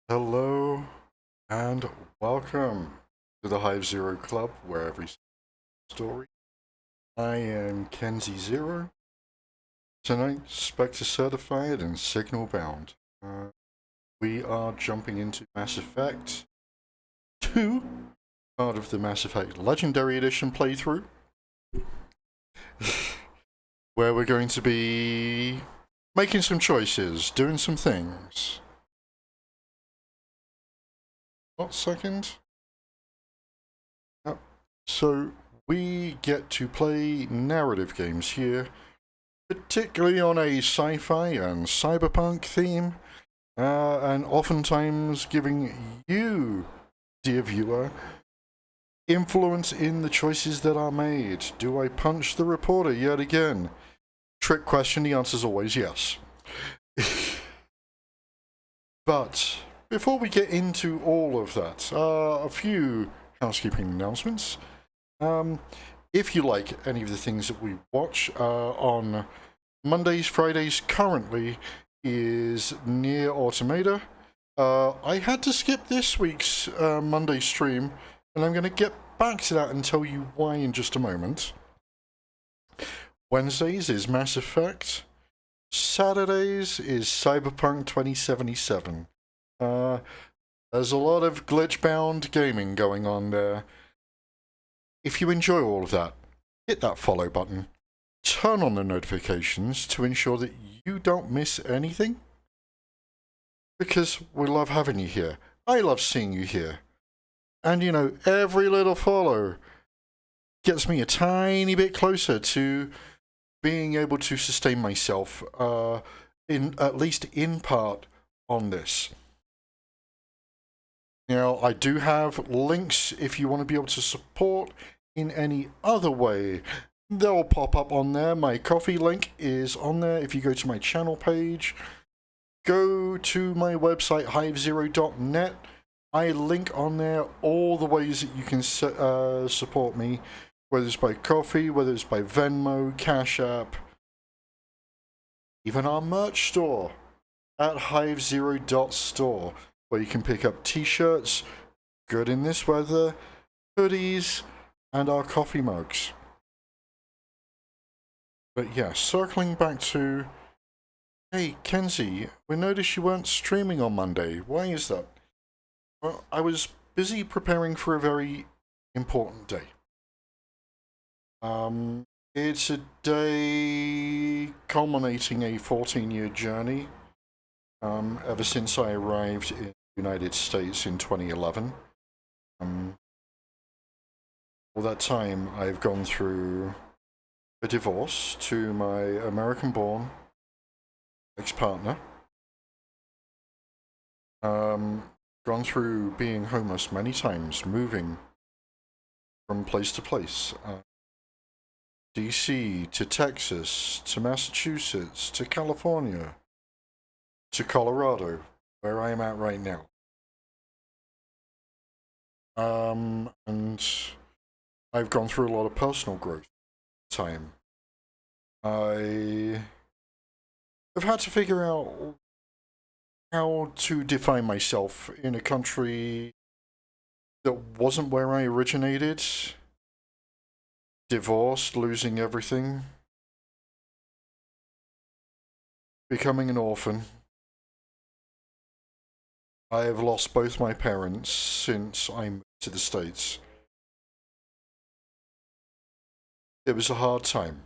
Hello and welcome to the Hive-Zero Club, where every story. I am Kenzie Zero. Tonight, Spectre Certified and Signal Bound. We are jumping into Mass Effect 2, part of the Mass Effect Legendary Edition playthrough, where we're going to be making some choices, doing some things. What second? Yep. So we get to play narrative games here, particularly on a sci-fi and cyberpunk theme, and oftentimes giving you, dear viewer, influence in the choices that are made. Do I punch the reporter yet again? Trick question, the answer is always yes. But before we get into all of that, a few housekeeping announcements. If you like any of the things that we watch on Mondays, Fridays, currently is Near Automata. I had to skip this week's Monday stream, and I'm going to get back to that and tell you why in just a moment. Wednesdays is Mass Effect. Saturdays is Cyberpunk 2077. There's a lot of glitch-bound gaming going on there. If you enjoy all of that, hit that follow button. Turn on the notifications to ensure that you don't miss anything. Because we love having you here. I love seeing you here. And you know, every little follow gets me a tiny bit closer to being able to sustain myself, at least in part, on this. Now, I do have links if you want to be able to support in any other way. They'll pop up on there. My coffee link is on there. If you go to my channel page, go to my website, Hive-Zero.net. I link on there all the ways that you can support me, whether it's by coffee, whether it's by Venmo, Cash App, even our merch store at Hive-Zero.store, where you can pick up t-shirts, good in this weather, hoodies, and our coffee mugs. But yeah, circling back to, hey Kenzie, we noticed you weren't streaming on Monday. Why is that? Well, I was busy preparing for a very important day. It's a day culminating a 14-year journey, ever since I arrived in the United States in 2011. All that time, I've gone through a divorce to my American-born ex-partner. Gone through being homeless many times, moving from place to place. DC to Texas to Massachusetts to California to Colorado, where I am at right now. And I've gone through a lot of personal growth time. I have had to figure out how to define myself in a country that wasn't where I originated. Divorced, losing everything, becoming an orphan. I have lost both my parents since I moved to the States. It was a hard time.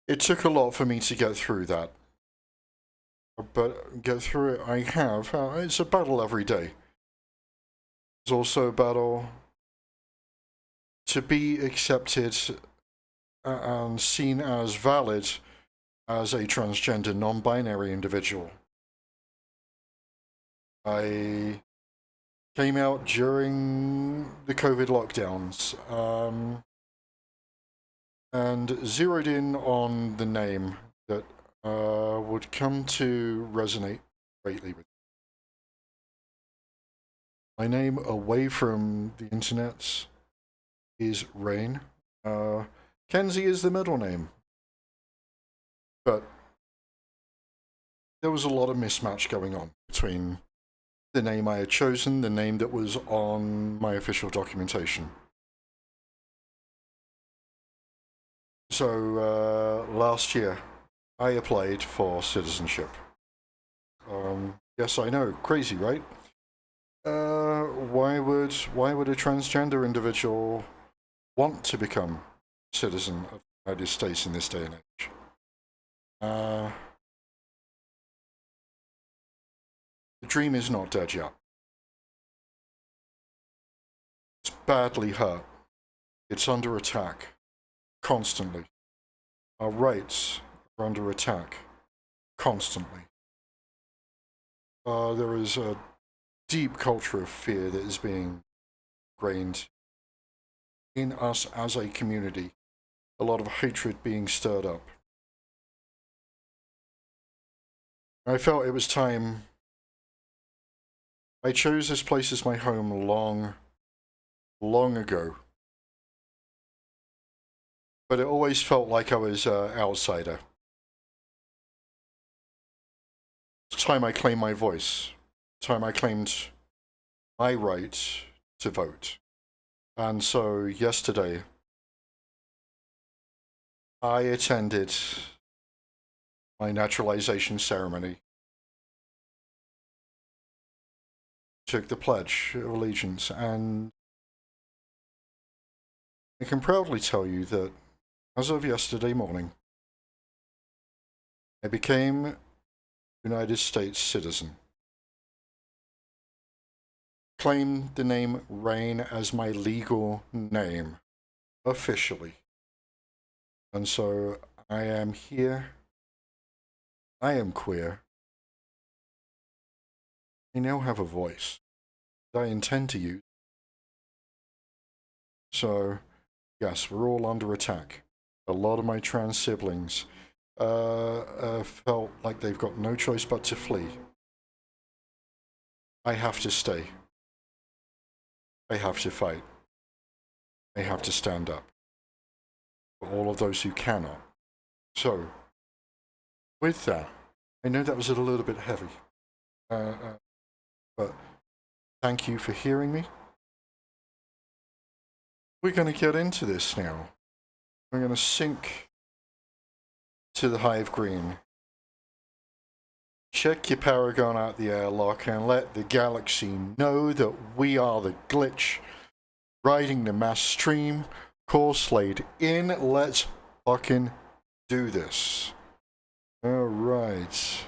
It took a lot for me to get through that. But get through it, I have. It's a battle every day. It's also a battle to be accepted and seen as valid as a transgender, non-binary individual. I came out during the COVID lockdowns, and zeroed in on the name that would come to resonate greatly with me. My name away from the internet is Rain. Kenzie is the middle name. But there was a lot of mismatch going on between the name I had chosen, the name that was on my official documentation. So last year, I applied for citizenship. Yes, I know, crazy, right? Why would a transgender individual want to become a citizen of the United States in this day and age? The dream is not dead yet. It's badly hurt. It's under attack. Constantly. Our rights are under attack. Constantly. There is a deep culture of fear that is being ingrained in us as a community. A lot of hatred being stirred up. I felt it was time. I chose this place as my home long ago. But it always felt like I was an outsider. It's time I claimed my voice. It's time I claimed my right to vote. And so yesterday, I attended my naturalization ceremony. Took the Pledge of Allegiance, and I can proudly tell you that as of yesterday morning, I became a United States citizen. Claimed the name Rain as my legal name, officially. And so I am here. I am queer. I now have a voice that I intend to use. So, yes, we're all under attack. A lot of my trans siblings felt like they've got no choice but to flee. I have to stay. I have to fight. I have to stand up for all of those who cannot. So, with that, I know that was a little bit heavy, but thank you for hearing me. We're going to get into this now. We're going to sink to the Hive Green. Check your Paragon out the airlock and let the galaxy know that we are the glitch, riding the mass stream, course laid in. Let's fucking do this. Alright.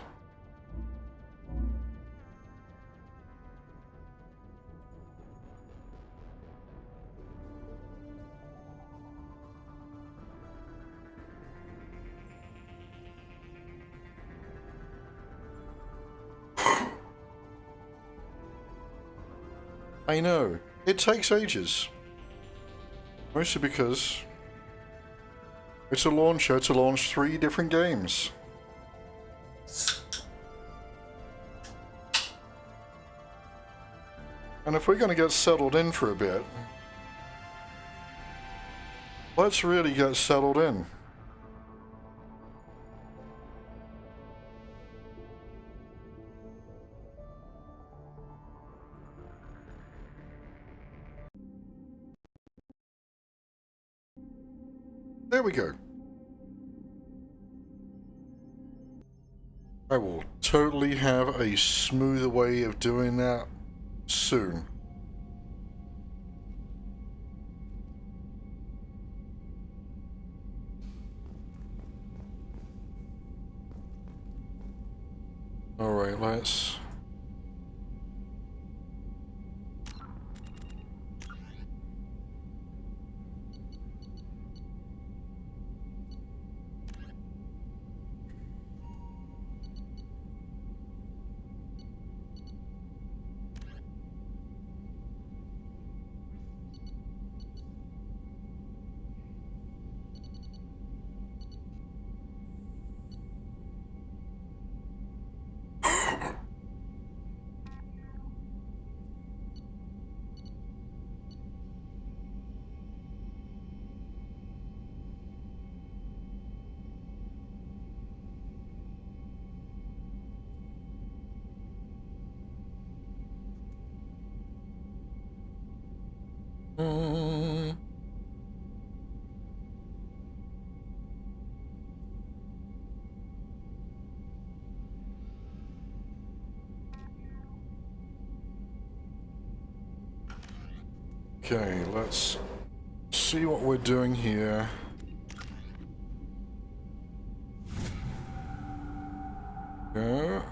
I know, it takes ages. Mostly because it's a launcher to launch 3 different games. And if we're going to get settled in for a bit, let's really get settled in. There we go. I will totally have a smoother way of doing that soon. Alright, let's... Okay, let's see what we're doing here. Yeah.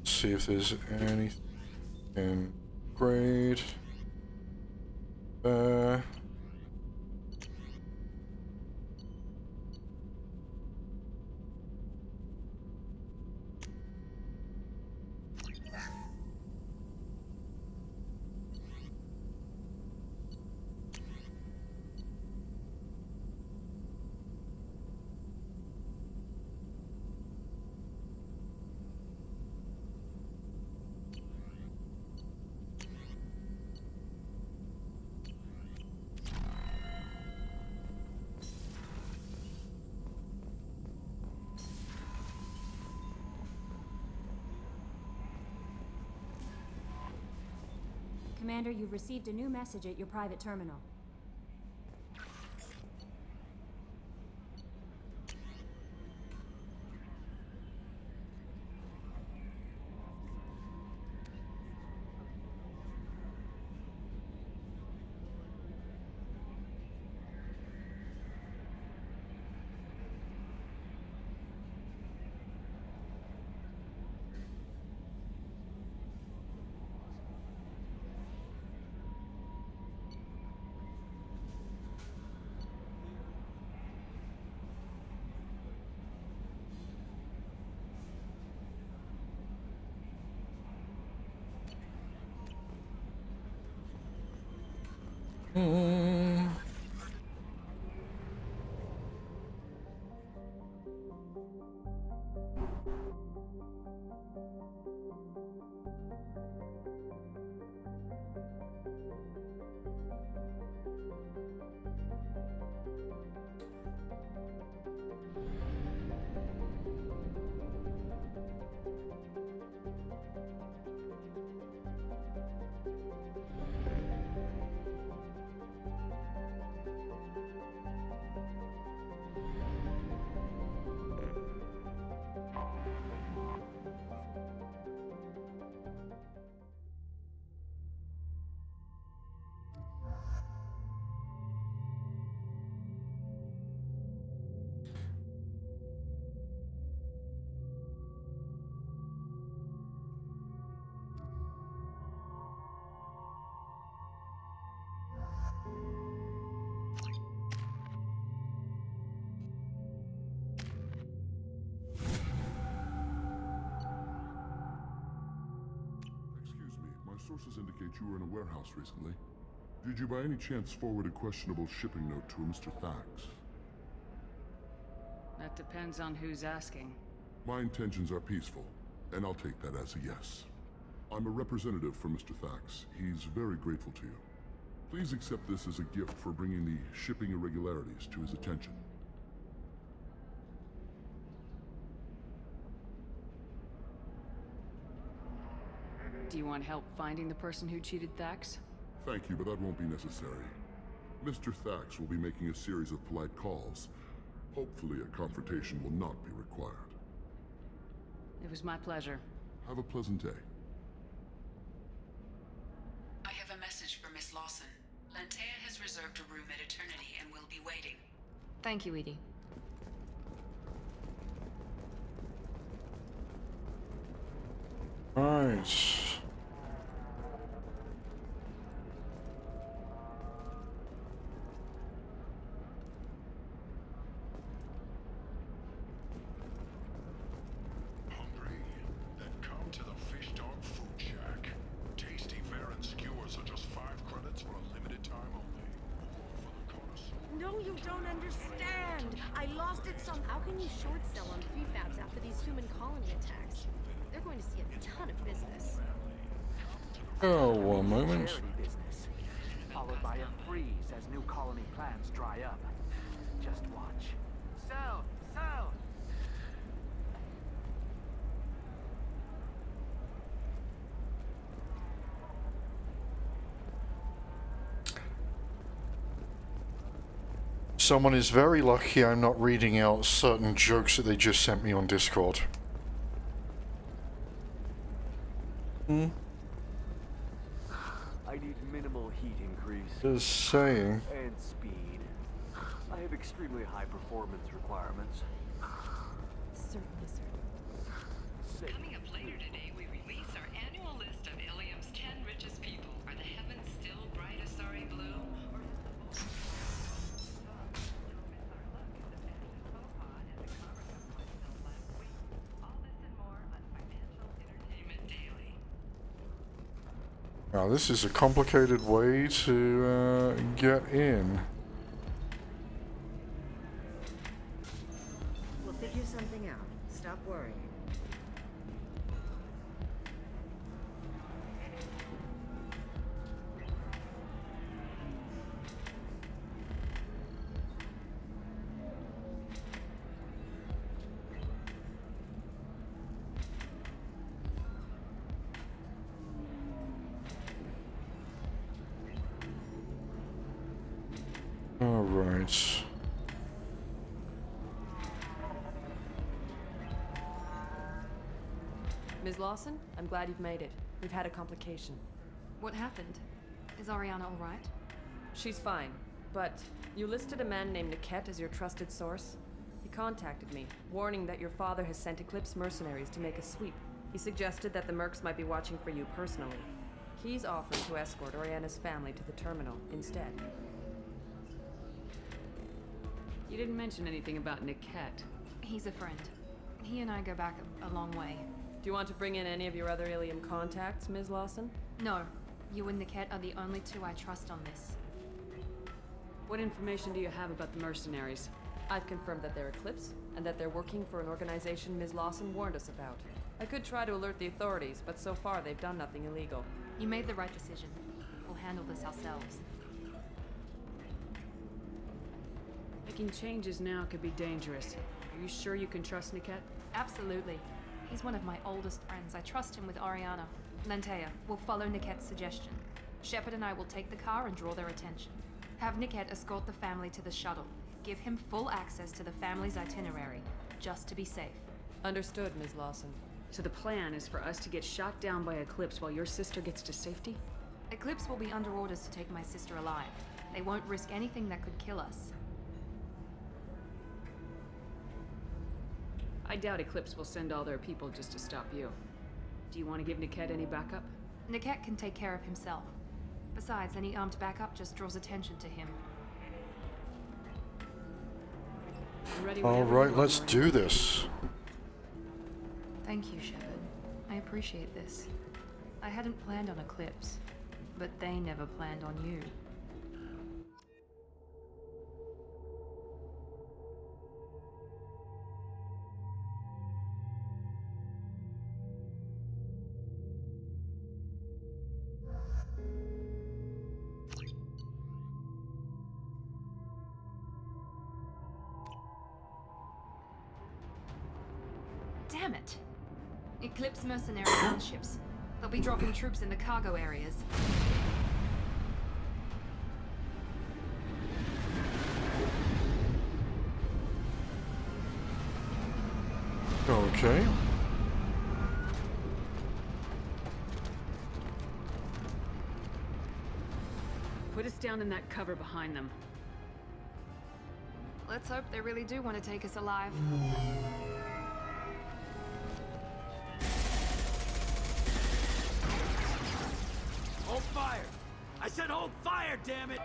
See if there's anything great there. Commander, you've received a new message at your private terminal. Sources indicate you were in a warehouse recently. Did you by any chance forward a questionable shipping note to a Mr. Thax? That depends on who's asking. My intentions are peaceful, and I'll take that as a yes. I'm a representative for Mr. Thax. He's very grateful to you. Please accept this as a gift for bringing the shipping irregularities to his attention. Do you want help finding the person who cheated Thax? Thank you, but that won't be necessary. Mr. Thax will be making a series of polite calls. Hopefully a confrontation will not be required. It was my pleasure. Have a pleasant day. I have a message for Miss Lawson. Lantea has reserved a room at Eternity and will be waiting. Thank you, Edie. Right. No, you don't understand. I lost it some. How can you short sell on prefabs after these human colony attacks? They're going to see a ton of business. Oh, one moment. followed by a freeze as new colony plans dry up. Just watch. Sell! Sell! Someone is very lucky I'm not reading out certain jokes that they just sent me on Discord. I need minimal heat increase. Just saying. And speed. I have extremely high performance requirements. Certainly, sir. Coming up later today, we release our annual list of Ilium's 10 richest people. Are the heavens still bright as sorry blue? Now this is a complicated way to get in. We'll figure something out. Stop worrying. All right. Ms. Lawson, I'm glad you've made it. We've had a complication. What happened? Is Ariana all right? She's fine, but you listed a man named Niket as your trusted source. He contacted me, warning that your father has sent Eclipse mercenaries to make a sweep. He suggested that the Mercs might be watching for you personally. He's offered to escort Oriana's family to the terminal instead. You didn't mention anything about Niket. He's a friend. He and I go back a long way. Do you want to bring in any of your other Ilium contacts, Ms. Lawson? No. You and Niket are the only two I trust on this. What information do you have about the mercenaries? I've confirmed that they're Eclipse, and that they're working for an organization Ms. Lawson warned us about. I could try to alert the authorities, but so far they've done nothing illegal. You made the right decision. We'll handle this ourselves. Making changes now could be dangerous. Are you sure you can trust Niket? Absolutely. He's one of my oldest friends. I trust him with Ariana. Lantea, we'll follow Niket's suggestion. Shepard and I will take the car and draw their attention. Have Niket escort the family to the shuttle. Give him full access to the family's itinerary, just to be safe. Understood, Ms. Lawson. So the plan is for us to get shot down by Eclipse while your sister gets to safety? Eclipse will be under orders to take my sister alive. They won't risk anything that could kill us. I doubt Eclipse will send all their people just to stop you. Do you want to give Niket any backup? Niket can take care of himself. Besides, any armed backup just draws attention to him. I'm ready All whenever right, you are, let's Martin. do this. Thank you, Shepard. I appreciate this. I hadn't planned on Eclipse, but they never planned on you. Damn it! Eclipse mercenary gunships. They'll be dropping troops in the cargo areas. Okay. Put us down in that cover behind them. Let's hope they really do want to take us alive. Hold fire! I said hold fire, damn it!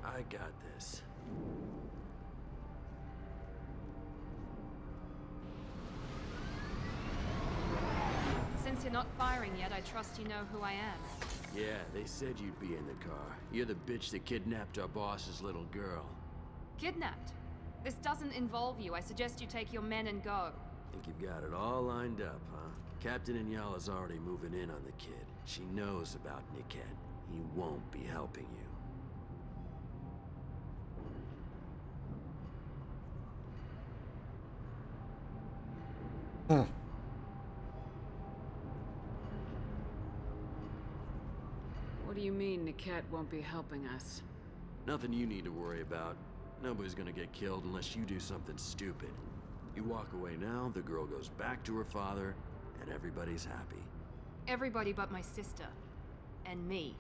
I got this. Since you're not firing yet, I trust you know who I am. Yeah, they said you'd be in the car. You're the bitch that kidnapped our boss's little girl. Kidnapped? This doesn't involve you. I suggest you take your men and go. Think you've got it all lined up, huh? Captain Inyala's already moving in on the kid. She knows about Niket. He won't be helping you. What do you mean Niket won't be helping us? Nothing you need to worry about. Nobody's gonna get killed unless you do something stupid. You walk away now, the girl goes back to her father, and everybody's happy. Everybody but my sister. And me.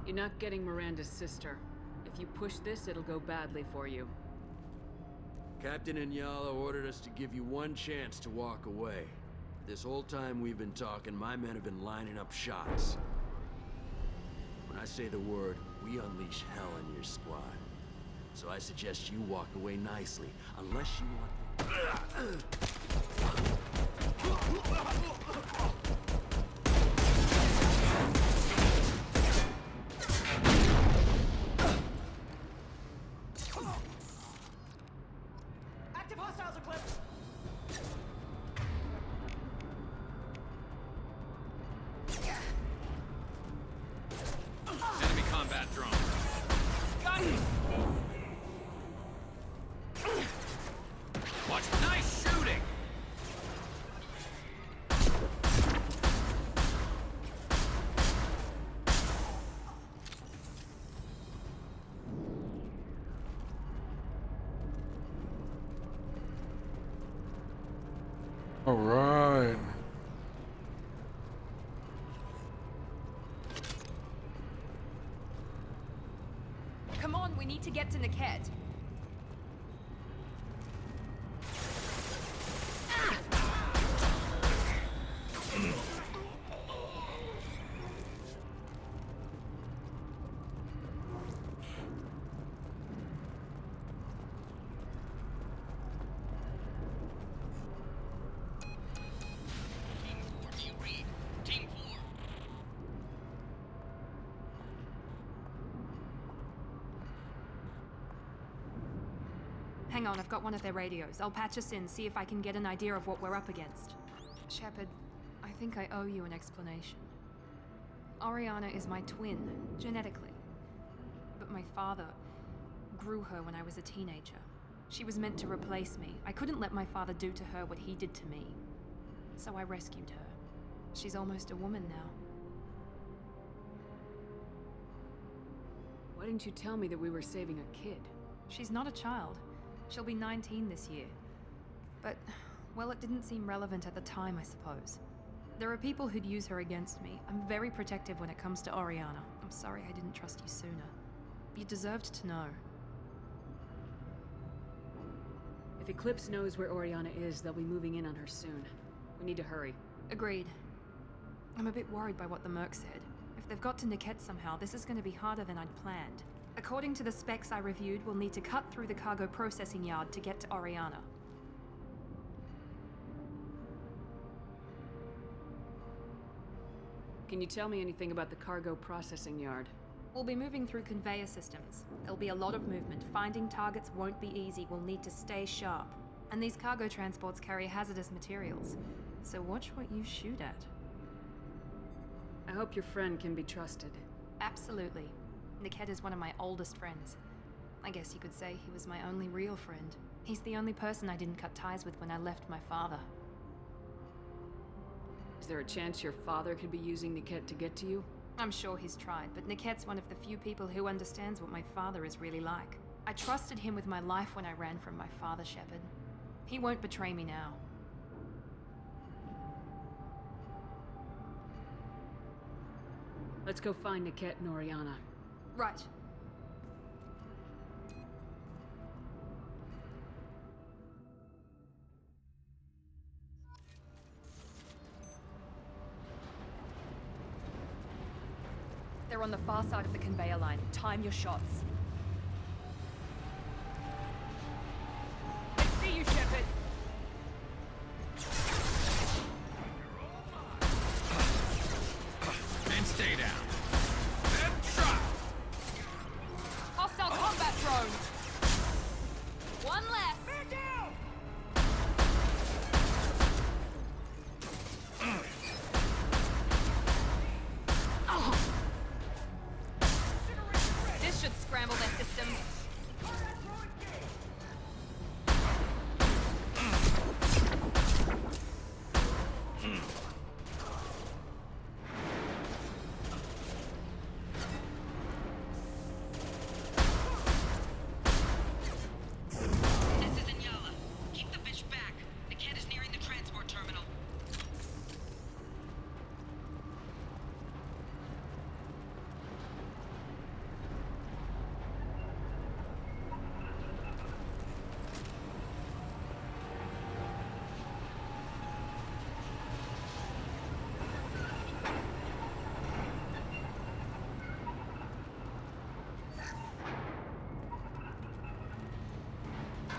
You're not getting Miranda's sister. If you push this, it'll go badly for you. Captain Inyala ordered us to give you one chance to walk away. This whole time we've been talking, my men have been lining up shots. When I say the word, we unleash hell in your squad. So I suggest you walk away nicely, unless you want... Active hostiles, Eclipse! Enemy combat drone. Got it! Watch, nice shooting! All right. Come on, we need to get to Niket. Team 4, do you read? Team 4. Hang on, I've got one of their radios. I'll patch us in, see if I can get an idea of what we're up against. Shepard, I think I owe you an explanation. Oriana is my twin, genetically. But my father grew her when I was a teenager. She was meant to replace me. I couldn't let my father do to her what he did to me. So I rescued her. She's almost a woman now. Why didn't you tell me that we were saving a kid? She's not a child. She'll be 19 this year. But, well, it didn't seem relevant at the time, I suppose. There are people who'd use her against me. I'm very protective when it comes to Oriana. I'm sorry I didn't trust you sooner. You deserved to know. If Eclipse knows where Oriana is, they'll be moving in on her soon. We need to hurry. Agreed. I'm a bit worried by what the Merc said. If they've got to Niket somehow, this is going to be harder than I'd planned. According to the specs I reviewed, we'll need to cut through the cargo processing yard to get to Oriana. Can you tell me anything about the cargo processing yard? We'll be moving through conveyor systems. There'll be a lot of movement. Finding targets won't be easy. We'll need to stay sharp. And these cargo transports carry hazardous materials. So watch what you shoot at. I hope your friend can be trusted. Absolutely. Niket is one of my oldest friends. I guess you could say he was my only real friend. He's the only person I didn't cut ties with when I left my father. Is there a chance your father could be using Niket to get to you? I'm sure he's tried, but Niket's one of the few people who understands what my father is really like. I trusted him with my life when I ran from my father, Shepard. He won't betray me now. Let's go find Niket and Oriana. Right. They're on the far side of the conveyor line. Time your shots. I see you, Shepard! And stay down. And shot! Hostile combat!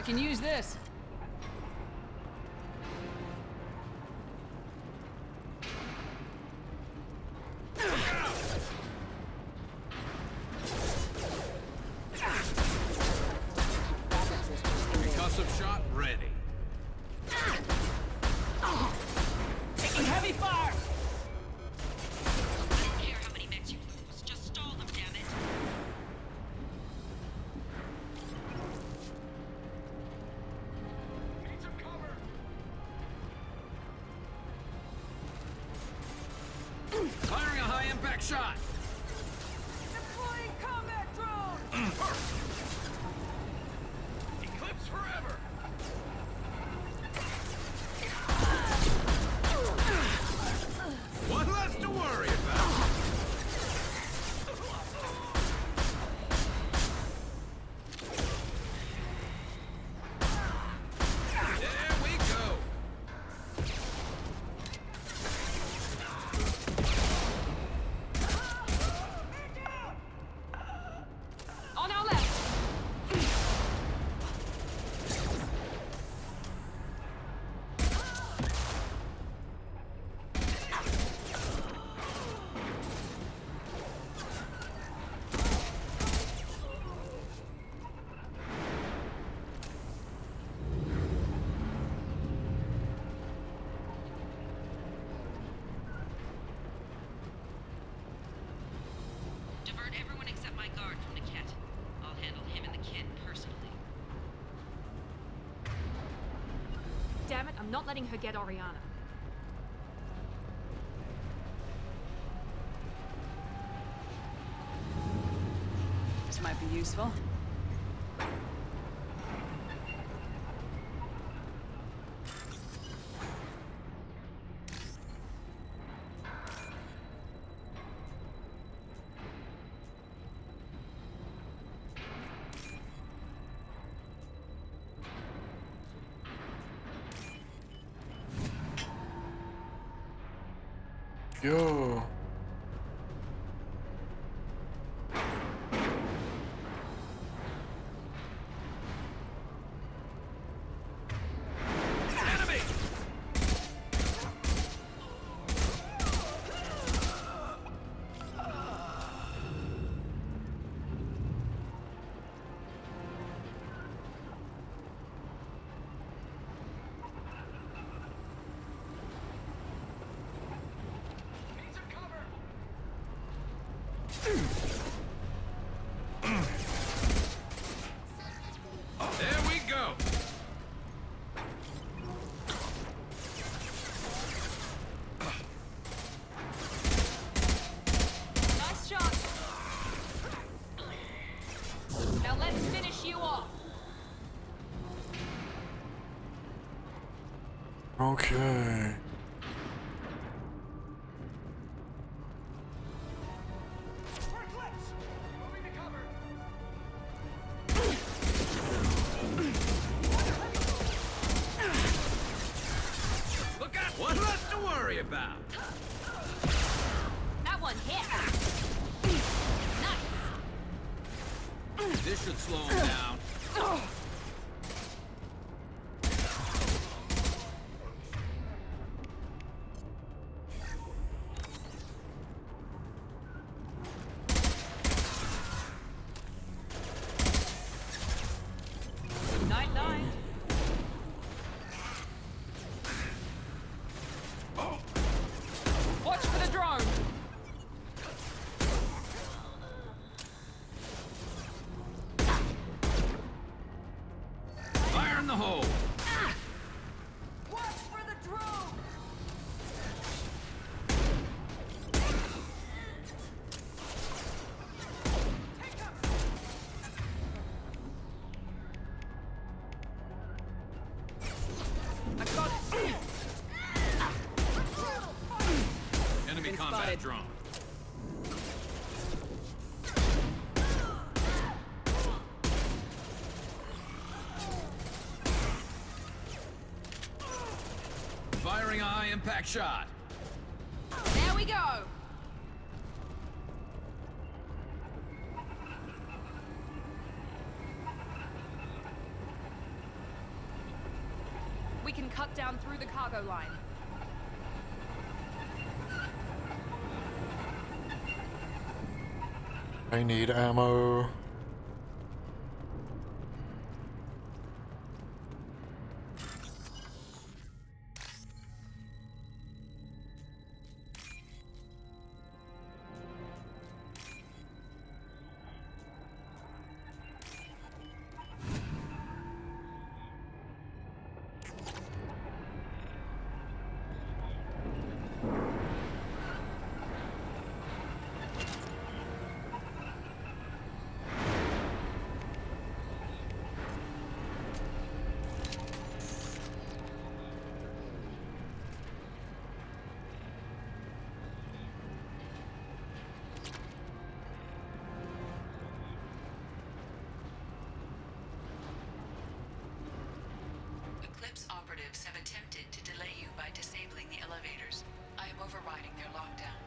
can use this. Concussive shot ready. Taking heavy fire! I don't care how many mechs you lose. Just stall them, damn it. Need some cover! Firing a high-impact shot. Deploying combat drone! Eclipse forever! One less to worry about. There we go. On our left! Divert everyone except my guard from Niket. I'll handle him and the kid personally. Damn it, I'm not letting her get Oriana. This might be useful. Yo. Enemy! Need some cover! There we go. Nice shot! Now let's finish you off! Okay. For Eclipse! Moving to cover! Look out! One less to worry about. That one hit! Nice! This should slow him down. Night night! Watch for the drone! Fire in the hole. Watch for the drone! Take cover! I got it! Enemy Been combat spotted. drone. Firing a high-impact shot. There we go! can cut down through the cargo line. I need ammo. Eclipse operatives have attempted to delay you by disabling the elevators. I am overriding their lockdown.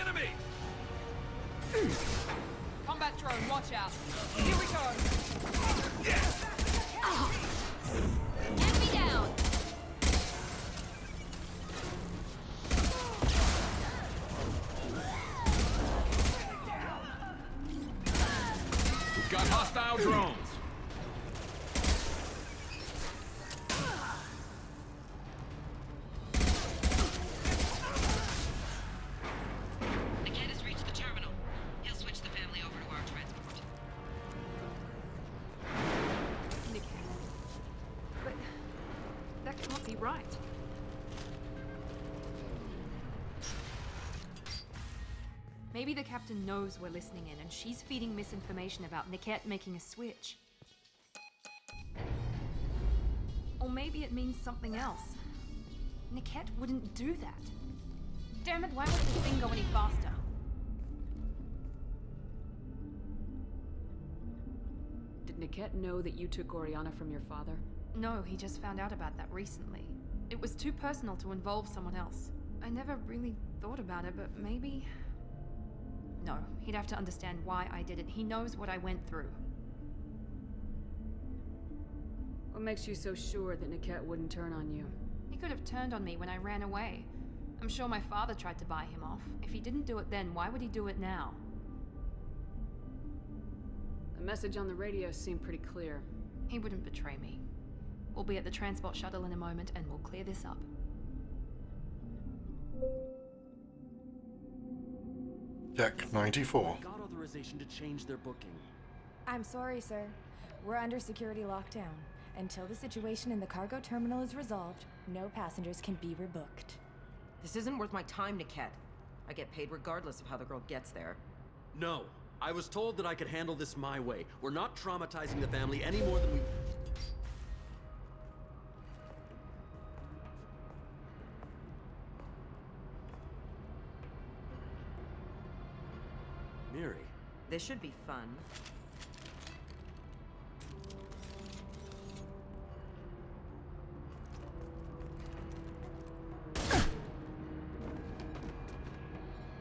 Enemy! Combat drone, watch out. Here we go. Enemy down. We've got hostile drones. Niket has reached the terminal. He'll switch the family over to our transport. Niket. But that can't be right. Maybe the captain knows we're listening in and she's feeding misinformation about Niket making a switch. Or maybe it means something else. Niket wouldn't do that. Damn it, why won't this thing go any faster? Did Niket know that you took Oriana from your father? No, he just found out about that recently. It was too personal to involve someone else. I never really thought about it, but maybe... No, he'd have to understand why I did it. He knows what I went through. What makes you so sure that Niket wouldn't turn on you? He could have turned on me when I ran away. I'm sure my father tried to buy him off. If he didn't do it then, why would he do it now? The message on the radio seemed pretty clear. He wouldn't betray me. We'll be at the transport shuttle in a moment and we'll clear this up. Deck 94. Got authorization to change their booking. I'm sorry, sir. We're under security lockdown. Until the situation in the cargo terminal is resolved, no passengers can be rebooked. This isn't worth my time, Niket. I get paid regardless of how the girl gets there. No. I was told that I could handle this my way. We're not traumatizing the family any more than we... Miri. This should be fun.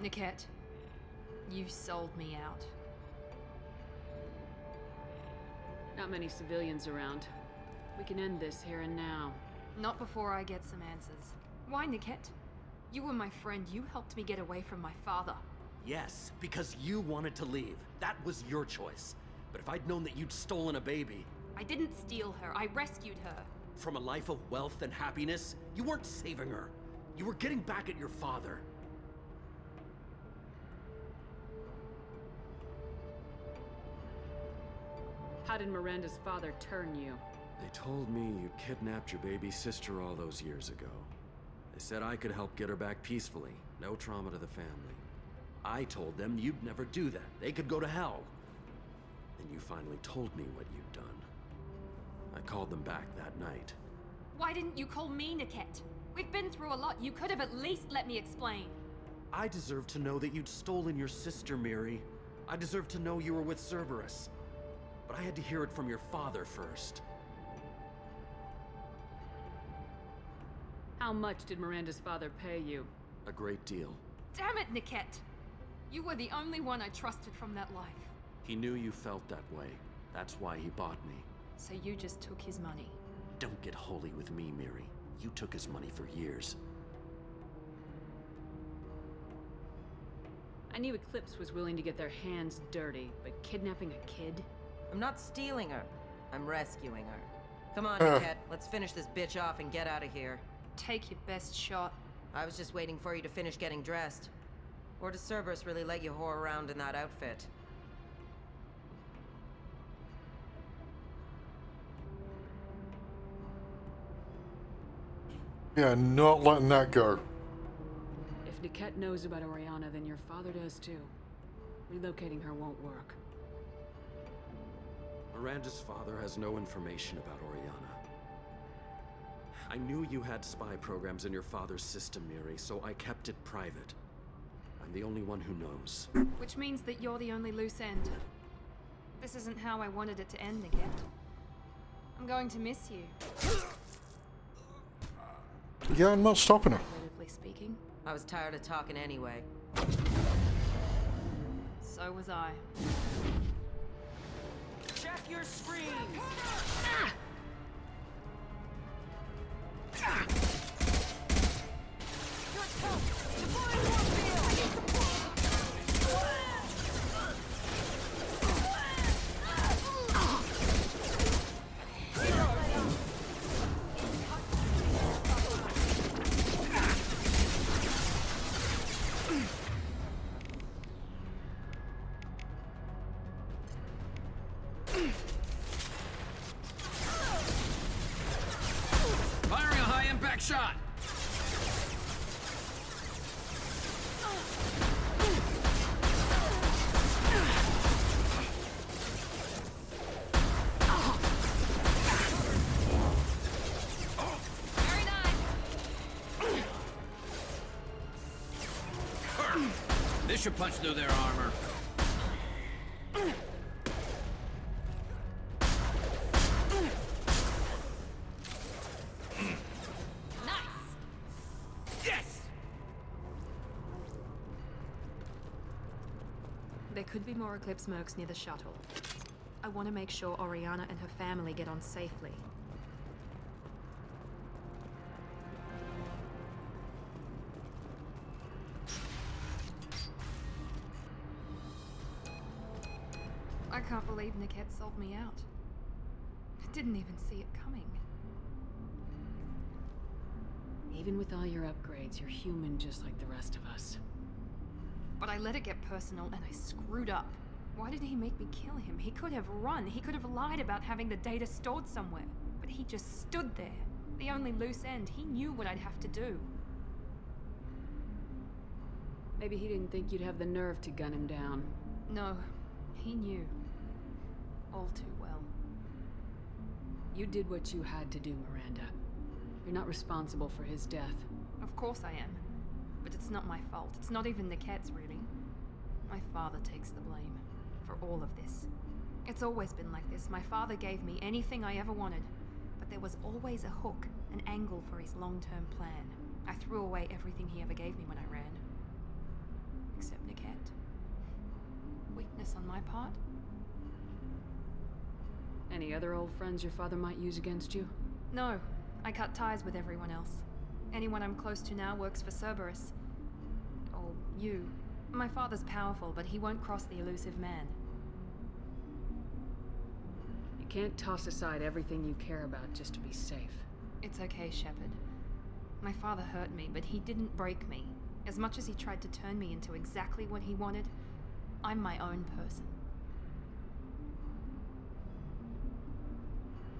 Niket, you sold me out. Not many civilians around. We can end this here and now. Not before I get some answers. Why, Niket? You were my friend. You helped me get away from my father. Yes, because you wanted to leave. That was your choice. But if I'd known that you'd stolen a baby... I didn't steal her. I rescued her. From a life of wealth and happiness, you weren't saving her. You were getting back at your father. How did Miranda's father turn you? They told me you kidnapped your baby sister all those years ago. They said I could help get her back peacefully. No trauma to the family. I told them you'd never do that. They could go to hell. Then you finally told me what you'd done. I called them back that night. Why didn't you call me, Niket? We've been through a lot. You could have at least let me explain. I deserve to know that you'd stolen your sister, Miri. I deserve to know you were with Cerberus. But I had to hear it from your father first. How much did Miranda's father pay you? A great deal. Damn it, Niket! You were the only one I trusted from that life. He knew you felt that way. That's why he bought me. So you just took his money. Don't get holy with me, Miri. You took his money for years. I knew Eclipse was willing to get their hands dirty, but kidnapping a kid? I'm not stealing her. I'm rescuing her. Come on, Niket. Let's finish this bitch off and get out of here. Take your best shot. I was just waiting for you to finish getting dressed. Or does Cerberus really let you whore around in that outfit? Yeah, not letting that go. If Niket knows about Oriana, then your father does too. Relocating her won't work. Miranda's father has no information about Oriana. I knew you had spy programs in your father's system, Miri, so I kept it private. I'm the only one who knows. Which means that you're the only loose end. This isn't how I wanted it to end, Niket. I'm going to miss you. Yeah, I'm not stopping her. Relatively speaking. I was tired of talking anyway. So was I. Check your screens! Firing a high-impact shot! Very nice. This should punch through their armor. There could be more Eclipse mercs near the shuttle. I want to make sure Oriana and her family get on safely. I can't believe Niket sold me out. I didn't even see it coming. Even with all your upgrades, you're human just like the rest of us. But I let it get personal and I screwed up. Why did he make me kill him? He could have run. He could have lied about having the data stored somewhere. But he just stood there. The only loose end. He knew what I'd have to do. Maybe he didn't think you'd have the nerve to gun him down. No, he knew. All too well. You did what you had to do, Miranda. You're not responsible for his death. Of course I am. But it's not my fault. It's not even Niket's, really. My father takes the blame for all of this. It's always been like this. My father gave me anything I ever wanted, but there was always a hook, an angle for his long-term plan. I threw away everything he ever gave me when I ran. Except Niket. Weakness on my part? Any other old friends your father might use against you? No. I cut ties with everyone else. Anyone I'm close to now works for Cerberus. Or you. My father's powerful, but he won't cross the elusive man. You can't toss aside everything you care about just to be safe. It's okay, Shepard. My father hurt me, but he didn't break me. As much as he tried to turn me into exactly what he wanted, I'm my own person.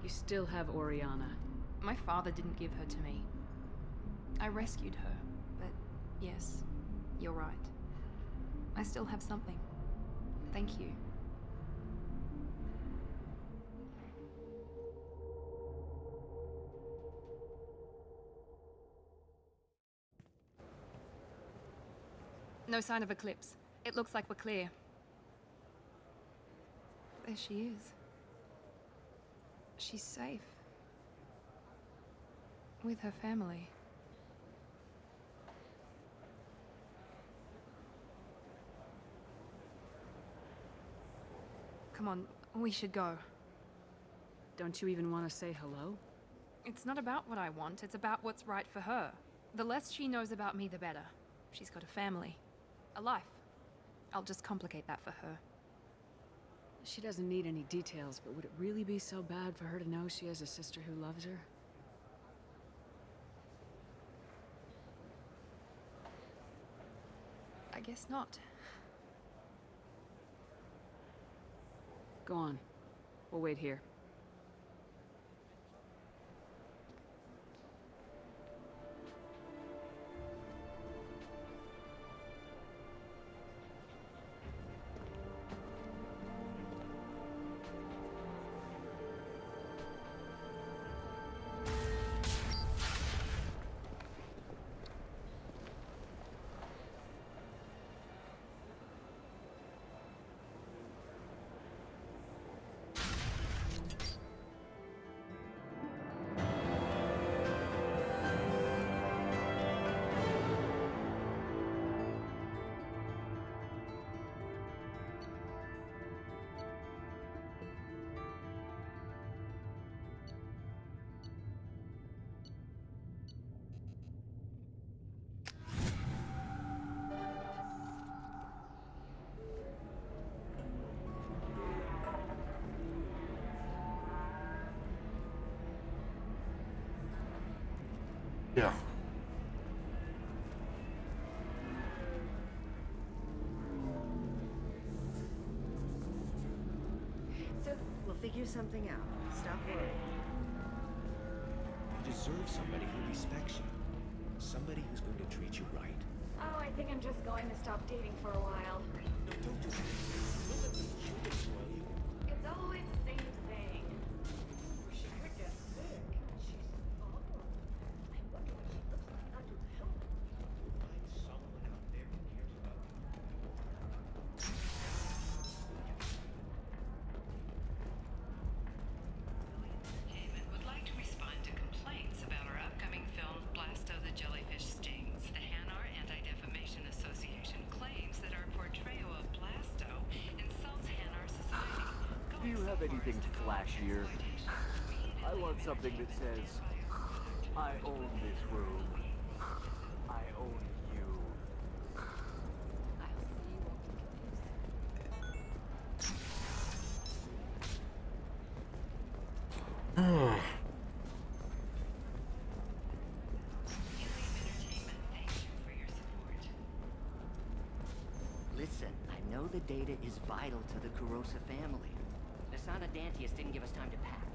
You still have Oriana. My father didn't give her to me. I rescued her, but yes, you're right. I still have something. Thank you. No sign of Eclipse. It looks like we're clear. There she is. She's safe. With her family. Come on, we should go. Don't you even want to say hello? It's not about what I want, it's about what's right for her. The less she knows about me, the better. She's got a family. A life. I'll just complicate that for her. She doesn't need any details, but would it really be so bad for her to know she has a sister who loves her? I guess not. Go on. We'll wait here. Yeah. So, we'll figure something out. Stop worrying. You deserve somebody who respects you. Somebody who's going to treat you right. Oh, I think I'm just going to stop dating for a while. No, don't do that. Don't let the children spoil you. It's always the same thing. She could get sick. She's awful. I wonder what she looks like under the helmet. Find someone out there who cares about you. Entertainment would like to respond to complaints about our upcoming film Blasto the Jellyfish Stings. The Hanar Anti-Defamation Association claims that our portrayal of Blasto insults Hanar society. Do you have anything flashier? I want something that says, I own this room. I own you. I'll see what we can do. Listen, I know the data is vital to the Kurosa family. Nasana Dantius didn't give us time to pack.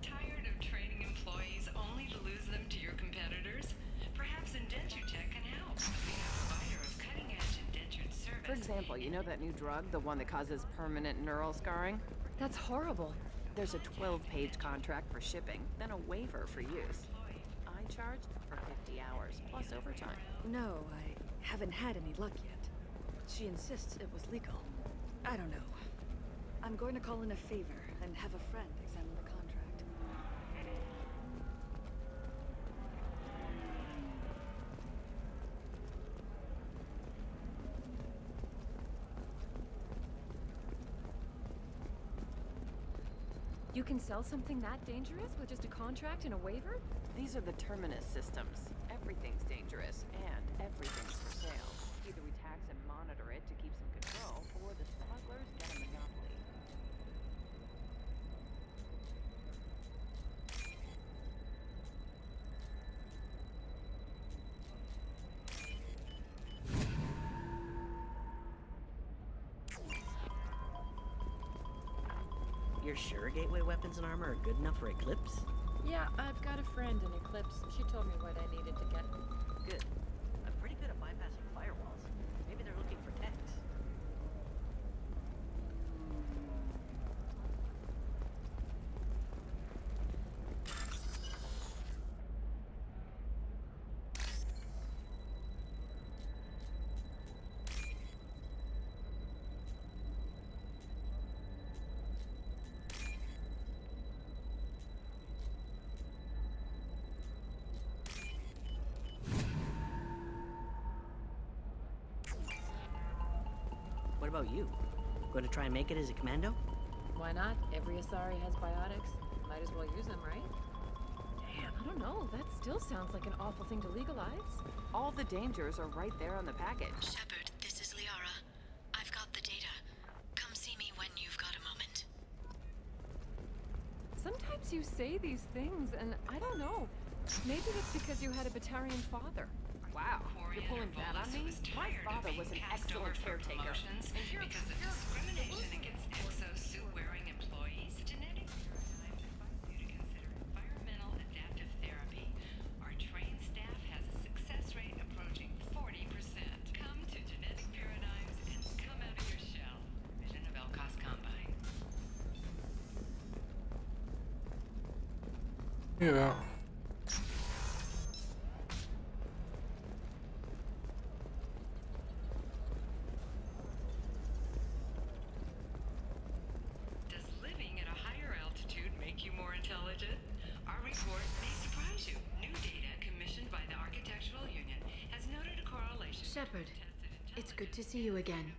Tired of training employees only to lose them to your competitors? Perhaps IndentureTech can help. We have a provider of cutting-edge indentured service. For example, you know that new drug, the one that causes permanent neural scarring? That's horrible. There's a 12-page contract for shipping, then a waiver for use. I charged for 50 hours, plus overtime. No, I haven't had any luck yet. She insists it was legal. I don't know. I'm going to call in a favor and have a friend examine the contract. You can sell something that dangerous with just a contract and a waiver? These are the Terminus systems. Everything's dangerous, and everything's for sale. Either we tax and monitor it to keep some control, or the smugglers get a monopoly. You're sure gateway weapons and armor are good enough for Eclipse? Yeah, I've got a friend in Eclipse. She told me what I needed to get. Good. I'm pretty good at bypassing firewalls. Maybe they're looking for techs. about you? Going to try and make it as a commando? Why not? Every Asari has biotics. Might as well use them, right? Damn, I don't know. That still sounds like an awful thing to legalize. All the dangers are right there on the package. Shepard, this is Liara. I've got the data. Come see me when you've got a moment. Sometimes you say these things, and I don't know. Maybe it's because you had a Batarian father. Wow, you're pulling that on me? My father was an excellent caretaker. And you're because of discrimination against exosuit-wearing employees. Genetic paradigms advise you to consider environmental adaptive therapy. Our trained staff has a success rate approaching 40%. Come to Genetic Paradigms and come out of your shell. Vision of Elcos Combine. Yeah. Does living at a higher altitude make you more intelligent? Our report may surprise you. New data commissioned by the Architectural Union has noted a correlation. Shepard, it's good to see you again.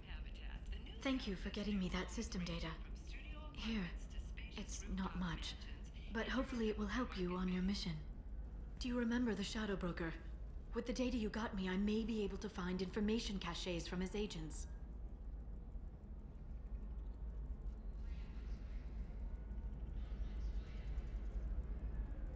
Thank you for getting me that system data. Here, it's not much, but hopefully it will help you on your mission. Do you remember the Shadow Broker? With the data you got me, I may be able to find information caches from his agents.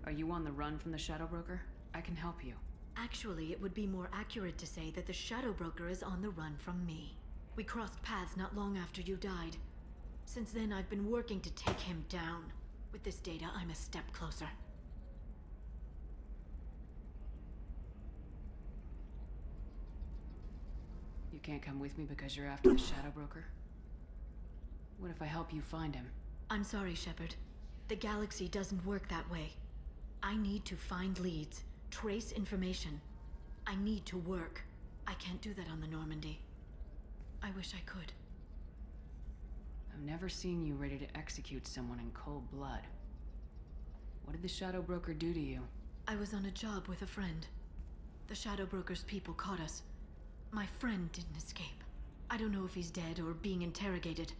Are you on the run from the Shadow Broker? I can help you. Actually, it would be more accurate to say that the Shadow Broker is on the run from me. We crossed paths not long after you died. Since then, I've been working to take him down. With this data, I'm a step closer. You can't come with me because you're after the Shadow Broker? What if I help you find him? I'm sorry, Shepard. The galaxy doesn't work that way. I need to find leads, trace information. I need to work. I can't do that on the Normandy. I wish I could. I've never seen you ready to execute someone in cold blood. What did the Shadow Broker do to you? I was on a job with a friend. The Shadow Broker's people caught us. My friend didn't escape. I don't know if he's dead or being interrogated.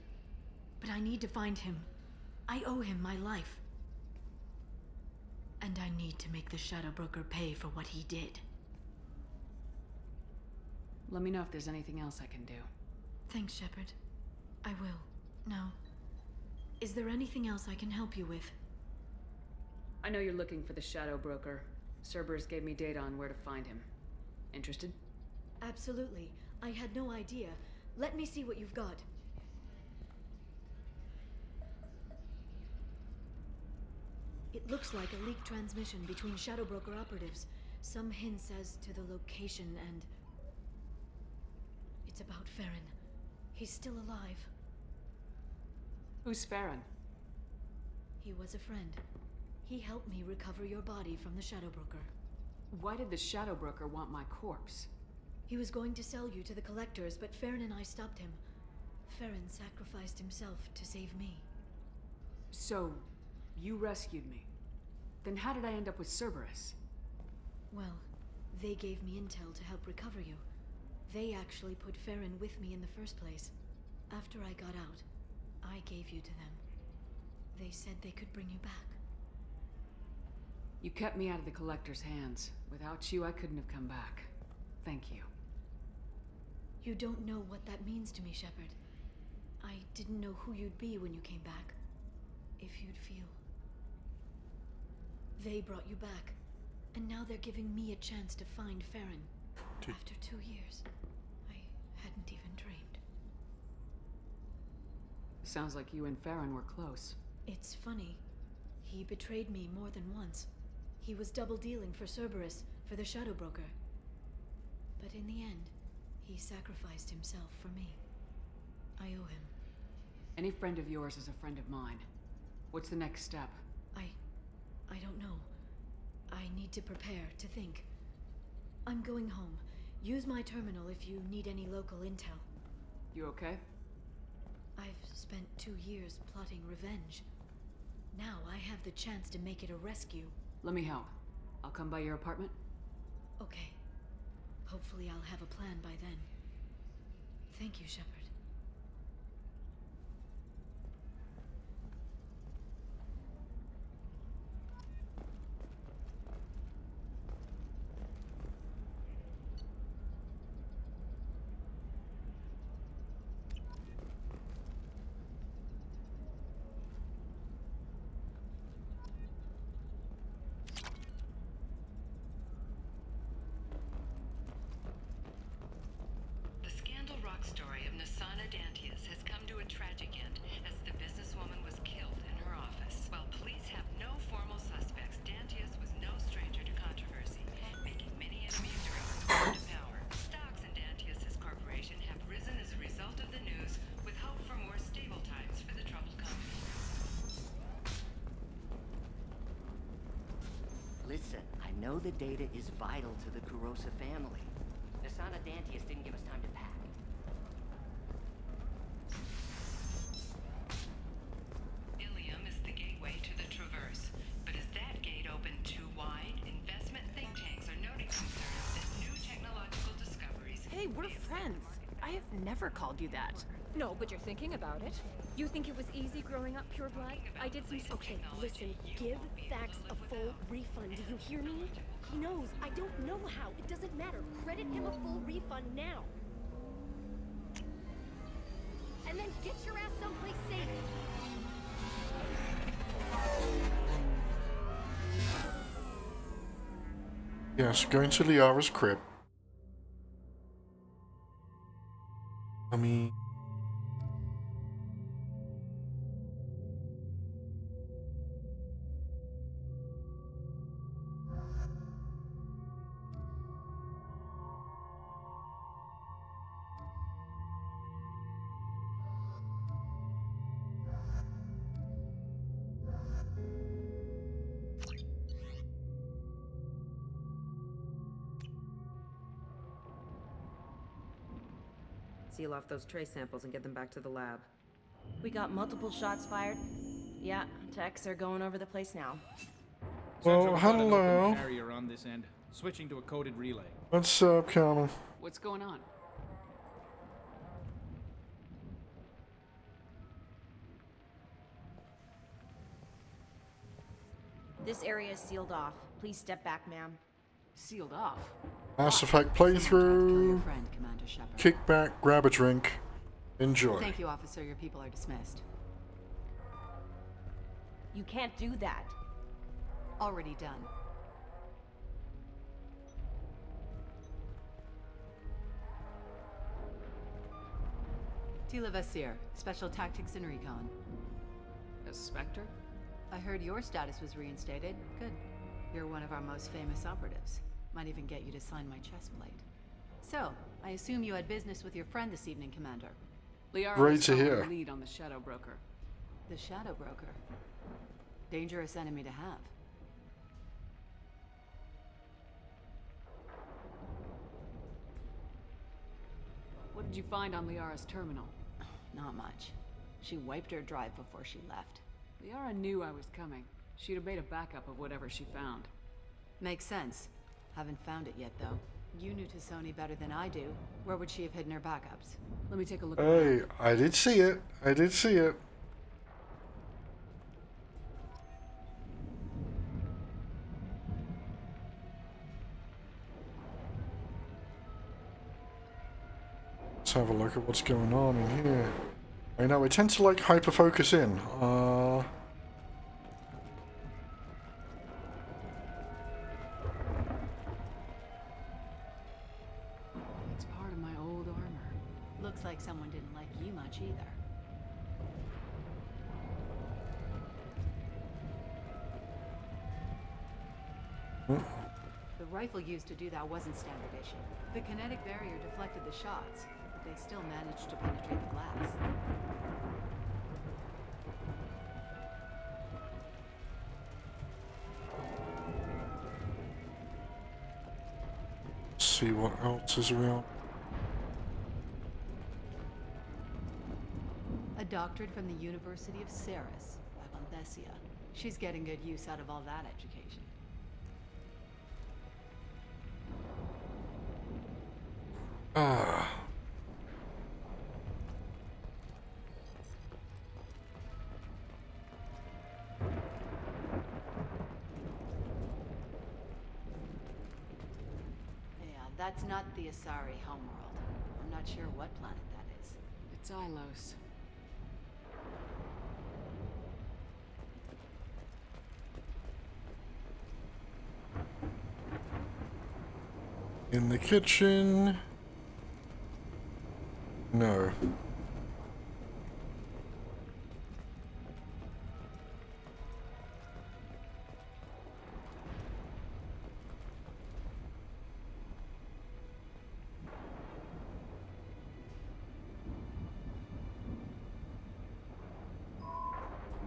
But I need to find him. I owe him my life. And I need to make the Shadow Broker pay for what he did. Let me know if there's anything else I can do. Thanks, Shepard. I will. Now, is there anything else I can help you with? I know you're looking for the Shadow Broker. Cerberus gave me data on where to find him. Interested? Absolutely. I had no idea. Let me see what you've got. It looks like a leaked transmission between Shadow Broker operatives. Some hints as to the location and... It's about Farron. He's still alive. Who's Farron? He was a friend. He helped me recover your body from the Shadow Broker. Why did the Shadow Broker want my corpse? He was going to sell you to the Collectors, but Farron and I stopped him. Farron sacrificed himself to save me. So, you rescued me. Then how did I end up with Cerberus? Well, they gave me intel to help recover you. They actually put Farron with me in the first place. After I got out, I gave you to them. They said they could bring you back. You kept me out of the Collector's hands. Without you, I couldn't have come back. Thank you. You don't know what that means to me, Shepard. I didn't know who you'd be when you came back. If you'd feel. They brought you back, and now they're giving me a chance to find Farron. After 2 years, I hadn't even dreamed. Sounds like you and Farron were close. It's funny. He betrayed me more than once. He was double dealing for Cerberus, for the Shadow Broker. But in the end, he sacrificed himself for me. I owe him. Any friend of yours is a friend of mine. What's the next step? I don't know. I need to prepare, to think. I'm going home. Use my terminal if you need any local intel. You okay? I've spent 2 years plotting revenge. Now I have the chance to make it a rescue. Let me help. I'll come by your apartment. Okay. Hopefully I'll have a plan by then. Thank you, Shepard. know the data is vital to the Kurosa family. Asana Dantius didn't give us time to pack. Ilium is the gateway to the Traverse, but is that gate open too wide? Investment think tanks are noting concerns that new technological discoveries... Hey, we're friends. I have never called you that. No, but you're thinking about it. You think it was easy growing up pure blood? I did some... Okay, listen. Give Thax a full refund. Do you hear me? He knows. I don't know how. It doesn't matter. Credit him a full refund now. And then get your ass someplace safe. Yes, going to Liara's crib. I mean... Seal off those trace samples and get them back to the lab. We got multiple shots fired. Yeah, techs are going over the place now. Well, hello. Barrier on this end. Switching to a coded relay. What's up, Carmen? What's going on? This area is sealed off. Please step back, ma'am. Sealed off? Mass Effect playthrough. Friend, Commander Shepard. Kick back, grab a drink, enjoy. Thank you, officer. Your people are dismissed. You can't do that. Already done. Tila Vasir, Special Tactics and Recon. A Spectre? I heard your status was reinstated. Good. You're one of our most famous operatives. Might even get you to sign my chest plate. So, I assume you had business with your friend this evening, Commander. Liara Great is to following hear. the lead on the Shadow Broker. The Shadow Broker? Dangerous enemy to have. What did you find on Liara's terminal? Not much. She wiped her drive before she left. Liara knew I was coming. She'd have made a backup of whatever she found. Makes sense. Haven't found it yet, though. You knew Tassoni better than I do. Where would she have hidden her backups? Let me take a look Hey, around. I did see it. I did see it. Let's have a look at what's going on in here. I know, I tend to like hyper-focus in. It's part of my old armor. Looks like someone didn't like you much either. The rifle used to do that wasn't standard issue. The kinetic barrier deflected the shots, but they still managed to penetrate the glass. Let's see what else is around. A doctorate from the University of Ceres, Avanthesia. She's getting good use out of all that education. Ah. Yeah, that's not the Asari homeworld. I'm not sure what planet that is. It's Ilos. In the kitchen. No.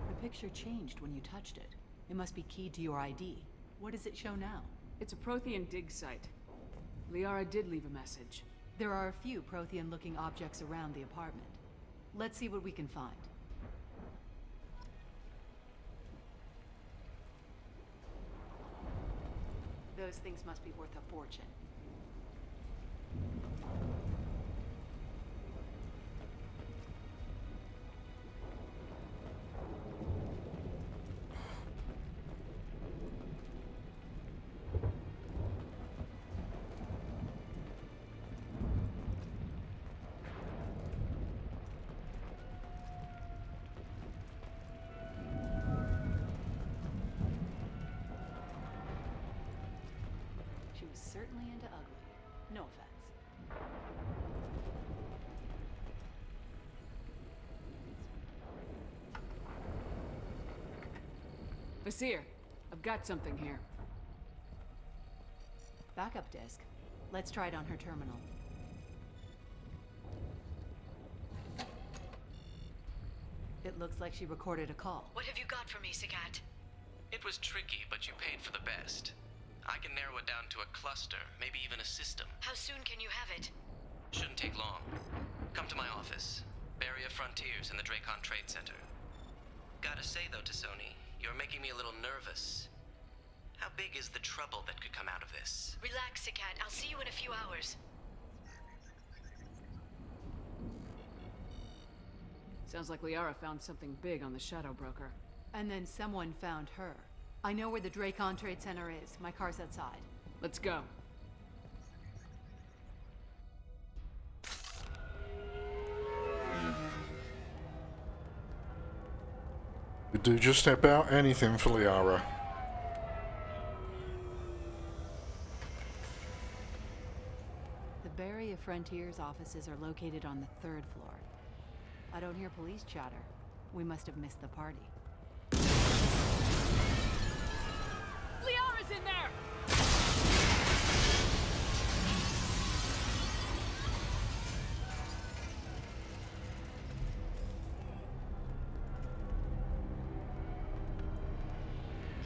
The picture changed when you touched it. It must be keyed to your ID. What does it show now? It's a Prothean dig site. Liara did leave a message. There are a few Prothean-looking objects around the apartment. Let's see what we can find. Those things must be worth a fortune. She was certainly into ugly. No offense. Vasir, I've got something here. Backup disk. Let's try it on her terminal. It looks like she recorded a call. What have you got for me, Sagat? It was tricky, but you paid for the best. I can narrow it down to a cluster, maybe even a system. How soon can you have it? Shouldn't take long. Come to my office. Barrier Frontiers in the Dracon Trade Center. Gotta say though, Tassoni, you're making me a little nervous. How big is the trouble that could come out of this? Relax, Sagat. I'll see you in a few hours. Sounds like Liara found something big on the Shadow Broker. And then someone found her. I know where the Dracon Trade Center is. My car's outside. Let's go. You'd do just about anything for Liara. The Barrier Frontiers offices are located on the 3rd floor. I don't hear police chatter. We must have missed the party. Liara's in there!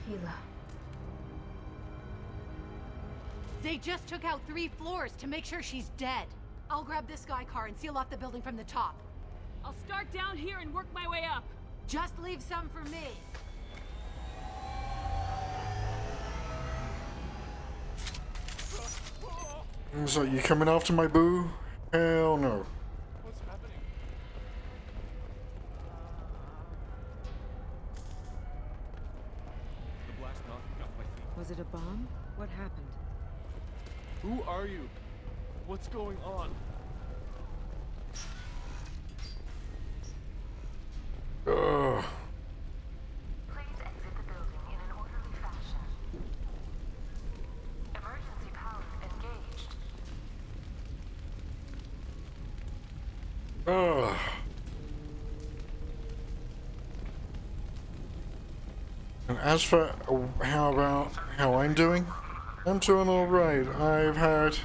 Keela. They just took out 3 floors to make sure she's dead. I'll grab this Sky car and seal off the building from the top. I'll start down here and work my way up. Just leave some for me. So you coming after my boo? Hell no. What's happening? The blast knocked me off my feet. Was it a bomb? What happened? Who are you? What's going on? Ugh. Please exit the building in an orderly fashion. Emergency power engaged. Ugh. And as for how I'm doing? I'm doing alright. I've had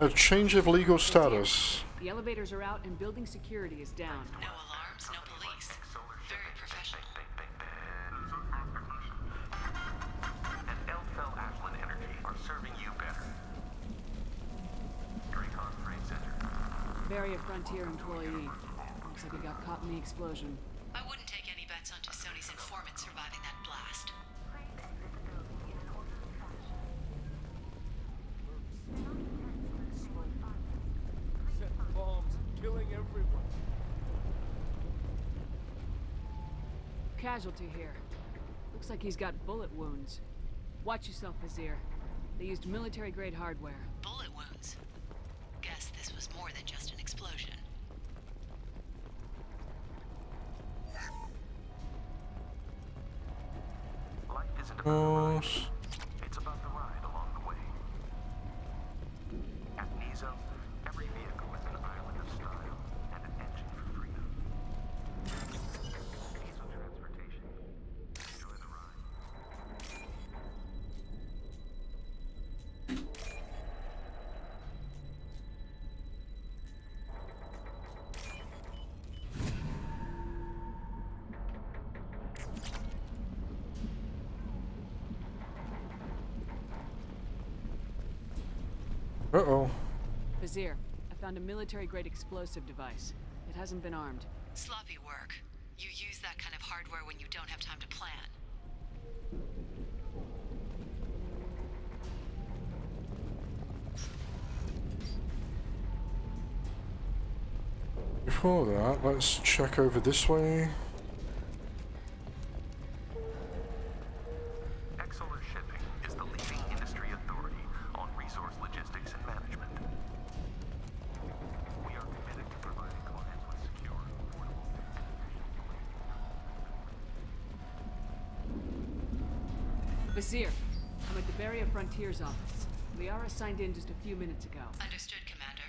a change of legal status. The elevators are out and building security is down. No alarms, no police. Very professional. And Elfell Ashland Energy are serving you better. Dracon Trade Center. Barrier Frontier employee. Looks like he got caught in the explosion. I wouldn't take any bets on Tassoni's informant surviving that blast. Please exit the building in an orderly fashion. Set bombs, killing everyone. Casualty here. Looks like he's got bullet wounds. Watch yourself, Vasir. They used military-grade hardware. Bullet wounds. Guess this was more than just an explosion. Life isn't about the ride. It's about the ride along the way. At Nizo, every vehicle is an island of style and an engine for freedom. Nizo Transportation. Enjoy the ride. Uh-oh. Vizier, I found a military-grade explosive device. It hasn't been armed. Sloppy work. You use that kind of hardware when you don't have time to plan. Before that, let's check over this way. Exolar Shipping is the leading industry authority on resource logistics and management. We are committed to providing clients with secure, affordable, Vizier, I'm at the Barrier Frontiers office. Liara signed in just a few minutes ago. Understood, Commander.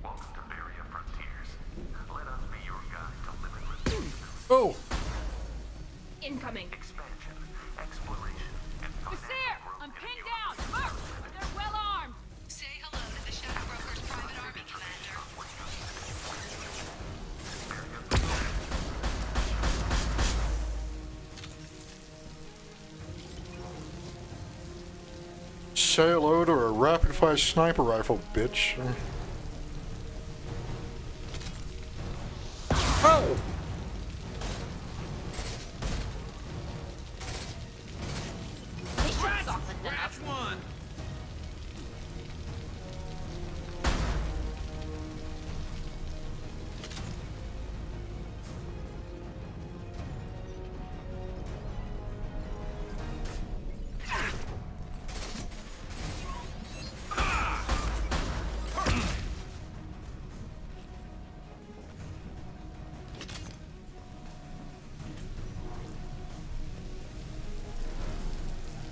welcome to Barrier Frontiers. Let us be your guide to limitless Oh! Incoming. expansion, exploration, and Vizier! I'm pinned down! Merc! They're well armed! Say hello to the Shadow Broker's private army, Commander. Say hello to a rapid-fire sniper rifle, bitch. Oh! Scratch one!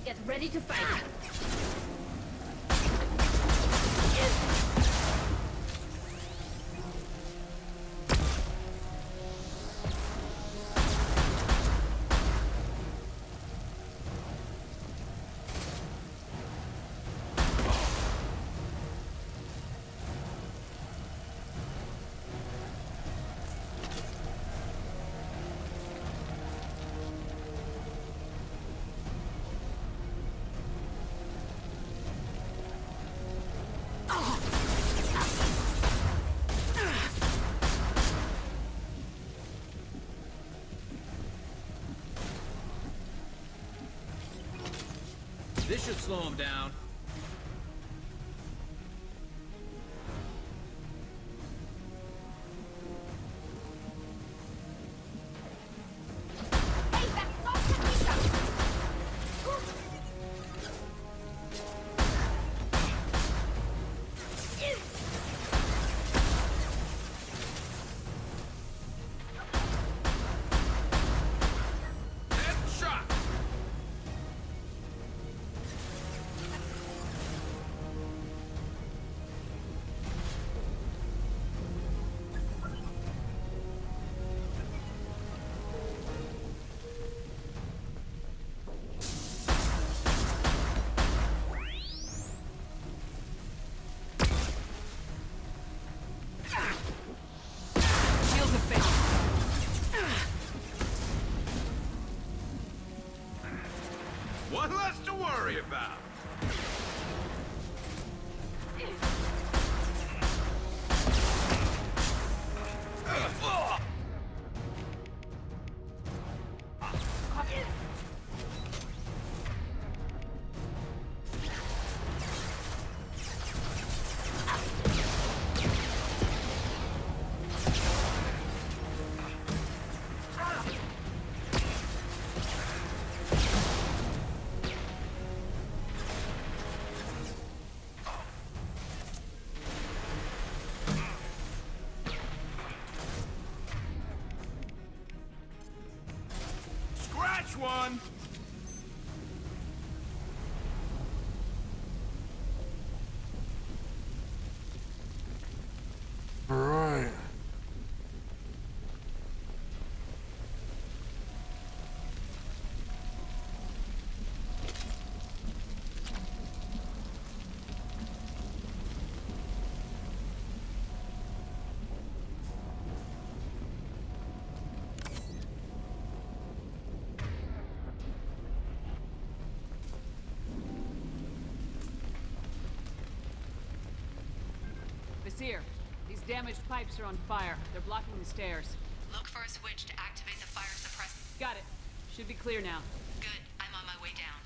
Get ready to fight. This should slow him down. Headshot! Shields have failed. One less to worry about. Scratch one! Right. here. These damaged pipes are on fire. They're blocking the stairs. Look for a switch to activate the fire suppressor. Got it. Should be clear now. Good. I'm on my way down.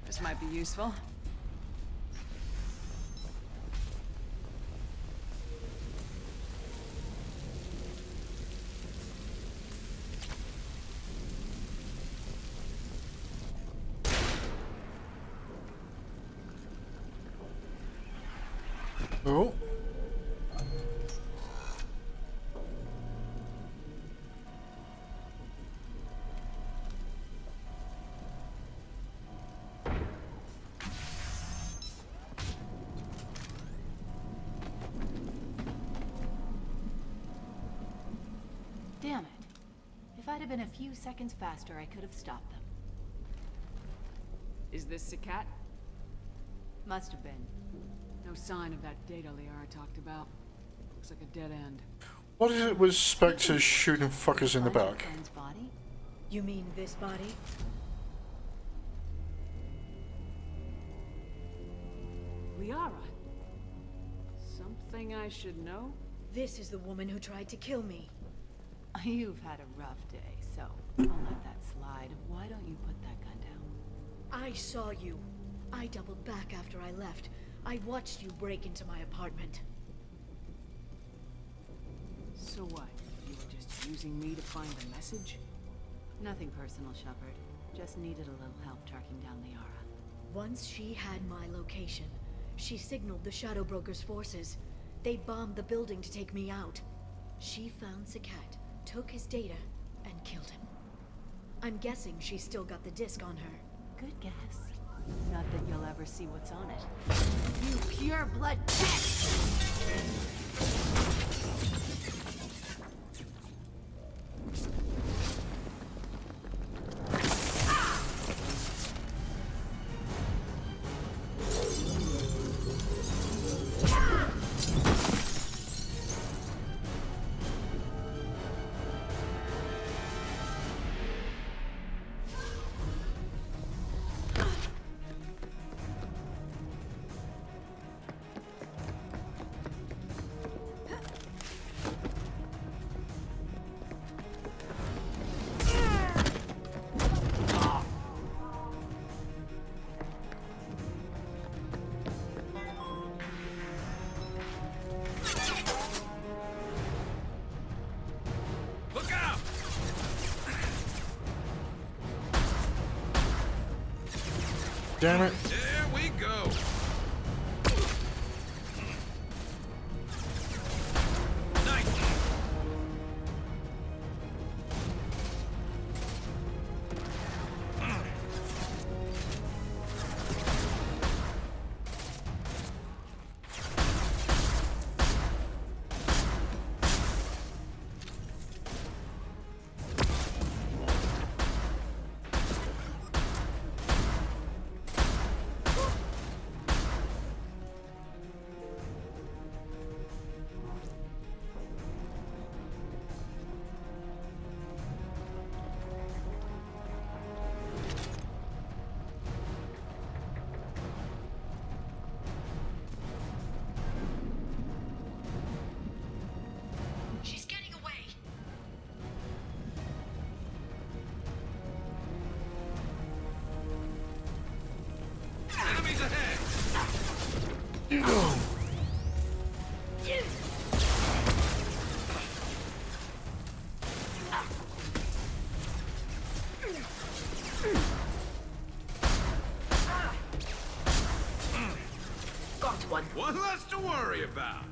This might be useful. Oh. Damn it. If I'd have been a few seconds faster, I could have stopped them. Is this a cat? Must have been. No sign of that data Liara talked about. Looks like a dead end. What is it with specters shooting fuckers in the back? Body? You mean this body? Liara? Something I should know? This is the woman who tried to kill me. You've had a rough day, so I'll let that slide. Why don't you put that gun down? I saw you. I doubled back after I left. I watched you break into my apartment. So what? You were just using me to find the message? Nothing personal, Shepard. Just needed a little help tracking down Liara. Once she had my location, she signaled the Shadow Broker's forces. They bombed the building to take me out. She found Sakat, took his data, and killed him. I'm guessing she's still got the disc on her. Good guess. Not that you'll ever see what's on it. You pure blood pest! Damn it. There we go. less to worry about.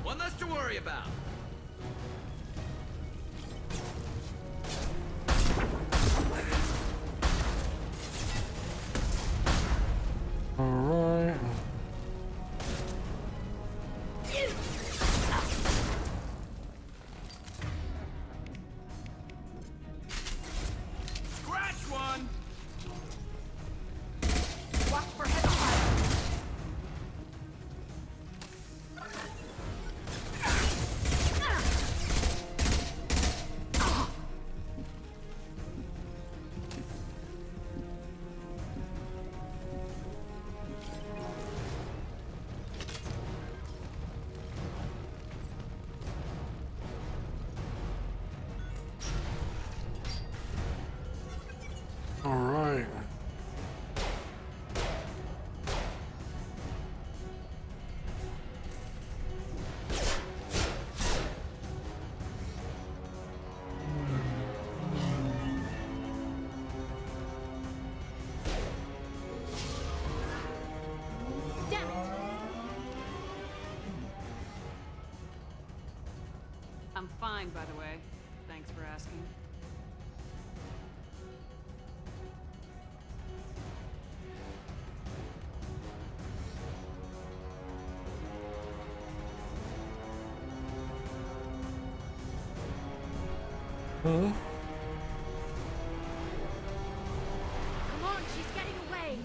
One less to worry about. Alright. Scratch one. Watch for head fire. Alright. Damn it! I'm fine, by the way. Thanks for asking. Huh? Come on, she's getting away!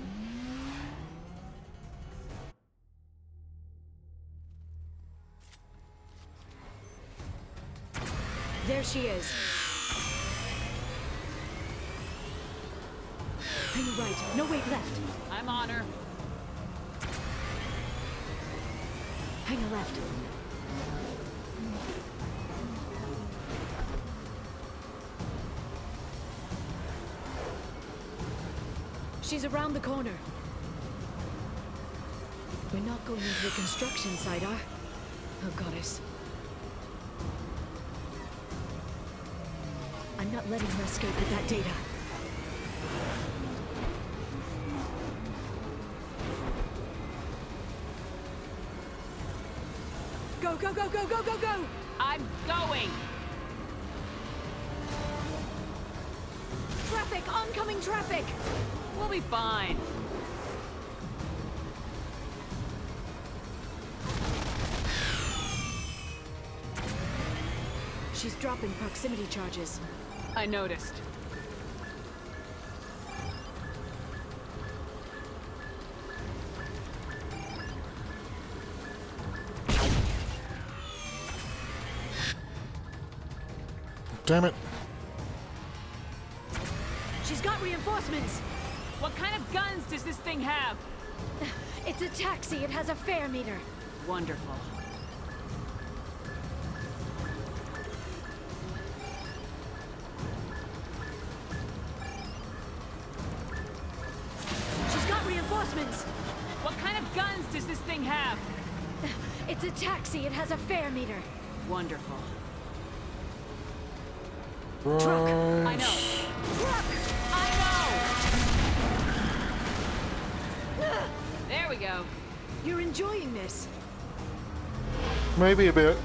There she is. Hang right, no weight left. I'm on her. Hang a left. She's around the corner. We're not going into the construction site, are? Oh, goddess. I'm not letting her escape with that data. Go, go, go, go, go, go, go! I'm going! Traffic! Oncoming traffic! We'll be fine. She's dropping proximity charges. I noticed. Damn it. She's got reinforcements! What kind of guns does this thing have? It's a taxi. It has a fare meter. Wonderful. She's got reinforcements! What kind of guns does this thing have? It's a taxi. It has a fare meter. Wonderful. Truck! I know. Truck! I know! There we go. You're enjoying this. Maybe a bit.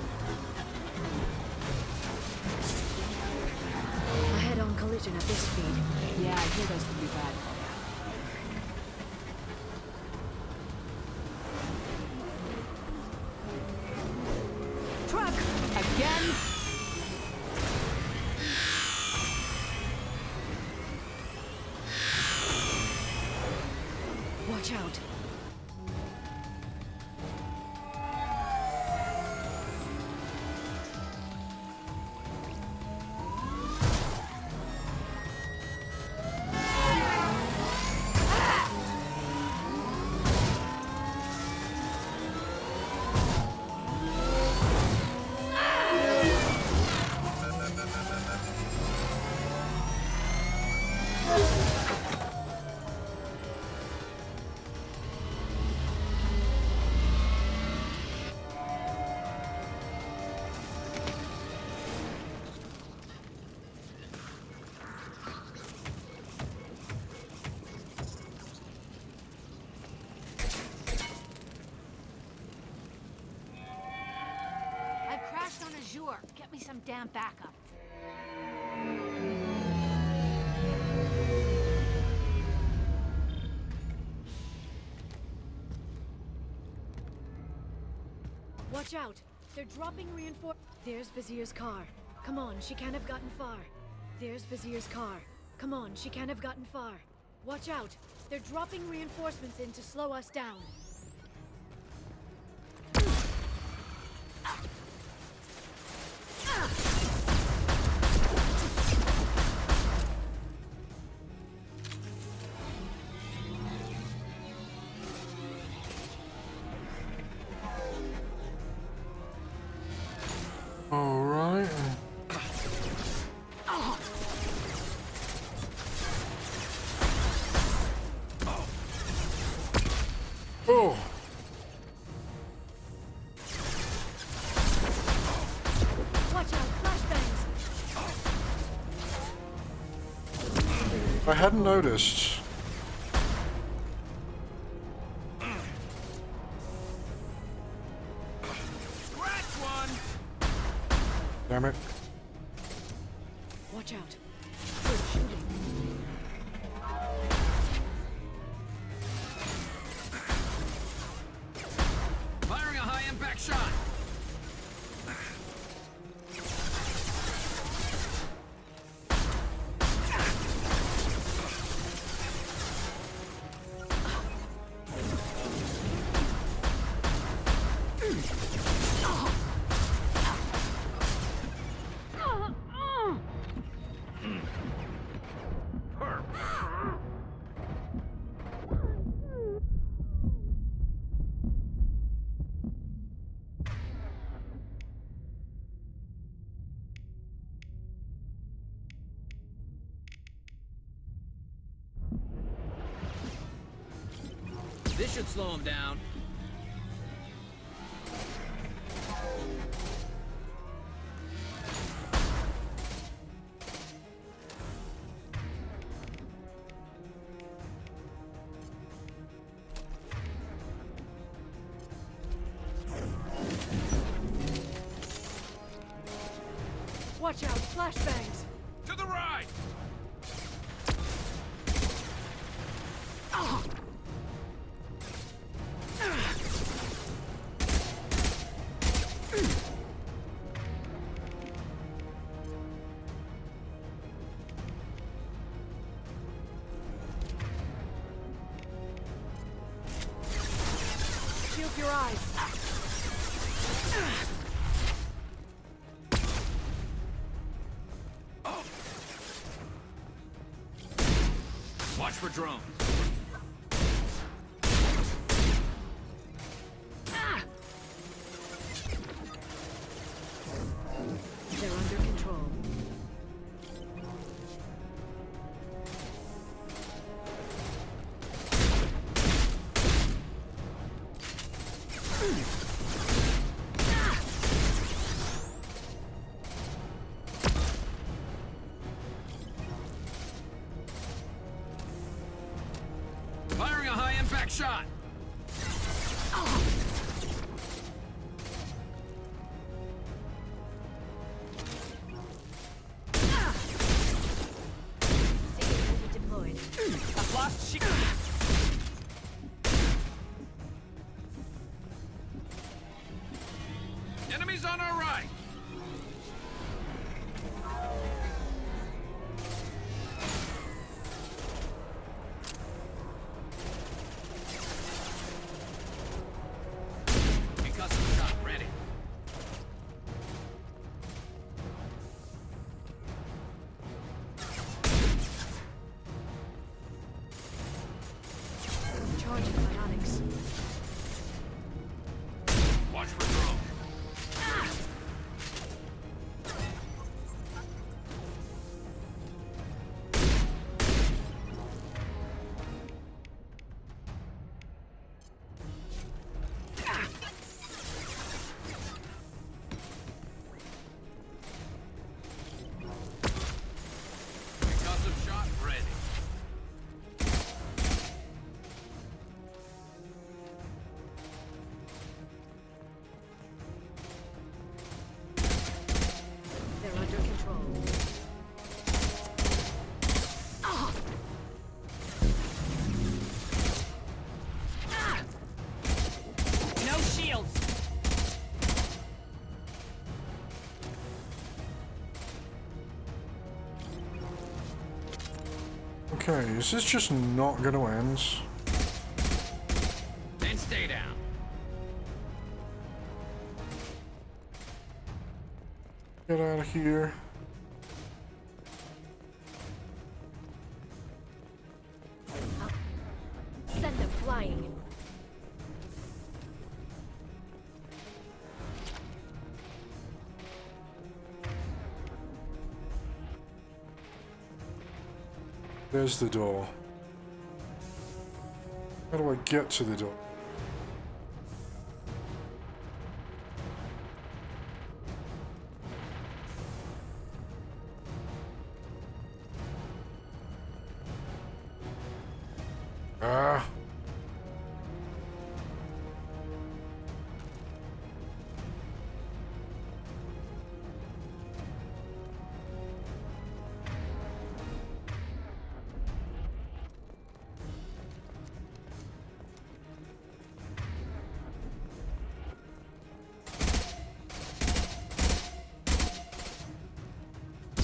A head-on collision at this speed. Yeah, I hear those could be bad. Truck! Again? Watch out. Get me some damn backup. Watch out! They're dropping reinforce. There's Vizier's car. Come on, she can't have gotten far. There's Vizier's car. Come on, she can't have gotten far. Watch out! They're dropping reinforcements in to slow us down. All right. Oh. Watch out! Flashbangs! I hadn't noticed. Scratch one! Damn it. Watch out! Good shooting. Firing a high-impact shot! This should slow him down. Watch out! Flashbangs! To the right! Shield your eyes! Watch for drones. They're under control. Firing a high-impact shot! Deployed. I've lost shield. Enemies on our right! Concussive shot ready. Charging biotics. Watch for drone. Concussive shot ready. Okay, is this just not gonna end? Then stay down. Get out of here. Send them flying. There's the door. How do I get to the door? Ah.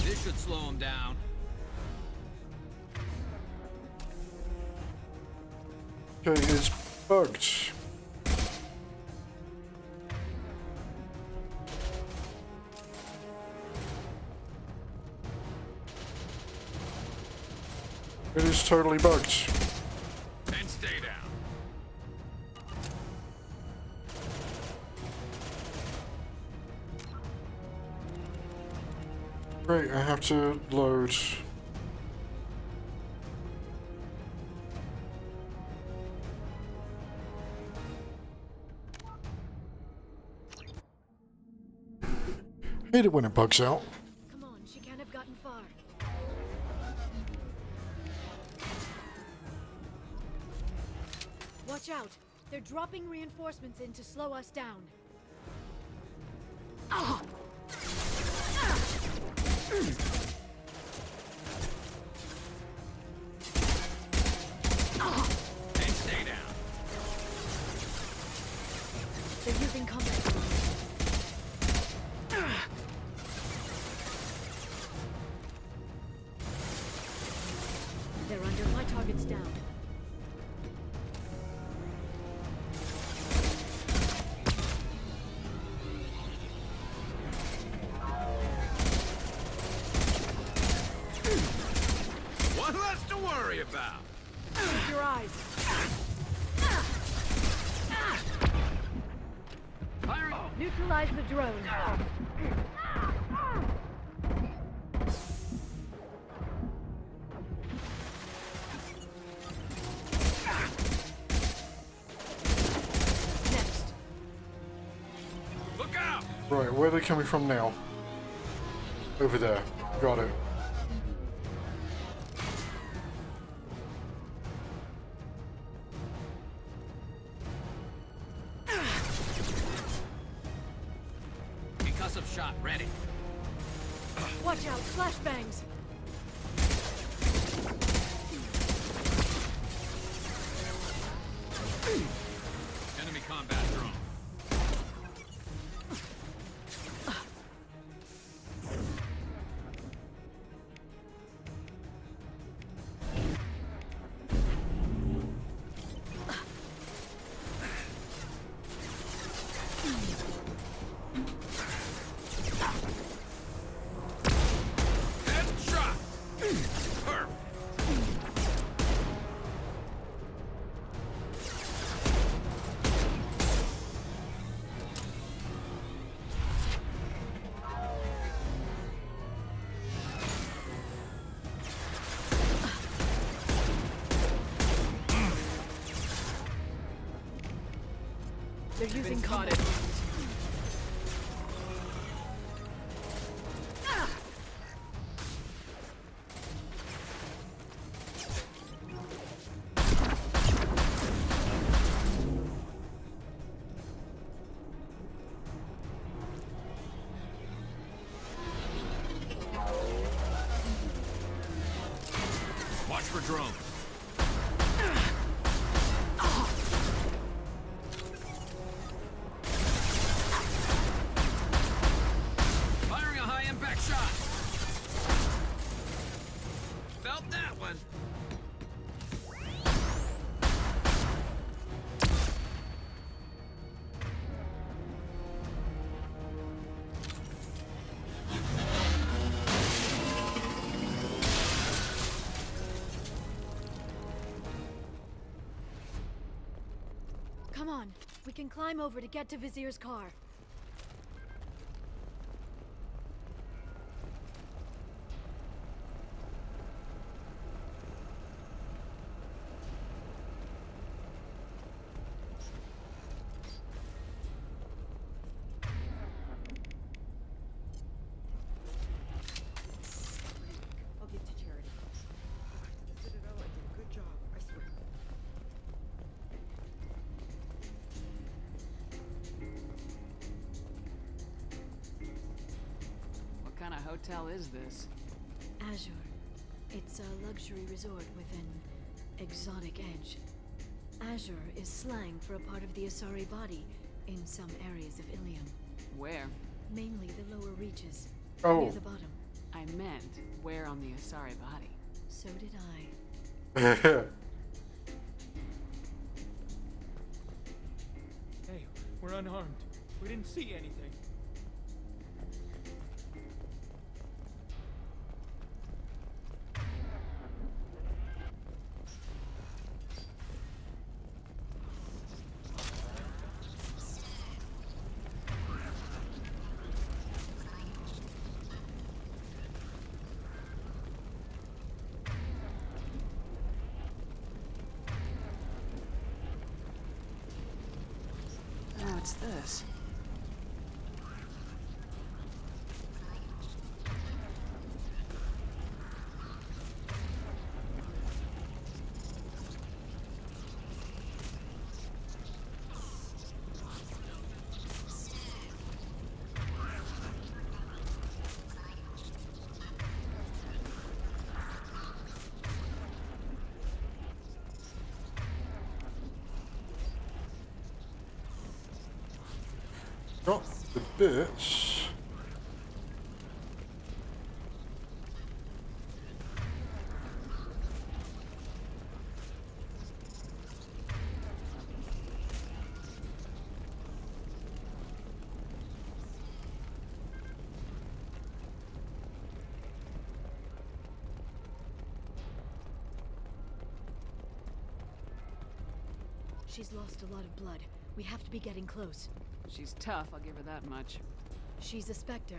This should slow him down. Okay, it's bugged. It is totally bugged. Then stay down. Great, I have to load. Hate it when it bugs out. Come on, she can't have gotten far. Watch out! They're dropping reinforcements in to slow us down. Ah! Then stay down. They're using combat drones. They're under my target's down. One less to worry about. Keep your eyes. Firing. Neutralize the drone. Next. Look out! Right, where are they coming from now? Over there. Got it. Concussive shot ready. Watch out, flashbangs. Enemy combat drone. Headshot. Perfect. They're using Been combat spotted. drones. Watch for drones. Come on, we can climb over to get to Vizier's car. I'll give to charity. The Citadel, I did a good job, I swear. What kind of hotel is this? Azure. It's a luxury resort with an exotic edge. Azure is slang for a part of the Asari body in some areas of Ilium. Where? Mainly the lower reaches, Oh. near the bottom. I meant, where on the Asari body? So did I. Hey, we're unarmed. We didn't see anything. Oh, what's this? Got the bits. She's lost a lot of blood. We have to be getting close. She's tough, I'll give her that much. She's a Spectre.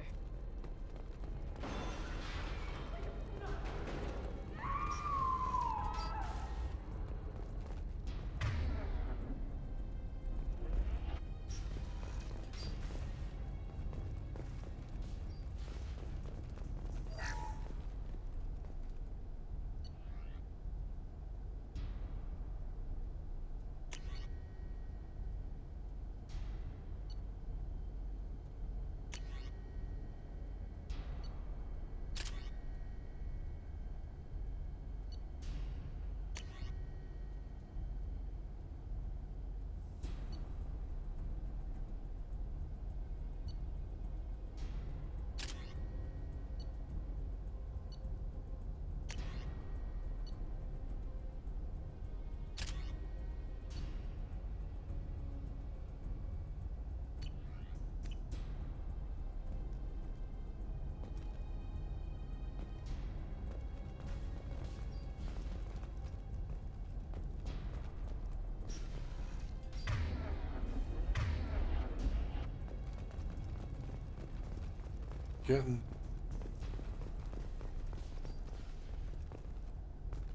Getting.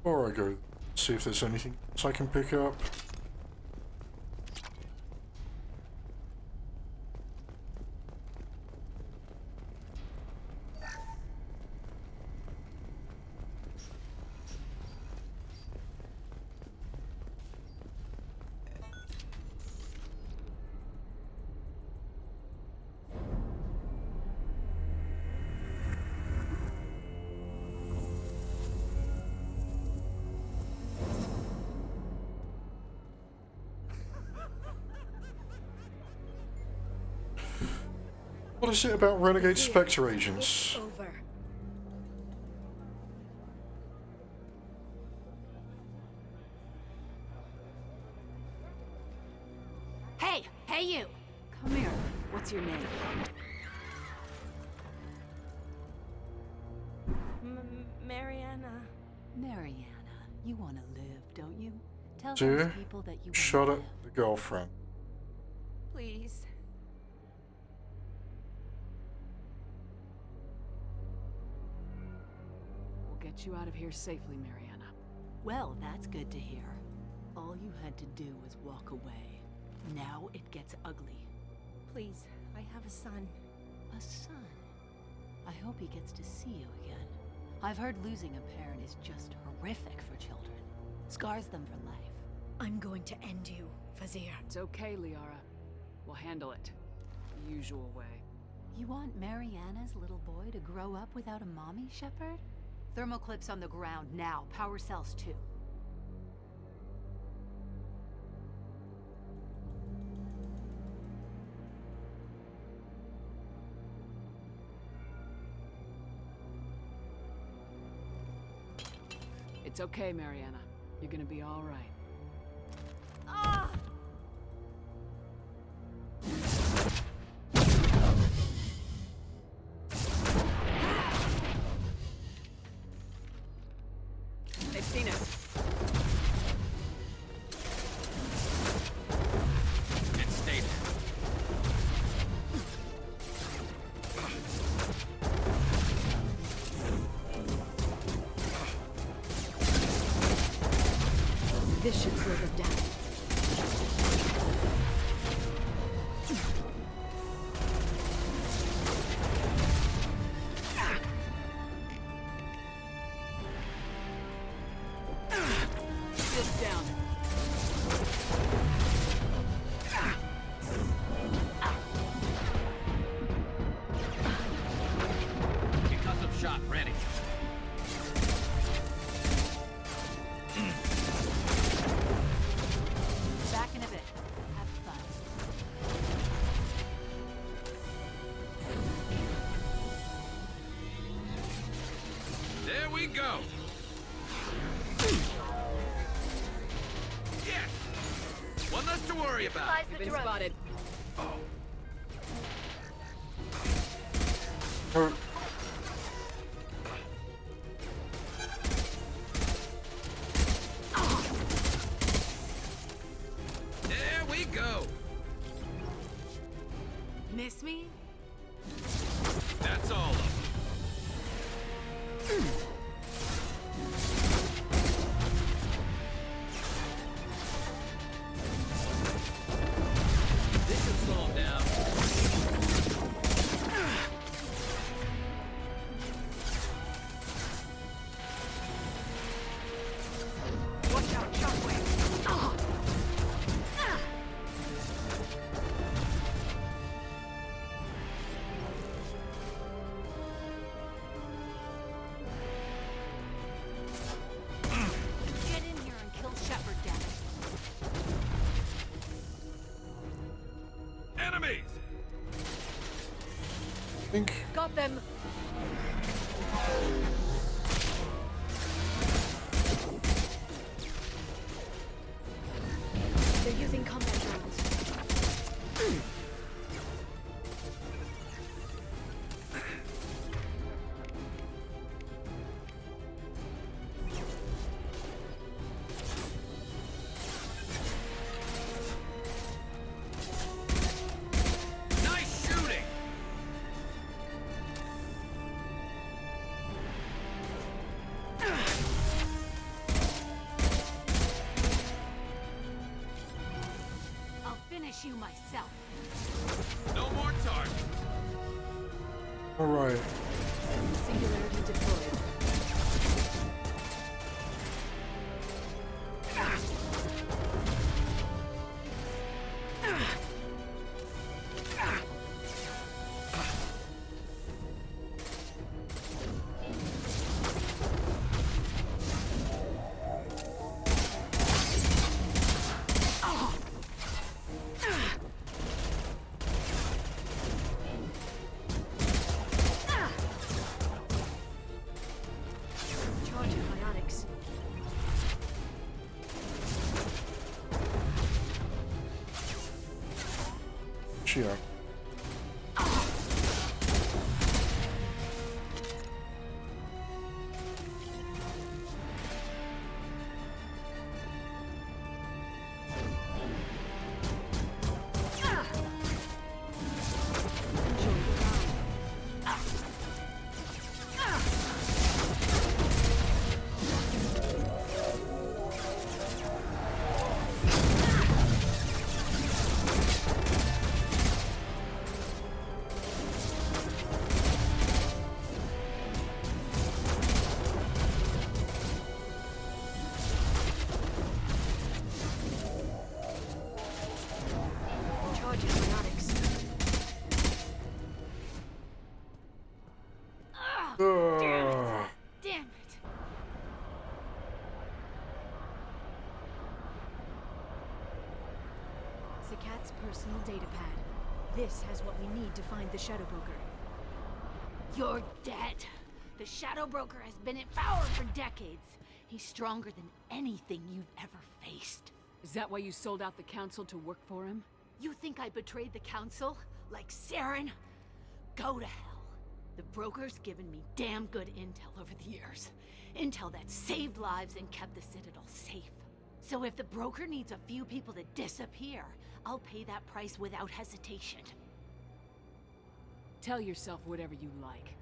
Before I go, see if there's anything else I can pick up. What is it about renegade Spectre agents? Over. Hey! Hey, you! Come here. What's your name? Mariana. Mariana. You want to live, don't you? Tell Two. those people that you Shot wanna at live. girlfriend. Please. We'll get you out of here safely, Mariana. Well, that's good to hear. All you had to do was walk away. Now it gets ugly. Please, I have a son. A son? I hope he gets to see you again. I've heard losing a parent is just horrific for children. Scars them for life. I'm going to end you, Fazir. It's okay, Liara. We'll handle it. The usual way. You want Mariana's little boy to grow up without a mommy, Shepard? Thermoclips on the ground now. Power cells too. It's okay, Mariana. You're gonna be all right. Ah! They've seen us. And stay there. This should slow them down. Shields down. Concussive shot ready. Back in a bit. Have fun. There we go. Yes. One less to worry about. You've been spotted. Her There we go. Miss me? That's all of them. This should slow them down. Watch out, shockwave. Get in here and kill Shepard, damn it. Enemies. think Got them. They're using combat drones. Nice shooting. I'll finish you myself. No more targets. all right. Singularity deployed. Charging biotics. Sure. Sakat's personal data pad. This has what we need to find the Shadow Broker. You're dead. The Shadow Broker has been in power for decades. He's stronger than anything you've ever faced. Is that why you sold out the Council to work for him? You think I betrayed the Council? Like Saren? Go to hell. The Broker's given me damn good intel over the years. Intel that saved lives and kept the Citadel safe. So if the Broker needs a few people to disappear, I'll pay that price without hesitation. Tell yourself whatever you like.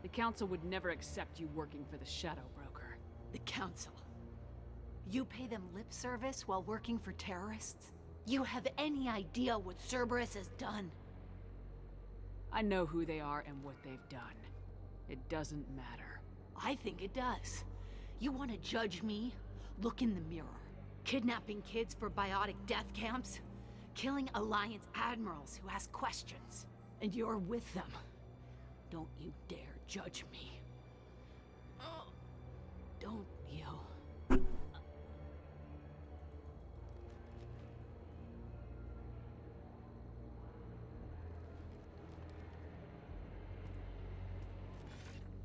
The Council would never accept you working for the Shadow Broker. The Council? You pay them lip service while working for terrorists? You have any idea what Cerberus has done? I know who they are and what they've done. It doesn't matter. I think it does. You want to judge me? Look in the mirror. Kidnapping kids for biotic death camps? Killing Alliance admirals who ask questions. And you're with them. Don't you dare judge me. Oh, don't you?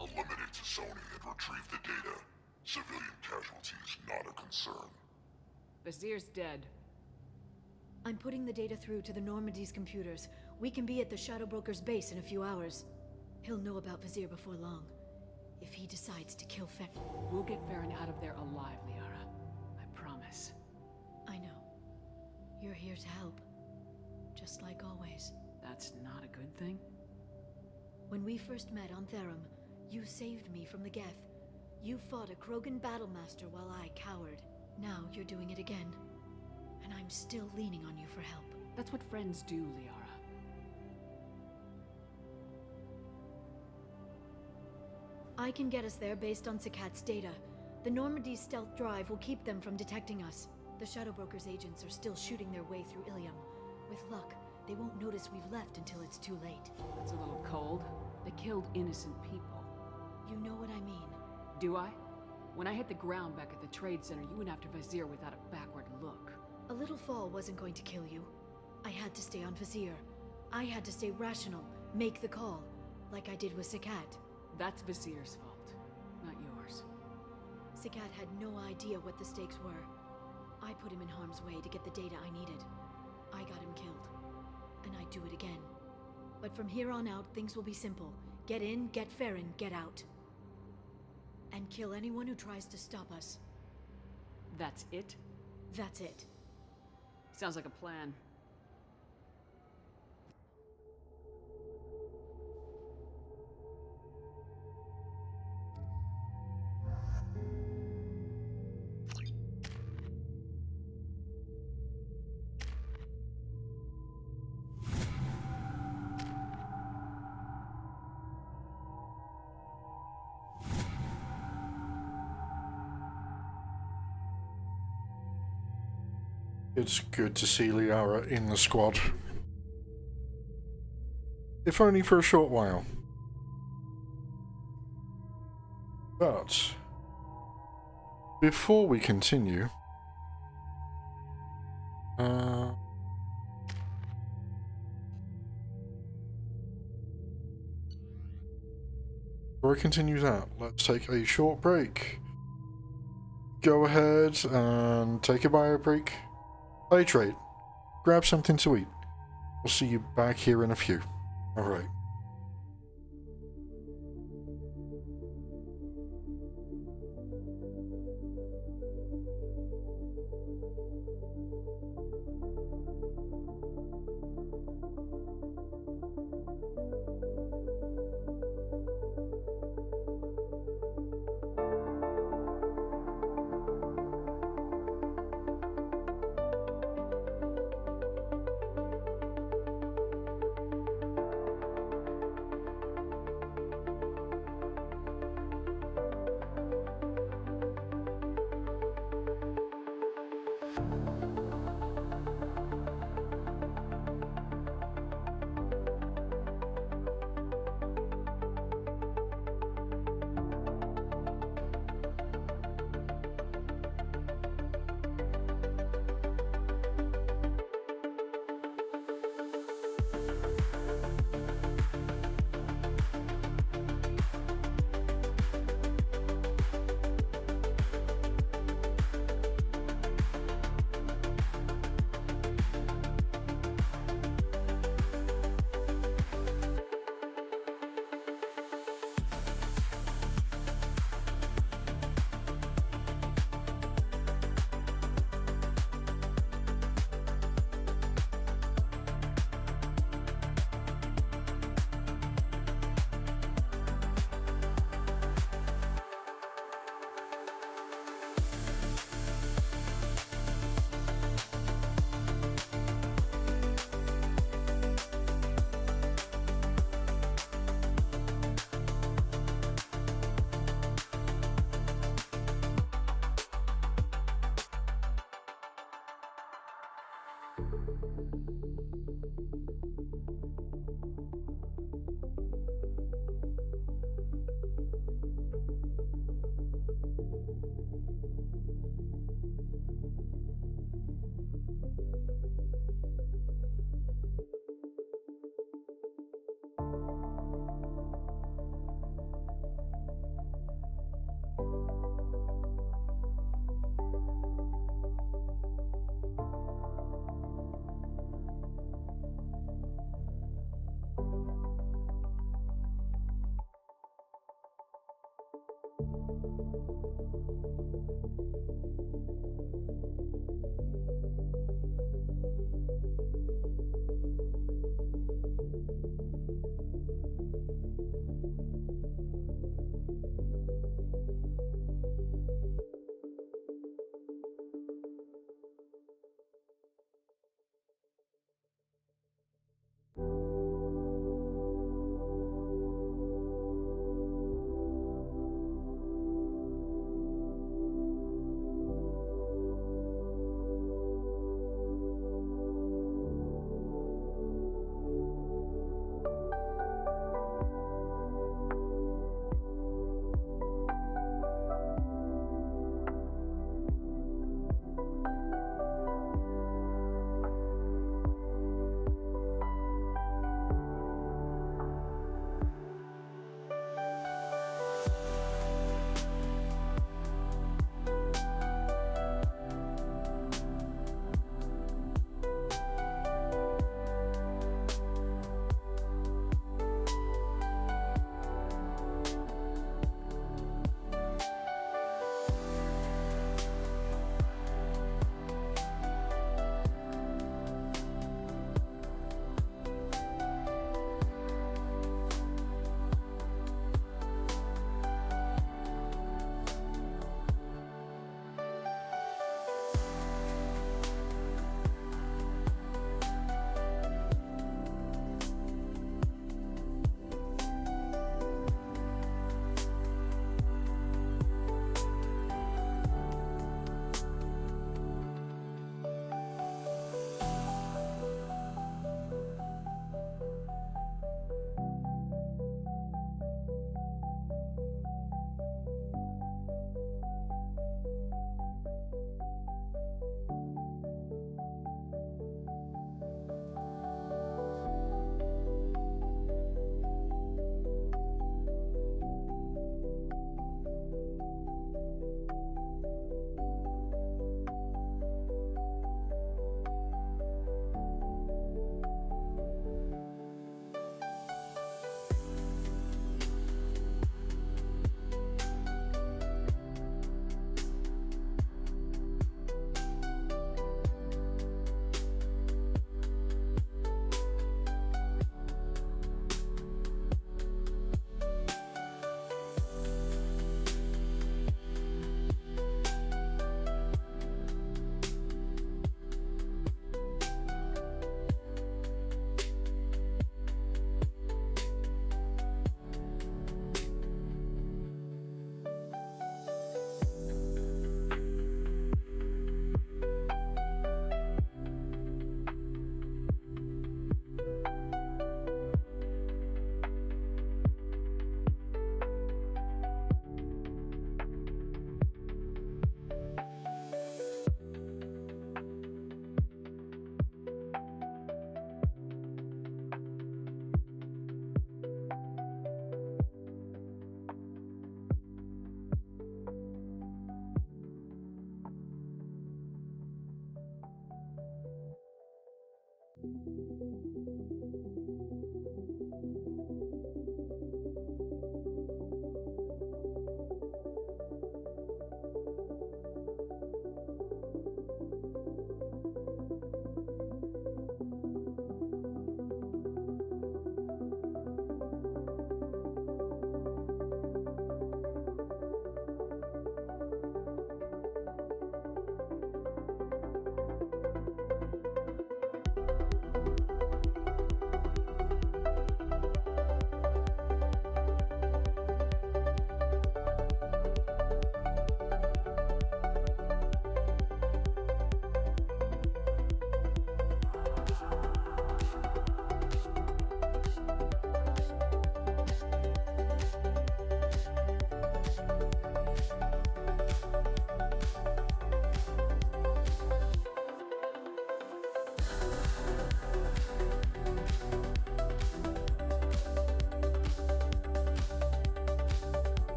Eliminate Sony and retrieve the data. Civilian casualties not a concern. Vizier's dead. I'm putting the data through to the Normandy's computers. We can be at the Shadow Broker's base in a few hours. He'll know about Vizier before long. If he decides to kill Farron. We'll get Farron out of there alive, Liara. I promise. I know. You're here to help. Just like always. That's not a good thing? When we first met on Therum, you saved me from the Geth. You fought a Krogan battlemaster while I cowered. Now you're doing it again. And I'm still leaning on you for help. That's what friends do, Liara. I can get us there based on Sakat's data. The Normandy's stealth drive will keep them from detecting us. The Shadow Broker's agents are still shooting their way through Ilium. With luck, they won't notice we've left until it's too late. That's a little cold. They killed innocent people. You know what I mean. Do I? When I hit the ground back at the Trade Center, you went after Vizier without a backward look. A little fall wasn't going to kill you. I had to stay on Vizier. I had to stay rational, make the call, like I did with Sakat. That's Vizier's fault, not yours. Sakat had no idea what the stakes were. I put him in harm's way to get the data I needed. I got him killed. And I'd do it again. But from here on out, things will be simple. Get in, get Farron, get out. And kill anyone who tries to stop us. That's it? That's it. Sounds like a plan. It's good to see Liara in the squad. If only for a short while. But before we continue, before I continue that, let's take a short break. Go ahead and take a bio break. Hydrate. Grab something to eat. We'll see you back here in a few. Alright.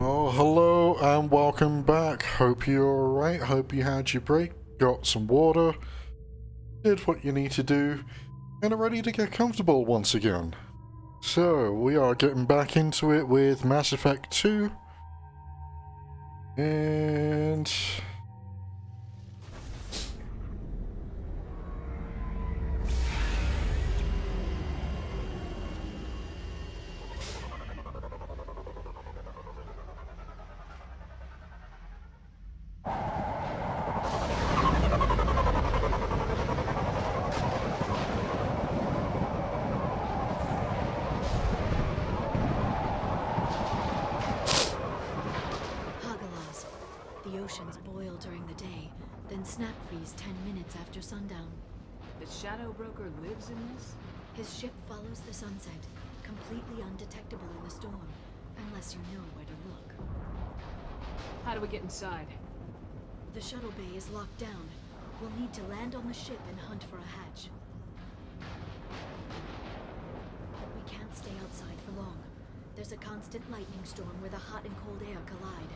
Well, hello and welcome back. Hope you're alright. Hope you had your break, got some water, did what you need to do, and are ready to get comfortable once again. So, we are getting back into it with Mass Effect 2. And... Oceans boil during the day, then snap freeze 10 minutes after sundown. The Shadow Broker lives in this? His ship follows the sunset, completely undetectable in the storm, unless you know where to look. How do we get inside? The shuttle bay is locked down. We'll need to land on the ship and hunt for a hatch. But we can't stay outside for long. There's a constant lightning storm where the hot and cold air collide.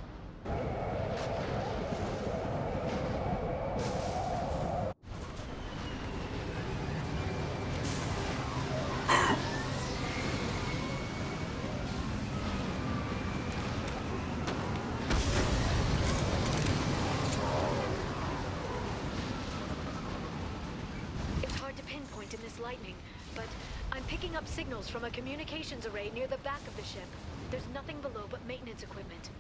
It's hard to pinpoint in this lightning, but I'm picking up signals from a communications array near the back of the ship. There's nothing below but maintenance equipment.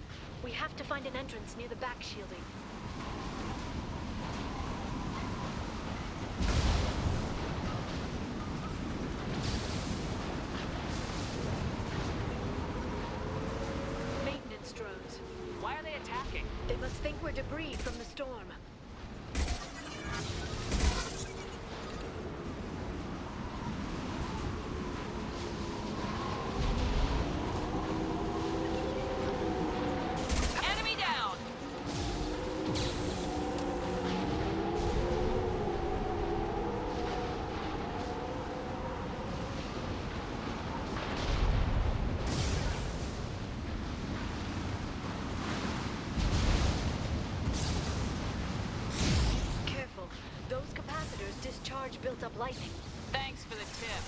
We have to find an entrance near the back shielding. Maintenance drones. Why are they attacking? They must think we're debris from the storm. Discharge built up lightning. Thanks for the tip.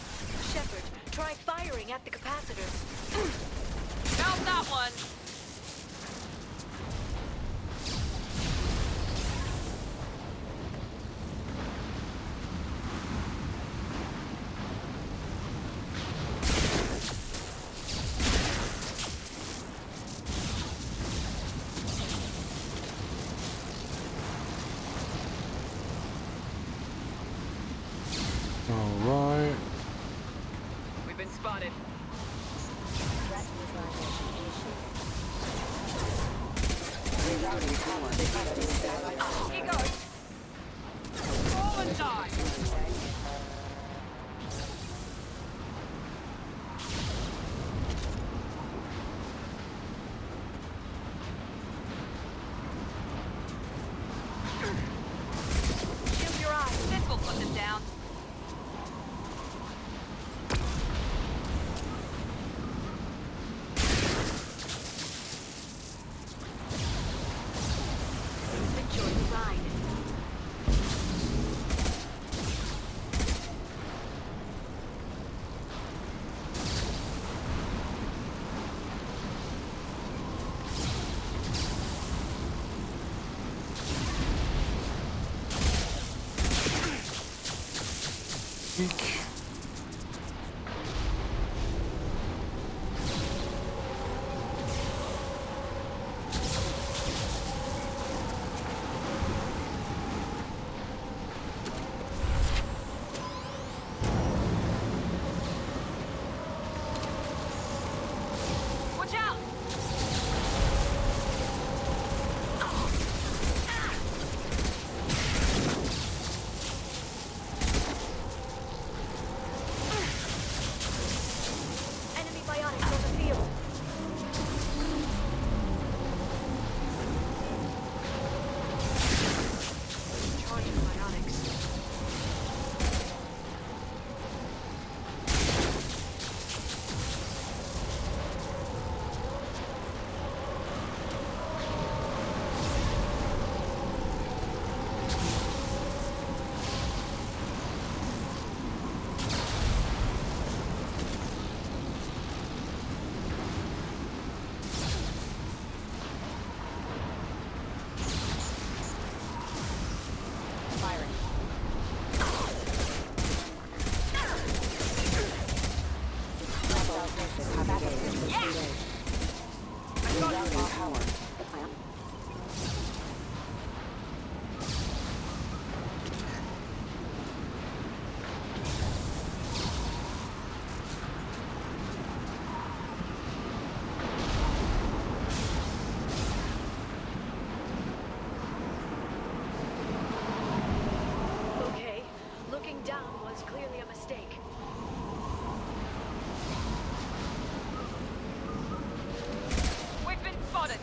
Shepard, try firing at the capacitors. Found that one! Alright. We've been spotted. He goes. Roll and die. Shield your eyes. This will put them down. Eek. Watch out! Enemy biotics on the field. Charging biotics. Okay, looking down was clearly a mistake. We've been spotted!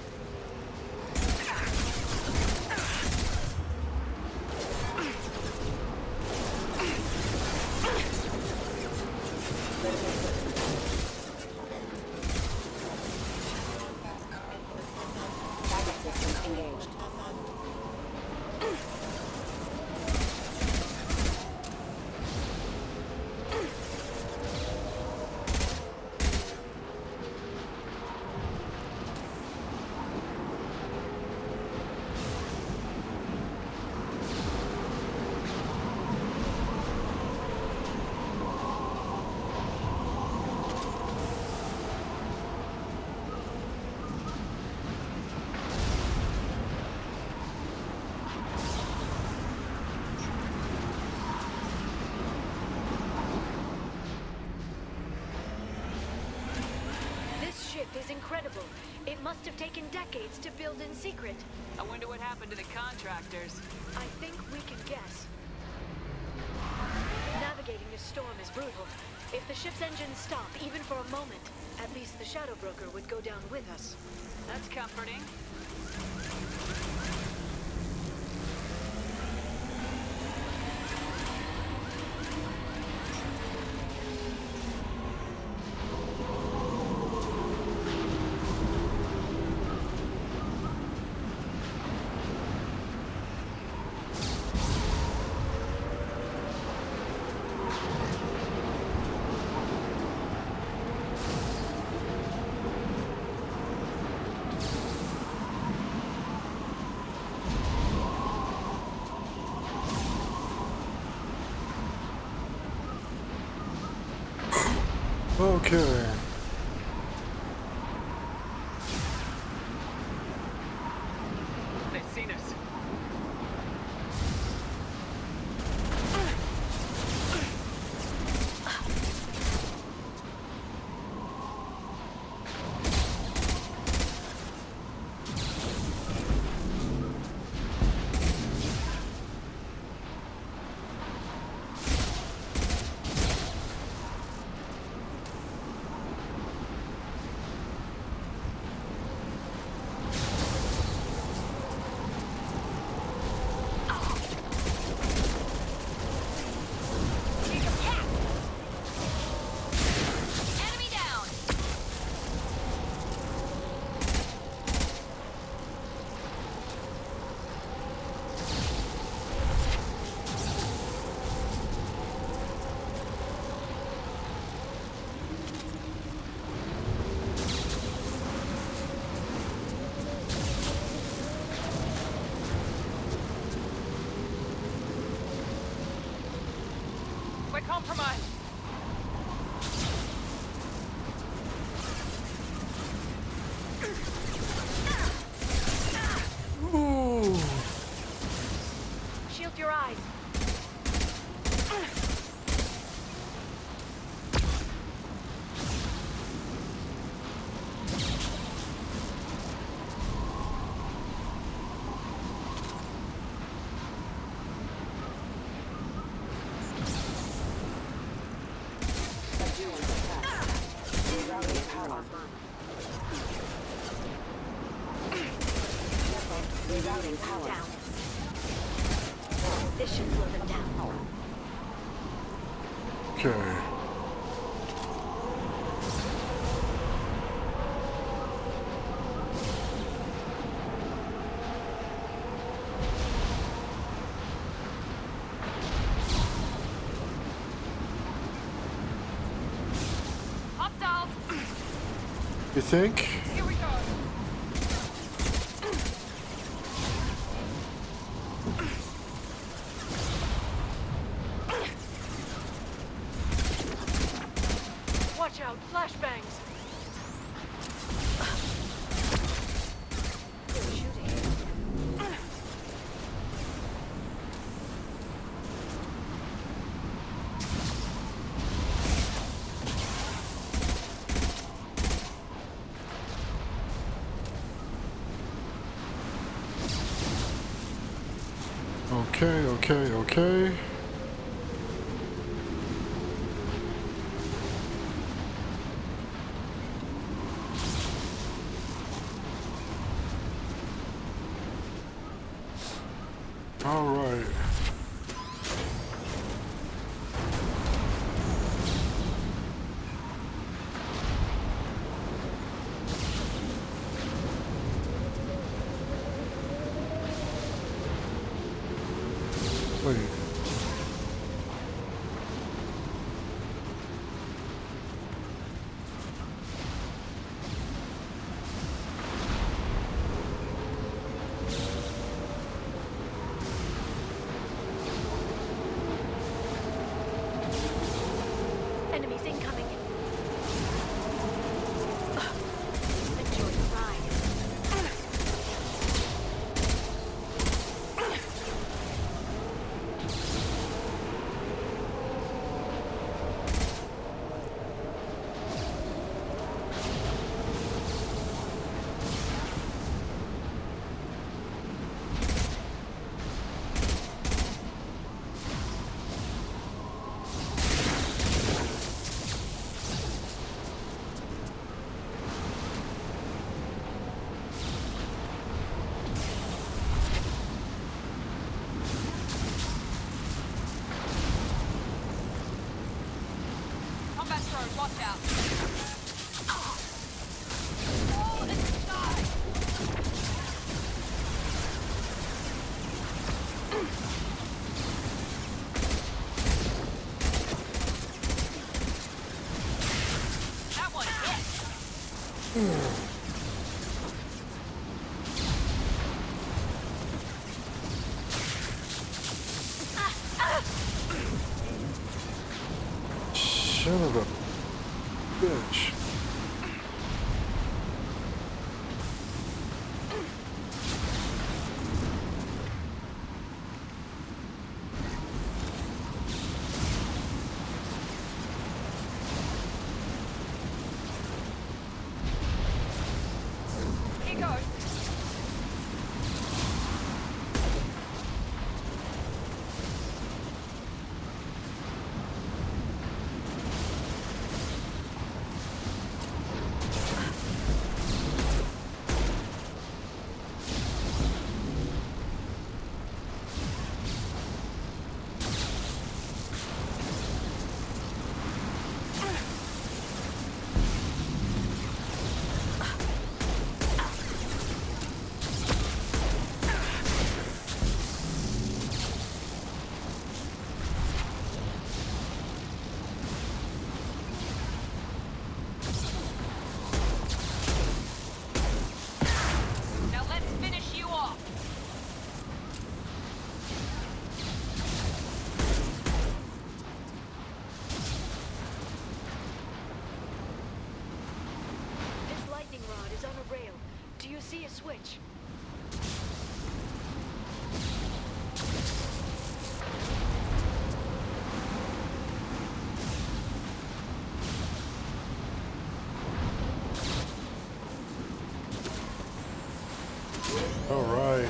This ship is incredible. It must have taken decades to build in secret. I wonder what happened to the contractors. I think we can guess. Navigating this storm is brutal. If the ship's engines stop, even for a moment, at least the Shadow Broker would go down with us. That's comforting. Okay. They've seen us. We're compromised. Ooh. Shield your eyes. Down. This should slow them down. Okay. Hostiles. You think? Here we go. Watch out, flashbangs. Okay. All right. Wait. Enemies incoming. Enjoy the ride. Combat drones, watch out. Fall and die. That one hit. Son of a bitch. Here goes. you see a switch. All right.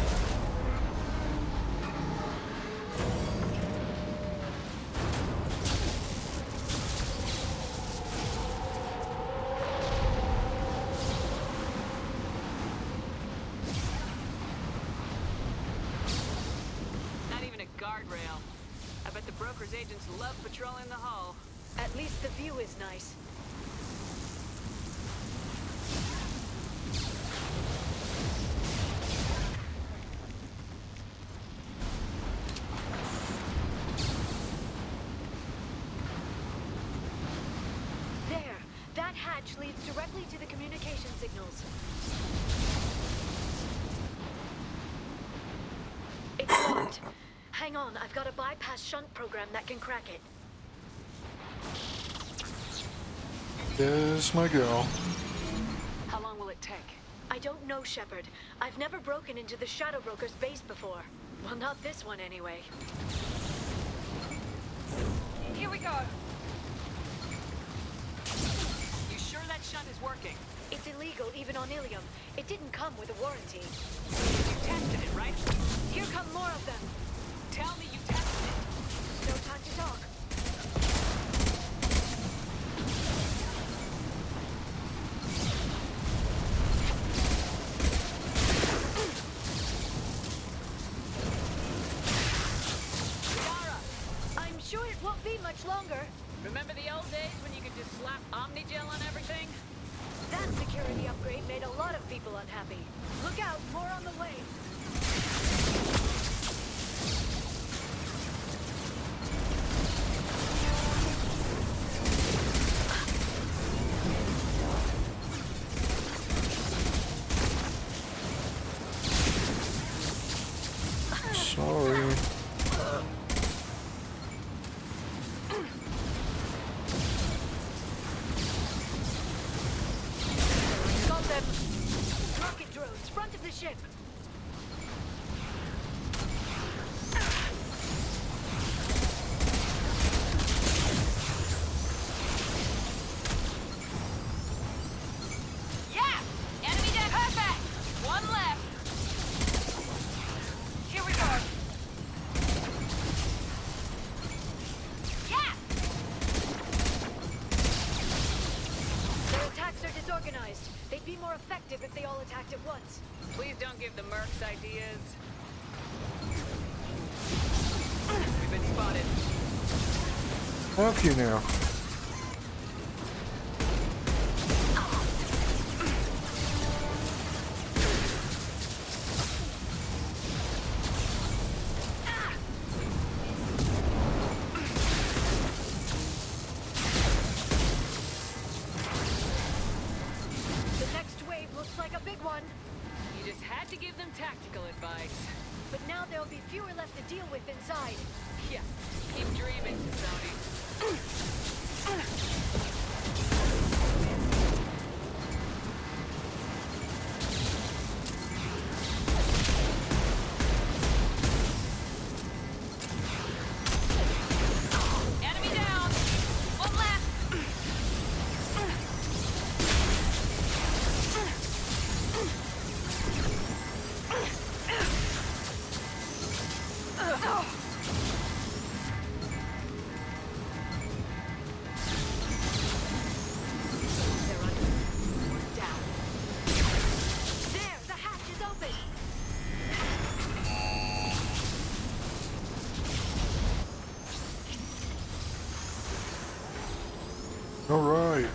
Not even a guardrail. I bet the broker's agents love patrolling the hull. At least the view is nice. There! That hatch leads directly to the communication signals. It's locked. Hang on, I've got a bypass shunt program that can crack it. There's my girl. How long will it take? I don't know, Shepard. I've never broken into the Shadow Broker's base before. Well, not this one anyway. Here we go. You sure that shunt is working? It's illegal even on Ilium. It didn't come with a warranty. You tested it, right? Here come more of them. Tell me you tested it. No time to talk. I'm sure it won't be much longer. Remember the old days when you could just slap Omnigel on everything? That security upgrade made a lot of people unhappy. Look out, more on the way. Sorry. Got them. Rocket drones, front of the ship. Yeah! Enemy dead. Perfect! One left. Here we go. Yeah! Their attacks are disorganized. They'd be more effective if they all attacked at once. Please don't give the mercs ideas. We've been spotted. Have you now? The next wave looks like a big one. You just had to give them tactical advice. But now there'll be fewer left to deal with inside. Yeah, keep dreaming, Sony. Enemy down! One left! They're under. We're down. There, the hatch is open. All right.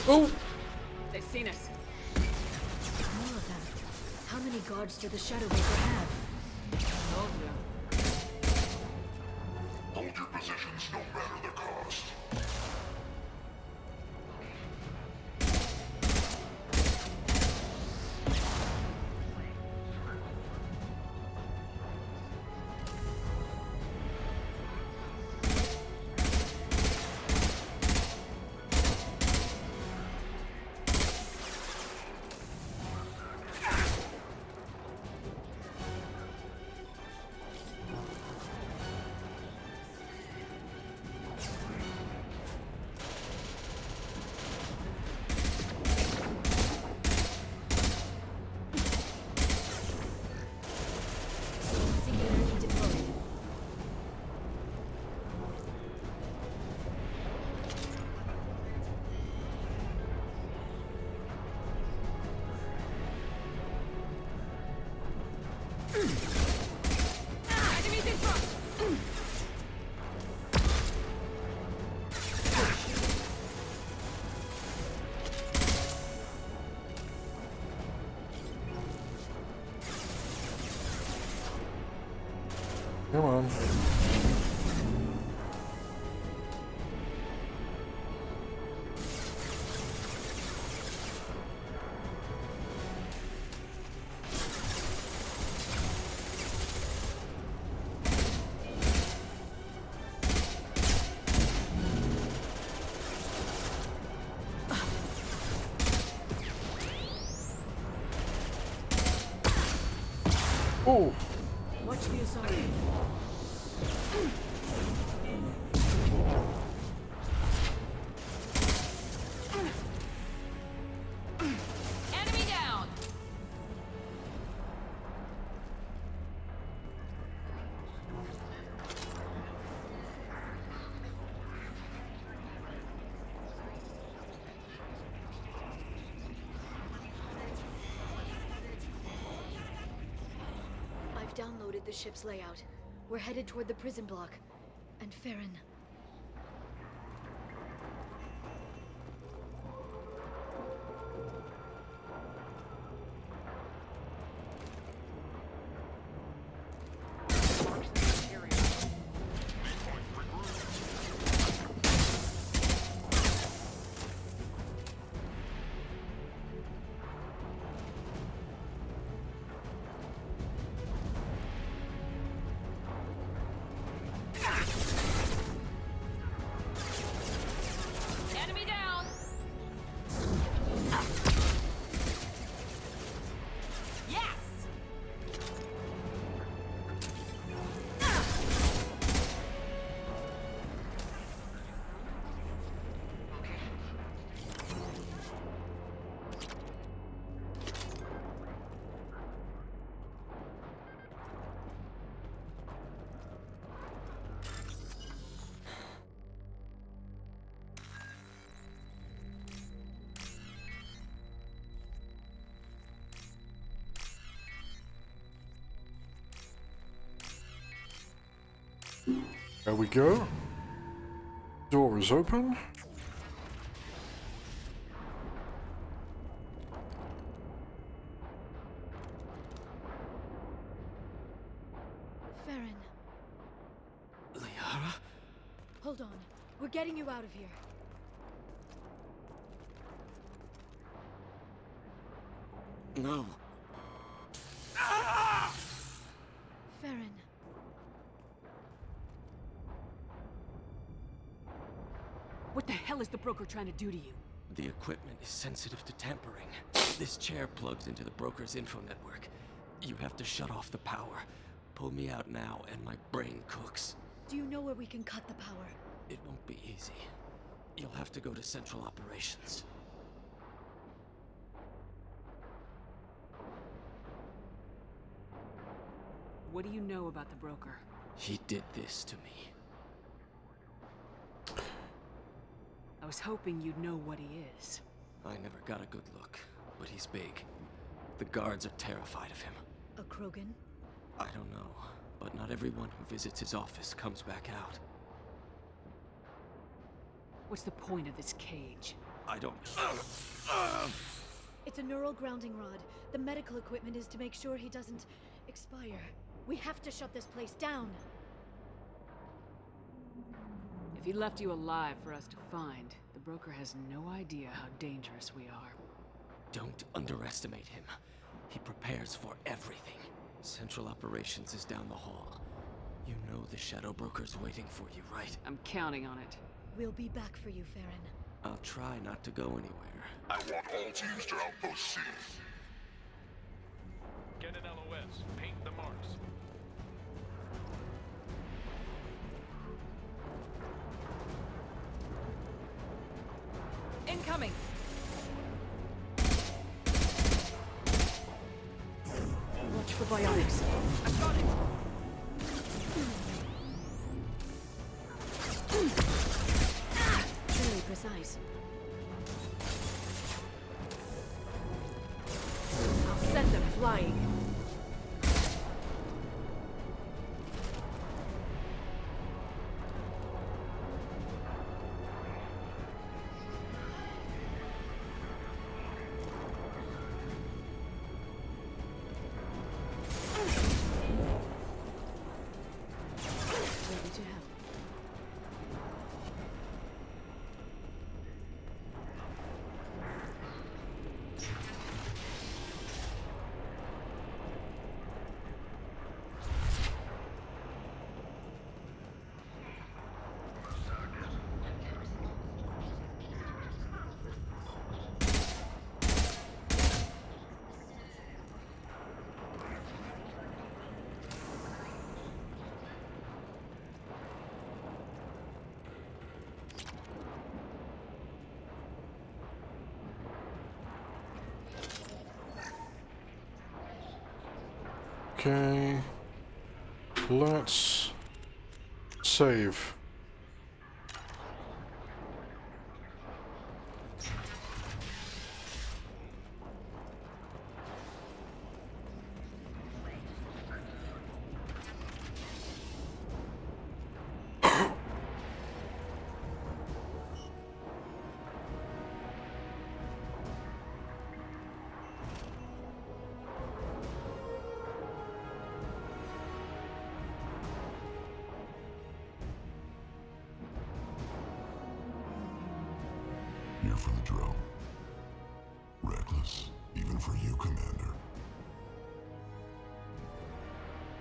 Oh! They've seen us. More of them. How many many guards do the Shadow Broker have? Told you. Hold your positions no matter the cost. Singularity deployed. Enemies in front! Come on. Oh! Watch the assault. Enemy down! I've downloaded the ship's layout. We're headed toward the prison block. And Farron. Enemy down! Yes! There we go. Door is open. Farron. Liara? Hold on. We're getting you out of here. No. Farron. What the hell is the broker trying to do to you? The equipment is sensitive to tampering. This chair plugs into the broker's info network. You have to shut off the power. Pull me out now, and my brain cooks. Do you know where we can cut the power? It won't be easy. You'll have to go to Central Operations. What do you know about the broker? He did this to me. I was hoping you'd know what he is. I never got a good look, but he's big. The guards are terrified of him. A Krogan? I don't know, but not everyone who visits his office comes back out. What's the point of this cage? I don't... It's a neural grounding rod. The medical equipment is to make sure he doesn't expire. We have to shut this place down. If he left you alive for us to find, the broker has no idea how dangerous we are. Don't underestimate him. He prepares for everything. Central Operations is down the hall. You know the Shadow Broker's waiting for you, right? I'm counting on it. We'll be back for you, Farron. I'll try not to go anywhere. I want all teams to Outpost C. Get an LOS. Paint the marks. Incoming! Watch for biotics. I've got it! Really precise. I'll send them flying. Ready to help. Okay. Let's save. Here for the drill. Reckless, even for you, Commander.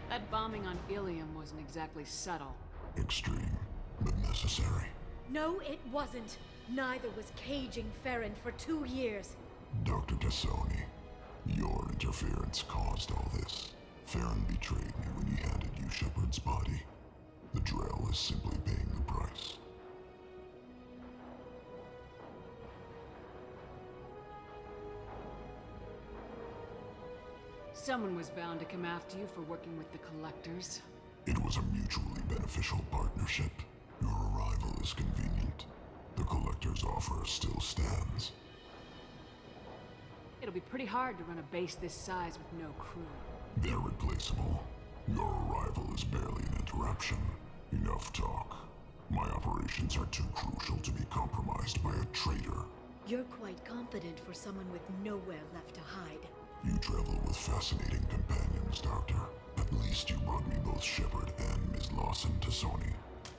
That bombing on Ilium wasn't exactly subtle. Extreme, but necessary. No, it wasn't. Neither was caging Farron for 2 years. Dr. Tassoni, your interference caused all this. Farron betrayed me when he handed you Shepard's body. The Drell is simply paying the price. Someone was bound to come after you for working with the Collectors. It was a mutually beneficial partnership. Your arrival is convenient. The Collector's offer still stands. It'll be pretty hard to run a base this size with no crew. They're replaceable. Your arrival is barely an interruption. Enough talk. My operations are too crucial to be compromised by a traitor. You're quite confident for someone with nowhere left to hide. You travel with fascinating companions, Doctor. At least you brought me both Shepard and Ms. Lawson Tassoni.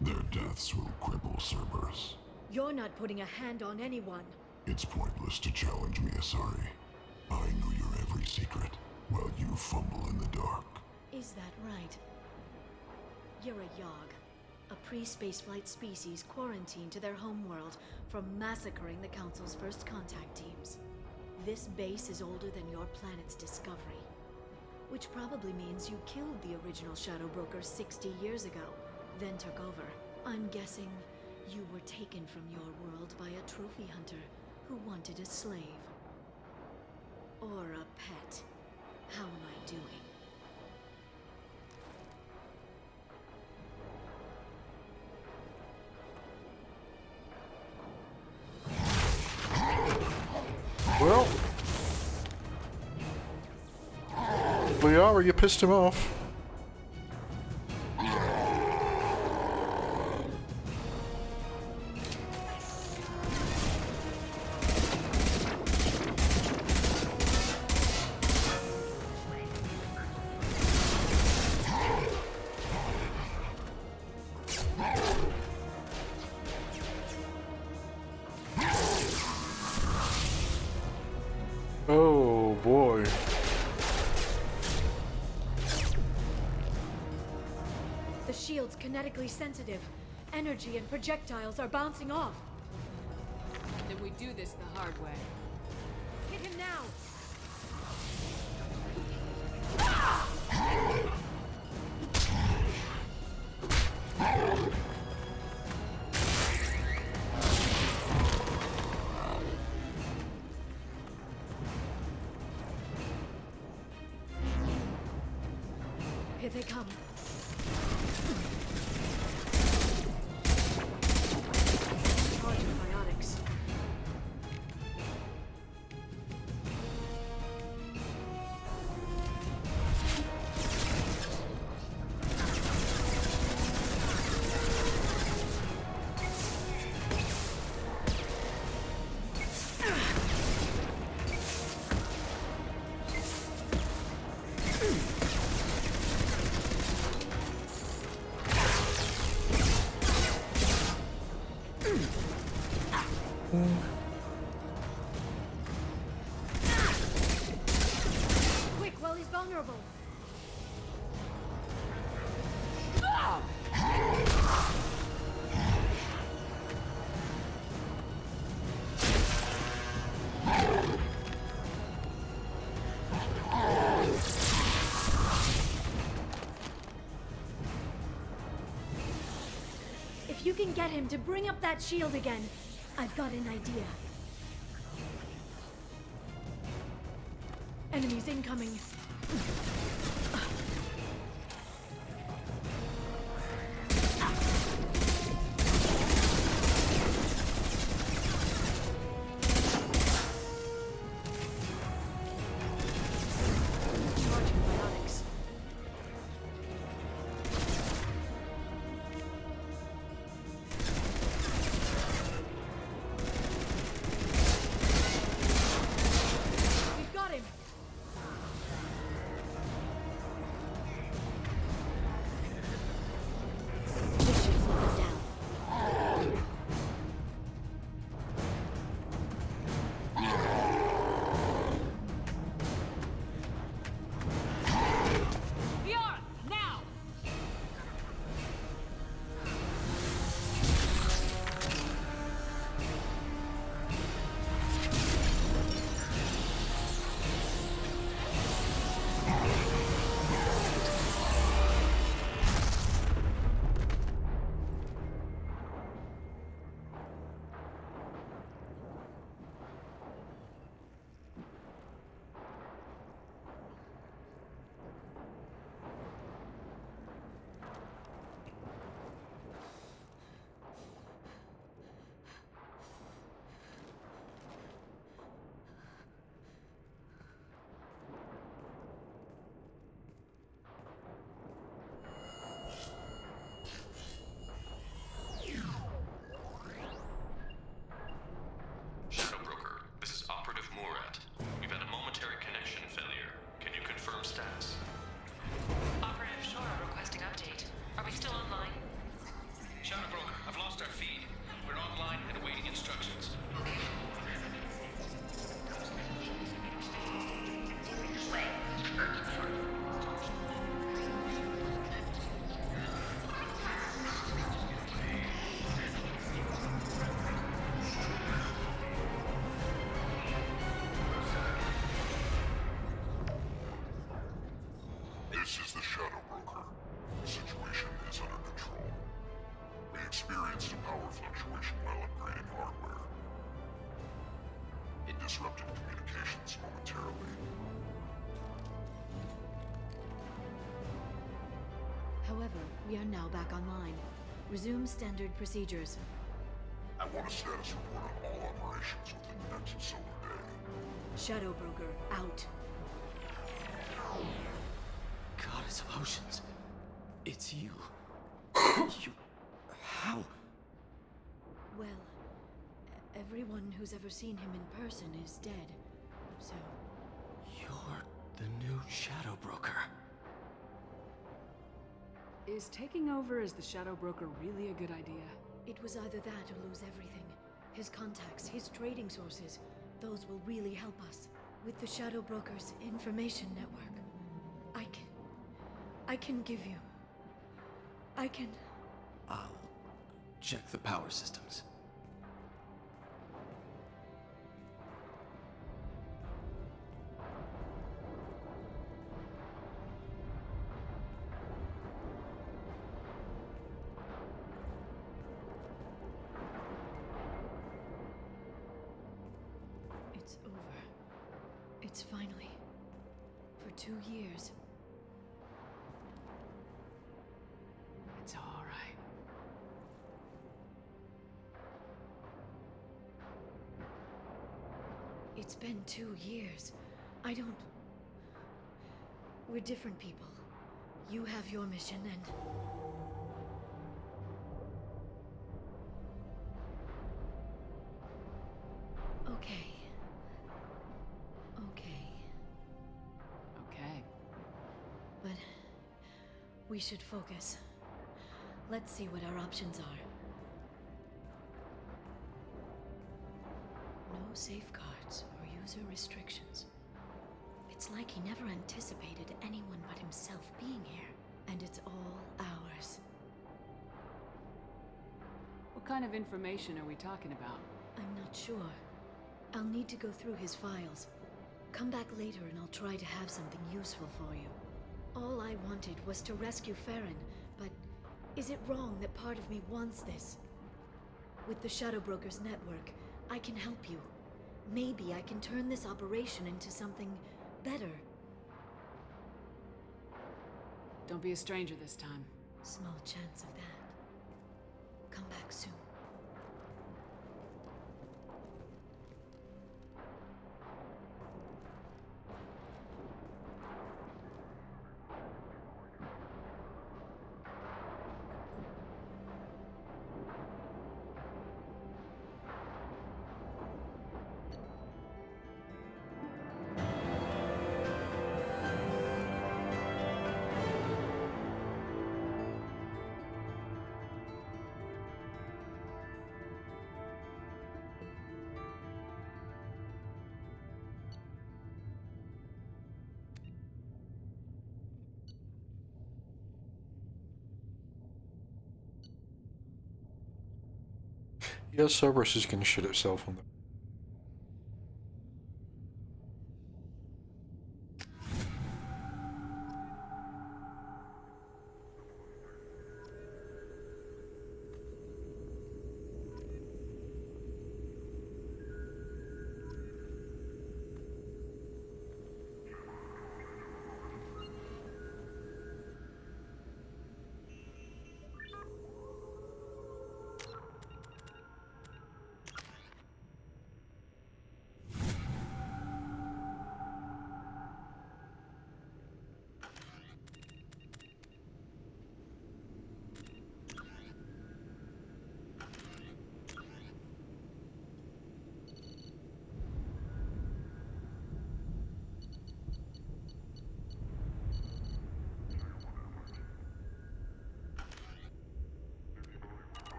Their deaths will cripple Cerberus. You're not putting a hand on anyone. It's pointless to challenge me, Asari. I knew your every secret, while you fumble in the dark. Is that right? You're a Yogg, a pre-spaceflight species quarantined to their homeworld from massacring the Council's first contact teams. This base is older than your planet's discovery, which probably means you killed the original Shadow Broker 60 years ago, then took over. I'm guessing you were taken from your world by a trophy hunter who wanted a slave. Or a pet. How am I doing? Well, Liara, you pissed him off. Oh boy. The shield's kinetically sensitive. Energy and projectiles are bouncing off. Then we do this the hard way. Hit him now! Here they come. Charging biotics. Quick, while he's vulnerable. If you can get him to bring up that shield again, I've got an idea. Enemies incoming. Charging biotics. We've got him. This should slow him down. Liara, now! Shadow Broker, this is Operative Murat. We've had a momentary connection failure. Can you confirm status? Operative Shora requesting update. Are we still online? Shadow Broker, I've lost our feed. We're online and awaiting instructions. This is the Shadow Broker. The situation is under control. We experienced a power fluctuation while upgrading hardware. It disrupted communications momentarily. However, we are now back online. Resume standard procedures. I want a status report on all operations within the next solar day. Shadow Broker, out. Goddess of Oceans. It's you. You... How? Well, everyone who's ever seen him in person is dead. So, You're the new Shadow Broker. Is taking over as the Shadow Broker really a good idea? it was either that or lose everything. His contacts, his trading sources, those will really help us. With the Shadow Brokers information network, I can give you. I can. I'll check the power systems. It's over. It's finally. For 2 years. It's all right. It's been 2 years. I don't... We're different people. You have your mission and... Okay. Okay. But... we should focus. Let's see what our options are. No safeguards or user restrictions. It's like he never anticipated anyone but himself being here. And it's all ours. What kind of information are we talking about? I'm not sure. I'll need to go through his files. Come back later and I'll try to have something useful for you. All I wanted was to rescue Farron, but is it wrong that part of me wants this? With the Shadow Brokers network, I can help you. Maybe I can turn this operation into something better. Don't be a stranger this time. Small chance of that. Come back soon. Yeah, Cerberus is gonna shit itself on that.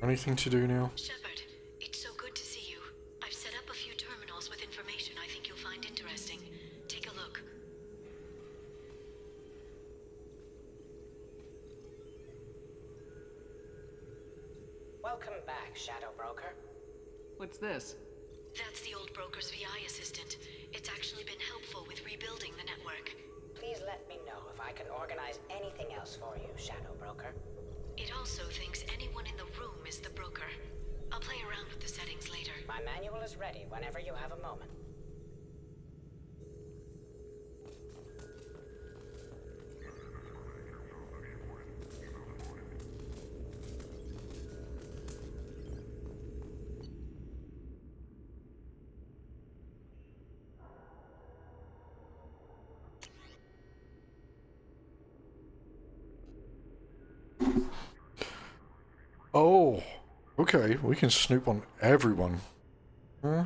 Anything to do now? Shepard, it's so good to see you. I've set up a few terminals with information I think you'll find interesting. Take a look. Welcome back, Shadow Broker. What's this? That's the old broker's VI assistant. It's actually been helpful with rebuilding the network. Please let me know if I can organize anything else for you, Shadow Broker. It also thinks anyone in the room is the broker. I'll play around with the settings later. My manual is ready whenever you have a moment. Oh, okay. We can snoop on everyone. Huh?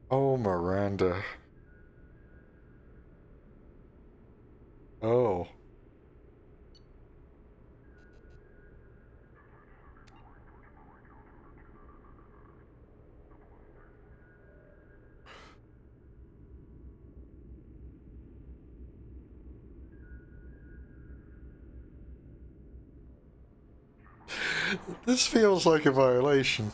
Oh, Miranda. Oh. This feels like a violation.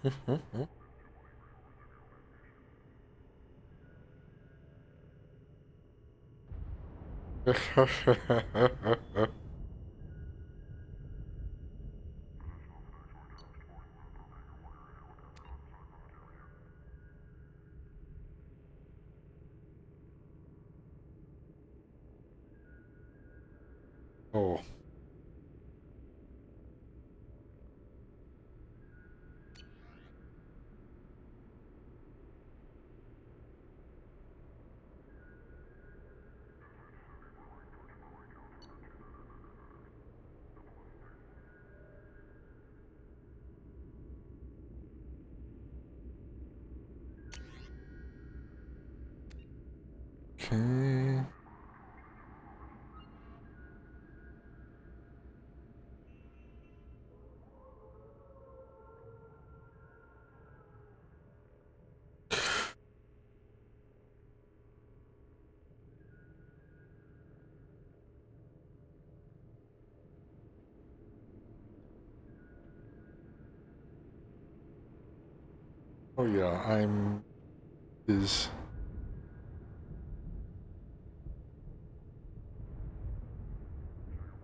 Okay. Oh. Okay. Oh yeah, I'm is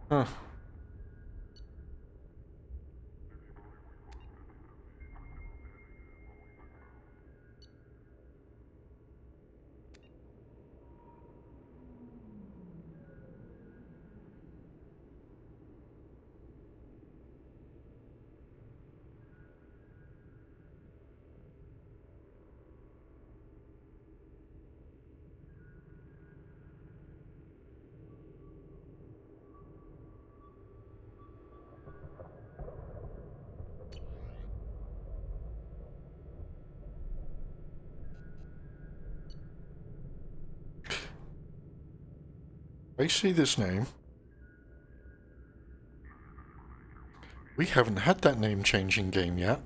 huh. I see this name. We haven't had that name changing game yet.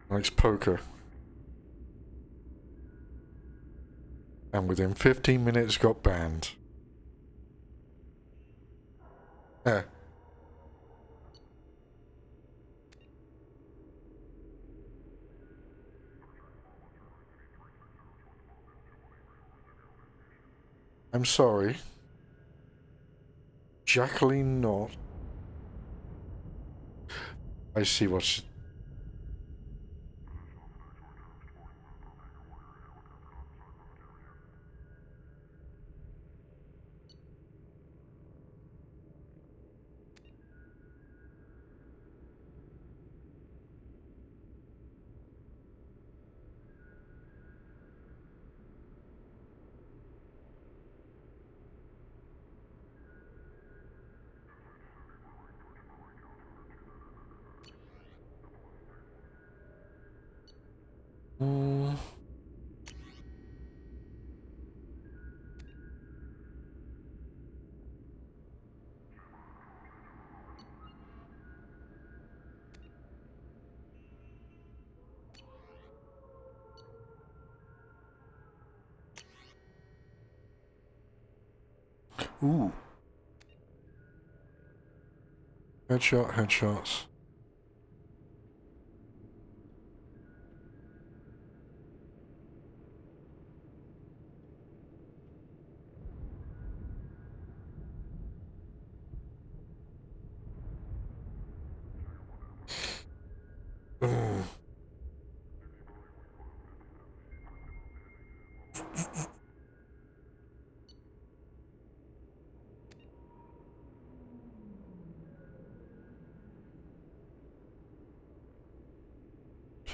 Likes poker. And within 15 minutes got banned. Eh. I'm sorry. Jacqueline not. I see what's... Hmm. Ooh. Headshot, headshots. Mm.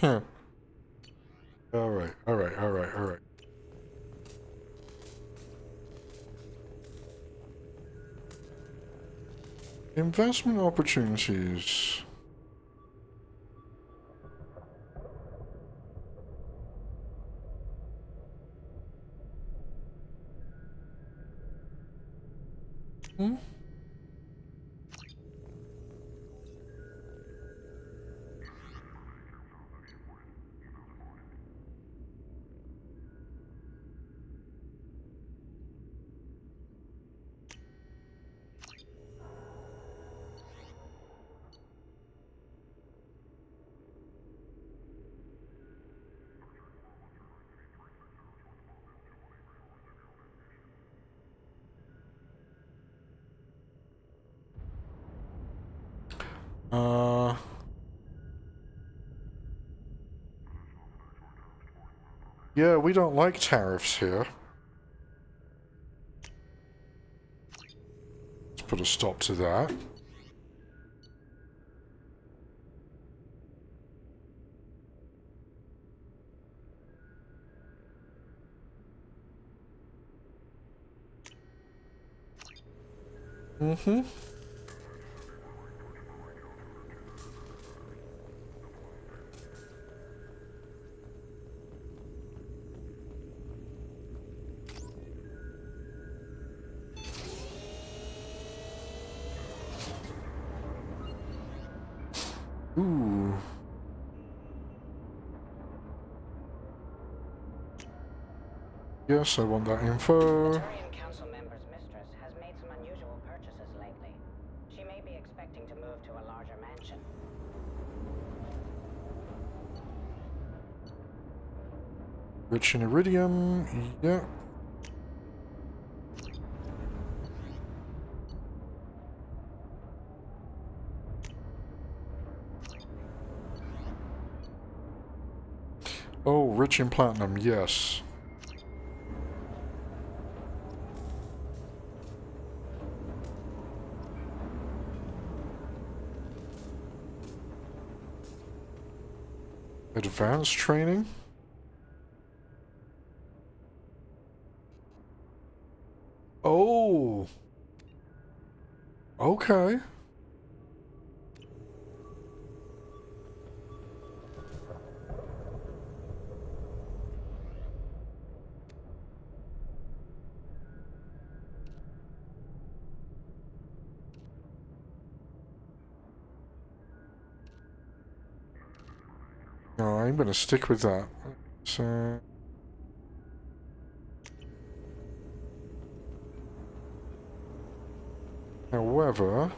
Huh. Alright, alright, alright, alright. Investment opportunities. Hmm? Yeah, we don't like tariffs here. Let's put a stop to that. Mm-hmm. Ooh. Yes, I want that info. The Turian Council member's mistress has made some unusual purchases lately. She may be expecting to move to a larger mansion. Rich in iridium. Yeah. Oh, rich in platinum, yes. Advanced training? Oh. Okay. So I'm gonna stick with that. So. However.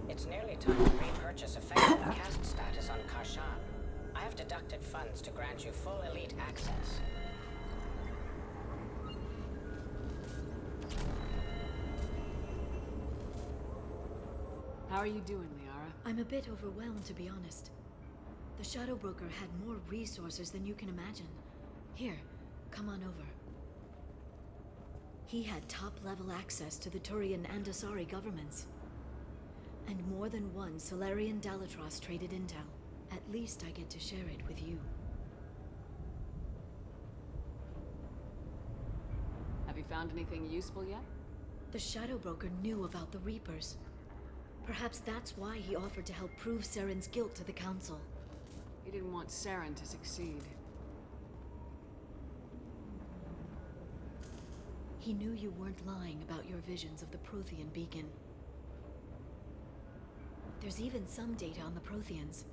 It's nearly time to repurchase effective caste status on Karshan. I have deducted funds to grant you full elite access. How are you doing, Liara? I'm a bit overwhelmed, to be honest. The Shadow Broker had more resources than you can imagine. Here, come on over. He had top-level access to the Turian and Asari governments. And more than one Solarian Dalatros traded intel. At least I get to share it with you. Have you found anything useful yet? The Shadow Broker knew about the Reapers. Perhaps that's why he offered to help prove Saren's guilt to the Council. He didn't want Saren to succeed. He knew you weren't lying about your visions of the Prothean beacon. There's even some data on the Protheans.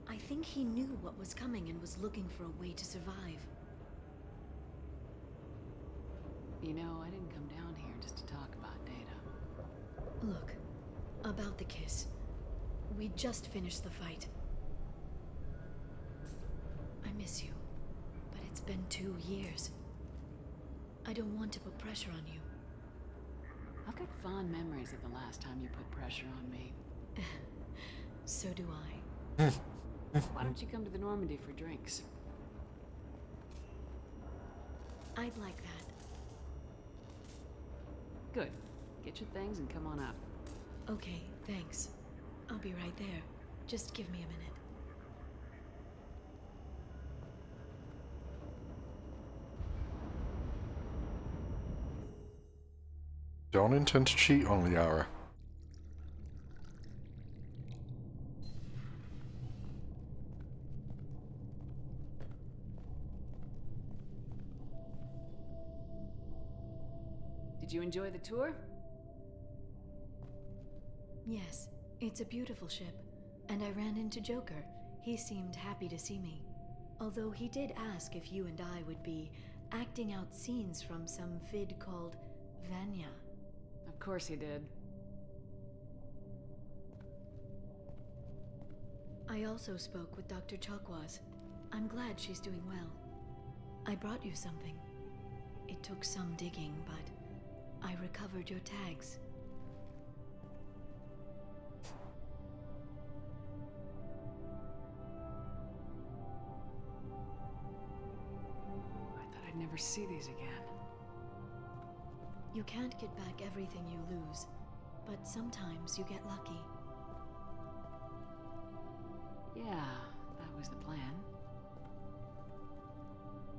I think he knew what was coming and was looking for a way to survive. You know, I didn't come down here just to talk about data. Look, about the kiss. We just finished the fight. I miss you, but it's been 2 years. I don't want to put pressure on you. I've got fond memories of the last time you put pressure on me. So do I. Why don't you come to the Normandy for drinks? I'd like that. Good. Get your things and come on up. Okay, thanks. I'll be right there. Just give me a minute. Don't intend to cheat on Liara. Did you enjoy the tour? Yes, it's a beautiful ship. And I ran into Joker. He seemed happy to see me. Although he did ask if you and I would be acting out scenes from some vid called Vanya. Of course he did. I also spoke with Dr. Chakwas. I'm glad she's doing well. I brought you something. It took some digging, but I recovered your tags. I thought I'd never see these again. You can't get back everything you lose, but sometimes you get lucky. Yeah, that was the plan.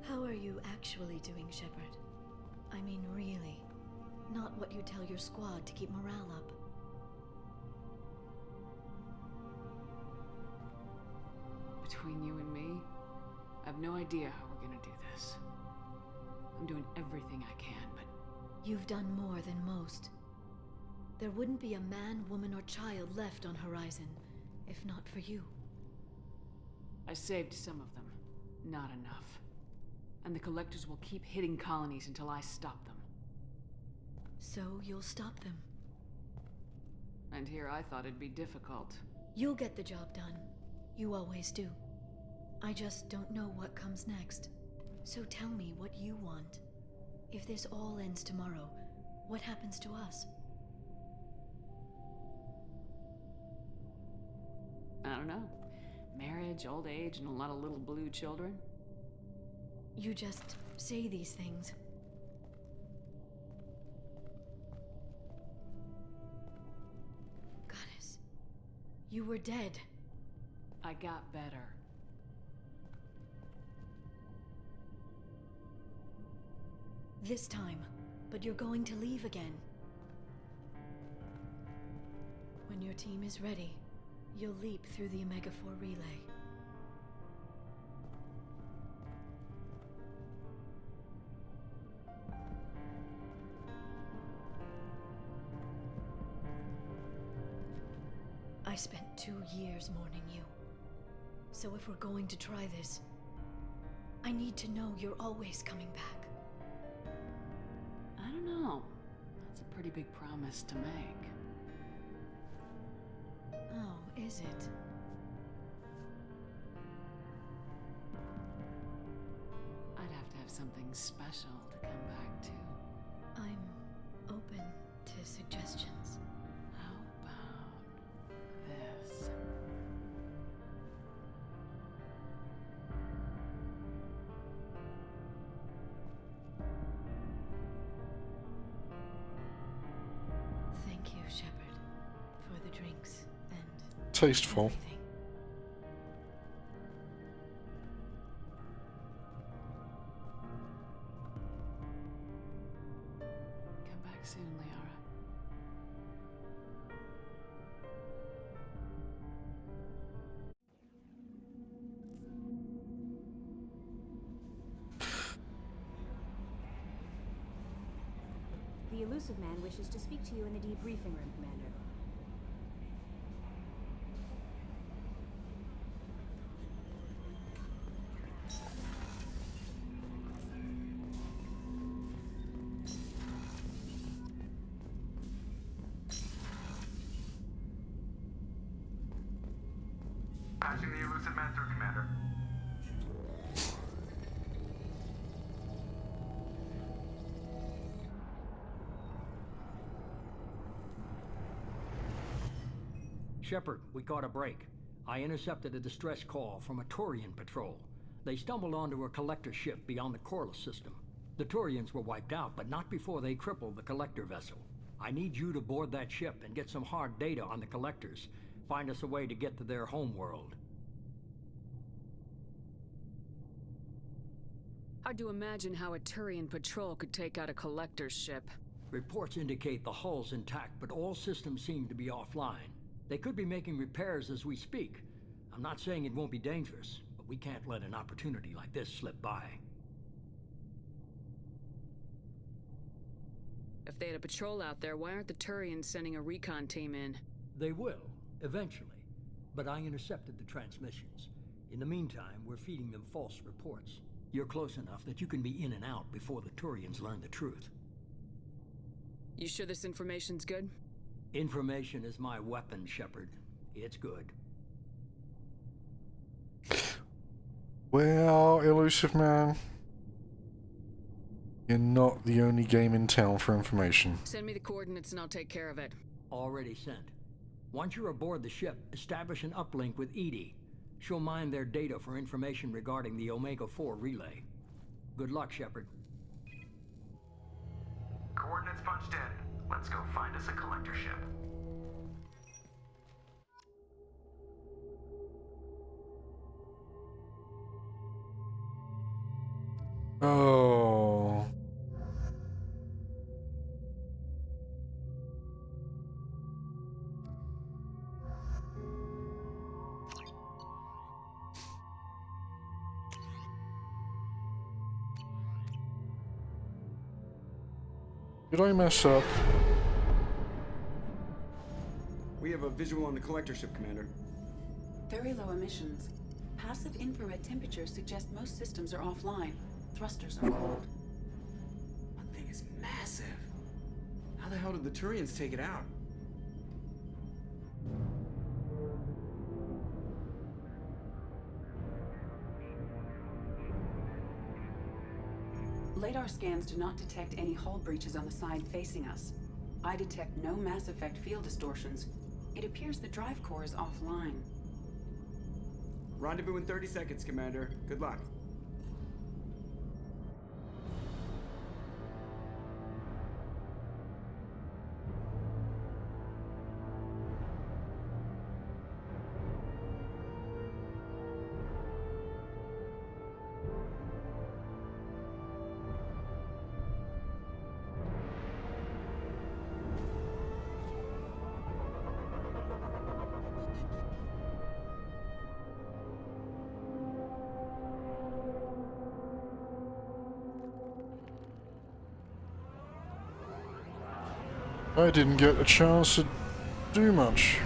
How are you actually doing, Shepard? I mean, really. Not what you tell your squad to keep morale up. Between you and me, I have no idea how we're gonna do this. I'm doing everything I can, but... You've done more than most. There wouldn't be a man, woman, or child left on Horizon, if not for you. I saved some of them. Not enough. And the Collectors will keep hitting colonies until I stop them. So you'll stop them. And here I thought it'd be difficult. You'll get the job done. You always do. I just don't know what comes next. So tell me what you want. If this all ends tomorrow, what happens to us? don't know. Marriage, old age, and a lot of little blue children. You just say these things. Goddess, you were dead. I got better. This time, but you're going to leave again. When your team is ready, you'll leap through the Omega-4 relay. I spent 2 years mourning you. So if we're going to try this, I need to know you're always coming back. I don't know. That's a pretty big promise to make. Oh, is it? I'd have to have something special to come back to. I'm open to suggestions. How about this? Thank you, Shepard, for the drinks and Tasteful. everything. Come back soon, Liara. The elusive man wishes to speak to you in the debriefing room, Commander. Patching the elusive man through, Commander. Shepard, we caught a break. I intercepted a distress call from a Turian patrol. They stumbled onto a collector ship beyond the Corliss system. The Turians were wiped out, but not before they crippled the collector vessel. I need you to board that ship and get some hard data on the collectors. Find us a way to get to their homeworld. Hard to imagine how a Turian patrol could take out a collector's ship. Reports indicate the hull's intact, but all systems seem to be offline. They could be making repairs as we speak. I'm not saying it won't be dangerous, but we can't let an opportunity like this slip by. If they had a patrol out there, why aren't the Turians sending a recon team in? They will, eventually. But I intercepted the transmissions. In the meantime, we're feeding them false reports. You're close enough that you can be in and out before the Turians learn the truth. You sure this information's good? Information is my weapon, Shepard. It's good. Well, elusive man, you're not the only game in town for information. Send me the coordinates and I'll take care of it. Already sent. Once you're aboard the ship, establish an uplink with Edie. She'll mine their data for information regarding the Omega-4 relay. Good luck, Shepard. Coordinates punched in. Let's go find us a collector ship. Oh. Did I mess up? We have a visual on the collector ship, Commander. Very low emissions. Passive infrared temperatures suggest most systems are offline. Thrusters are cold. That thing is massive. How the hell did the Turians take it out? Radar scans do not detect any hull breaches on the side facing us. I detect no mass effect field distortions. It appears the drive core is offline. Rendezvous in 30 seconds, Commander. Good luck. I didn't get a chance to do much.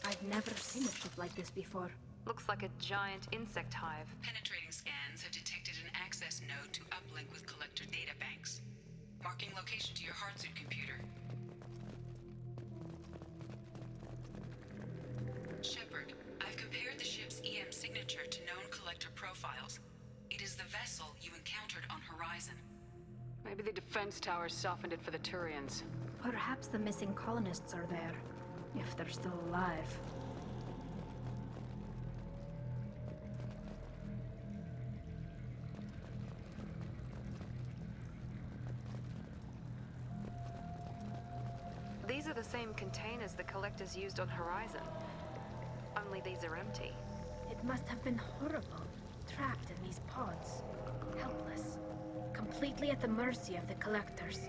I've never seen a ship like this before. Looks like a giant insect hive. Penetrating scans have detected an access node to uplink with collector databanks. Marking location to your hardsuit computer. Shepard, I've compared the ship's EM signature to known collector profiles. It is the vessel you encountered on Horizon. Maybe the defense towers softened it for the Turians. Perhaps the missing colonists are there, if they're still alive. These are the same containers the collectors used on Horizon. Only these are empty. It must have been horrible, trapped in these pods, helpless, completely at the mercy of the collectors.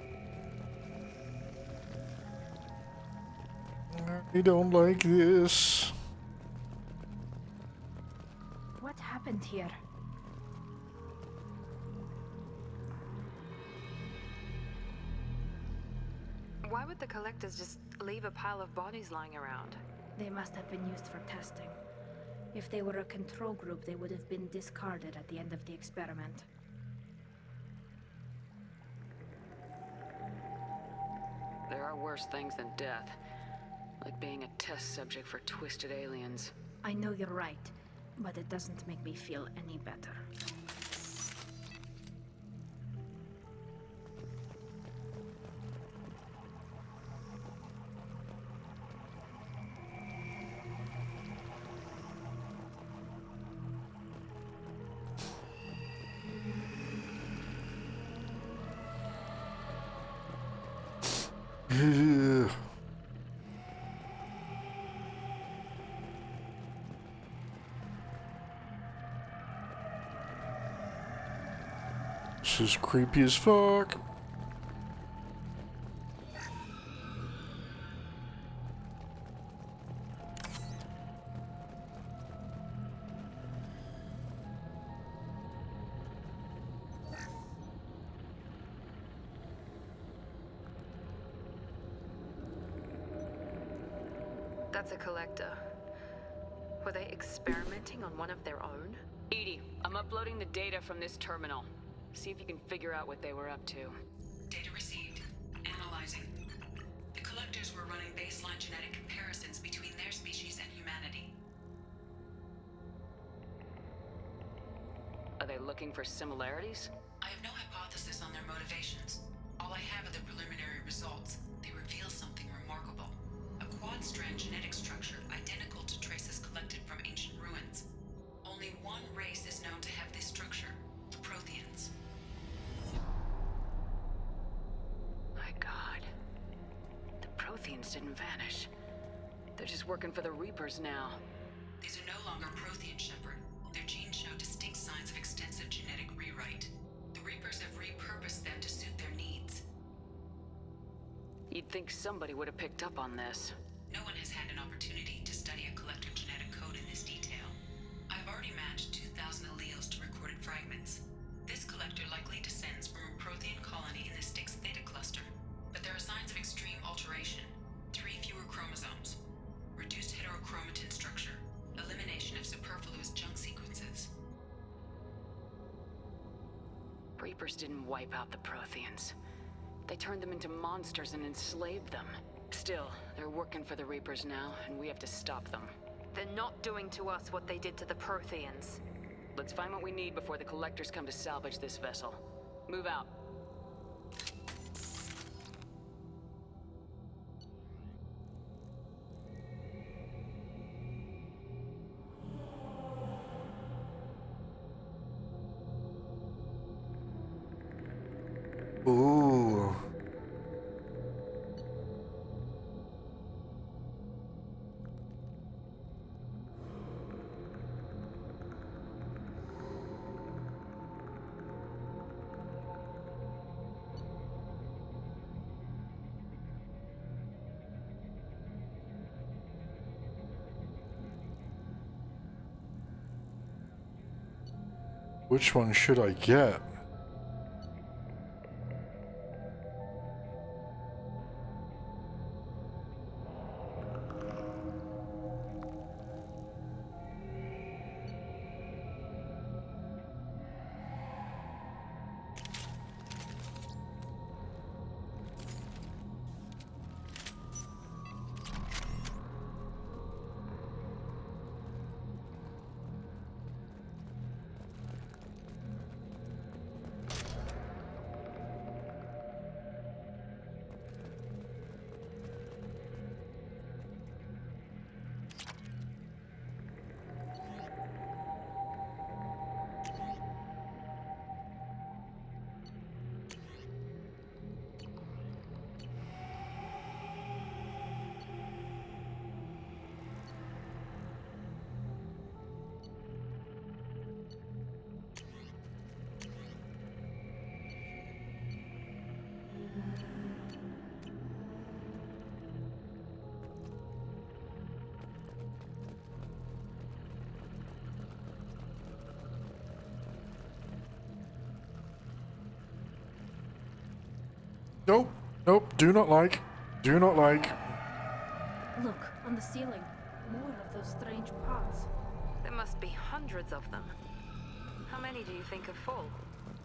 I don't like this. What happened here? Why would the collectors just leave a pile of bodies lying around? They must have been used for testing. If they were a control group, they would have been discarded at the end of the experiment. There are worse things than death. Like being a test subject for twisted aliens. I know you're right, but it doesn't make me feel any better. This is creepy as fuck. That's a collector. Were they experimenting on one of their own? Edie, I'm uploading the data from this terminal. See if you can figure out what they were up to. Data received. Analyzing. The collectors were running baseline genetic comparisons between their species and humanity. Are they looking for similarities? I have no hypothesis on their motivations. All I have are the preliminary results. They reveal something remarkable. A quad-strand genetic structure identical to traces collected from ancient ruins. Only one race is known to have this structure, the Protheans. My God. The Protheans didn't vanish. They're just working for the Reapers now. These are no longer Prothean, Shepard. Their genes show distinct signs of extensive genetic rewrite. The Reapers have repurposed them to suit their needs. You'd think somebody would have picked up on this. No one has had an opportunity to study a collector genetic code in this detail. I've already matched 2,000 alleles to recorded fragments. This collector likely descends from a Prothean colony in the Styx Theta cluster. But there are signs of extreme alteration. 3 fewer chromosomes. Reduced heterochromatin structure. Elimination of superfluous junk sequences. Reapers didn't wipe out the Protheans. They turned them into monsters and enslaved them. Still, they're working for the Reapers now, and we have to stop them. They're not doing to us what they did to the Protheans. Let's find what we need before the collectors come to salvage this vessel. Move out. Ooh. Which one should I get? Nope. Nope. Do not like. Do not like. Look, on the ceiling. More of those strange pods. There must be hundreds of them. How many do you think are full?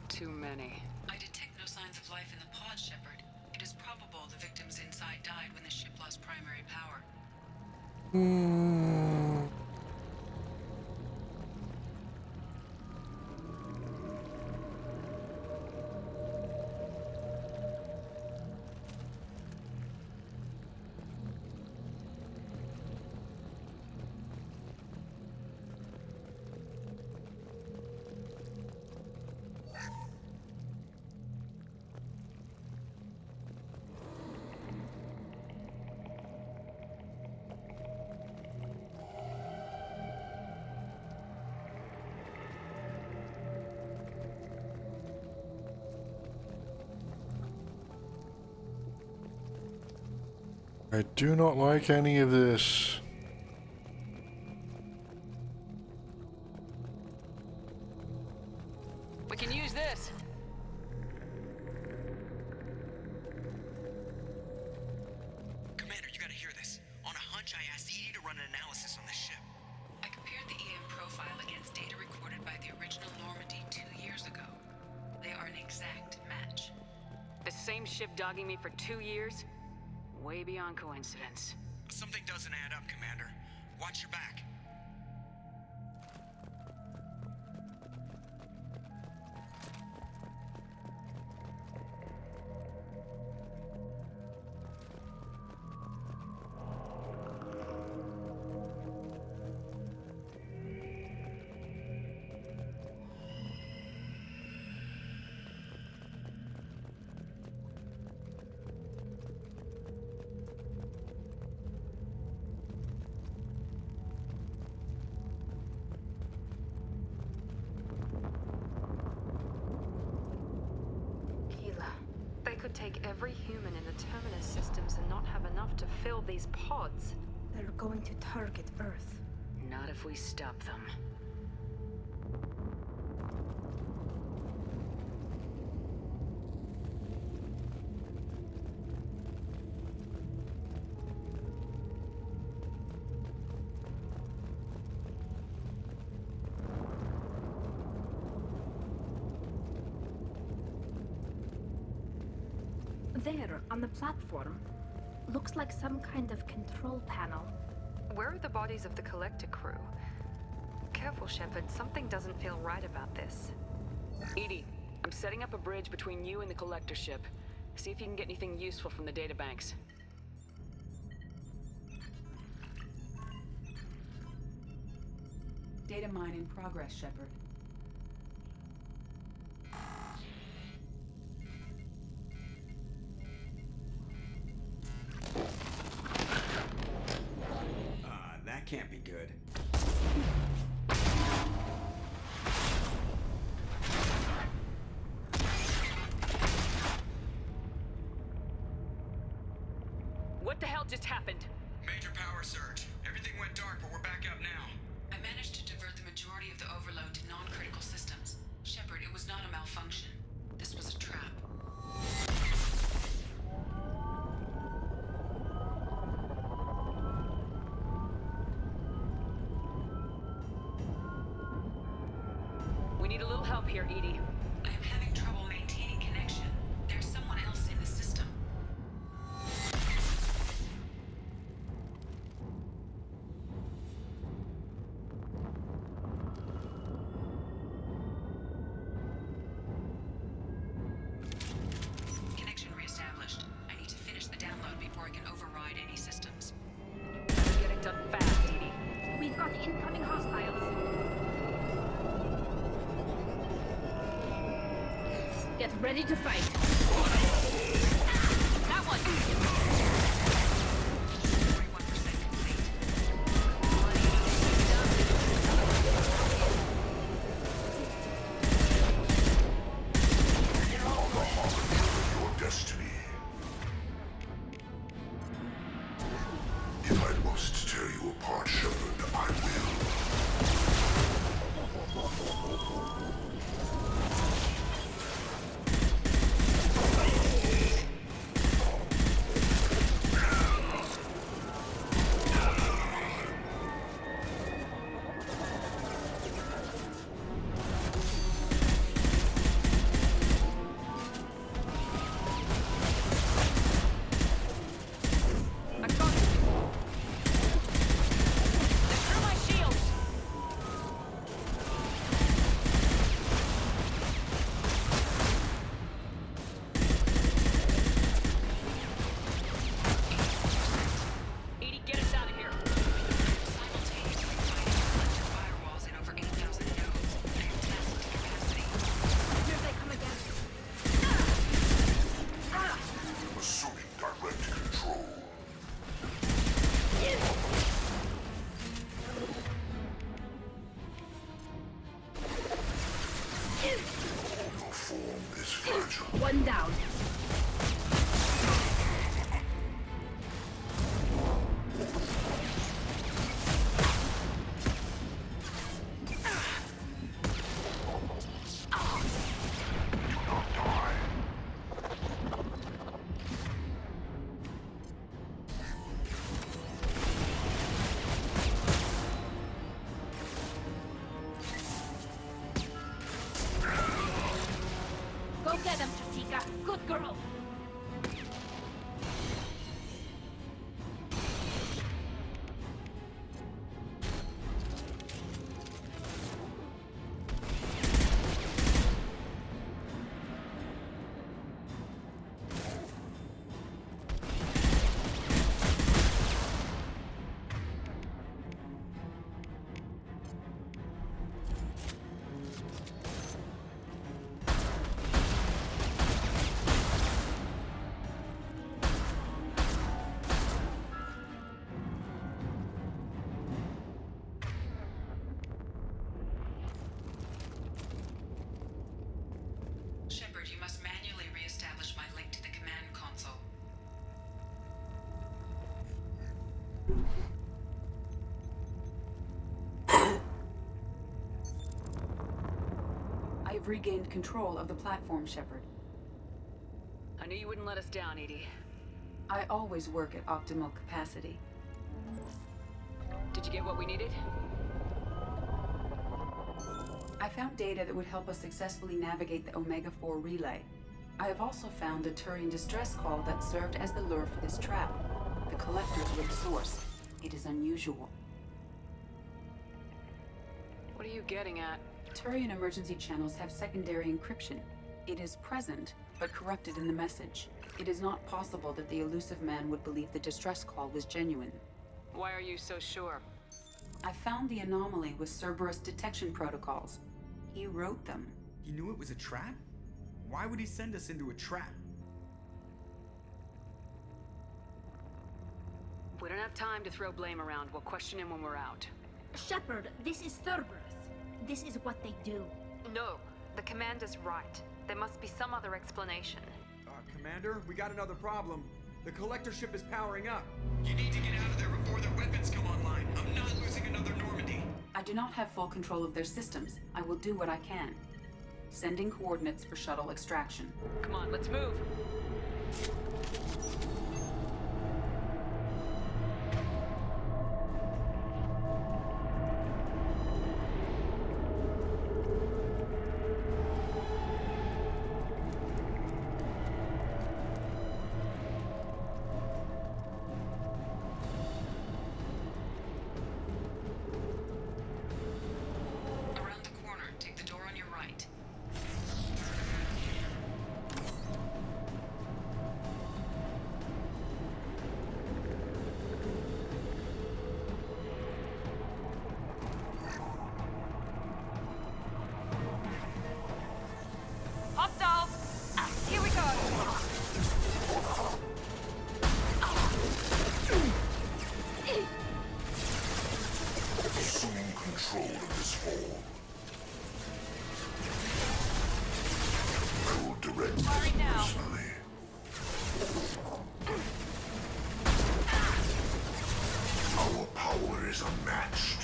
Too many. I detect no signs of life in the pod, Shepard. It is probable the victims inside died when the ship lost primary power. I do not like any of this. We can use this. Commander, you gotta hear this. On a hunch, I asked Edie to run an analysis on this ship. I compared the EM profile against data recorded by the original Normandy 2 years ago. They are an exact match. The same ship dogging me for 2 years? Way beyond coincidence. Something doesn't add up, Commander. Watch your back. They could take every human in the Terminus systems and not have enough to fill these pods. They're going to target Earth. Not if we stop them. There, on the platform. Looks like some kind of control panel. Where are the bodies of the collector crew? Careful, Shepard. Something doesn't feel right about this. Edie, I'm setting up a bridge between you and the collector ship. See if you can get anything useful from the databanks. Data mine in progress, Shepard. That can't be good. What the hell just happened? Major power surge. Everything went dark, but we're back up now. I managed to divert the majority of the overload to non-critical systems. Shepard, it was not a malfunction. This was a trap. We need a little help here, Edie. I am having trouble maintaining connection. There's someone else in the system. Connection reestablished. I need to finish the download before I can override any systems. Better get it done fast, Edie. We've got incoming hostiles. Get ready to fight. That one! 41% complete. Your destiny. If I must tear you apart, Shepard, I will. I got it! They threw my shield! Edie, get us out of here! Simultaneously fighting collector firewalls in over 8,000 nodes. Fantastic capacity. Here they come again. Assuming direct control. Your form is fragile. One down. Go get them, Jessica. Good girl. Shepard, you must manually reestablish my link to the command console. I've regained control of the platform, Shepard. I knew you wouldn't let us down, Edie. I always work at optimal capacity. Did you get what we needed? I found data that would help us successfully navigate the Omega-4 relay. I have also found a Turian distress call that served as the lure for this trap. The collectors were the source. It is unusual. What are you getting at? Turian emergency channels have secondary encryption. It is present, but corrupted in the message. It is not possible that the elusive man would believe the distress call was genuine. Why are you so sure? I found the anomaly with Cerberus detection protocols. He wrote them. He knew it was a trap? Why would he send us into a trap? We don't have time to throw blame around. We'll question him when we're out. Shepard, this is Cerberus. This is what they do. No, the commander's right. There must be some other explanation. Commander, we got another problem. The collector ship is powering up. You need to get out of there before their weapons come online. I'm not losing another Normandy. I do not have full control of their systems. I will do what I can. Sending coordinates for shuttle extraction. Come on, let's move. Around the corner, take the door on your right. Hostiles! Here we go! Assuming control of this form. I will direct this personally. Our power is unmatched.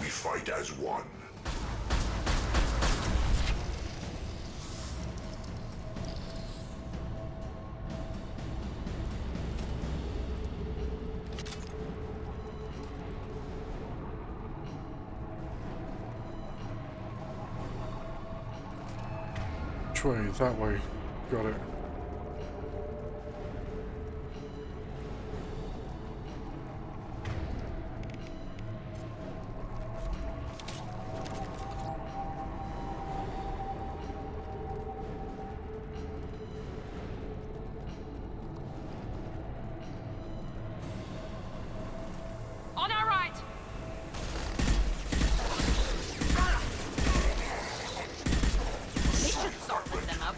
We fight as one. Which way? That way. Got it. On our right! This should soften them up.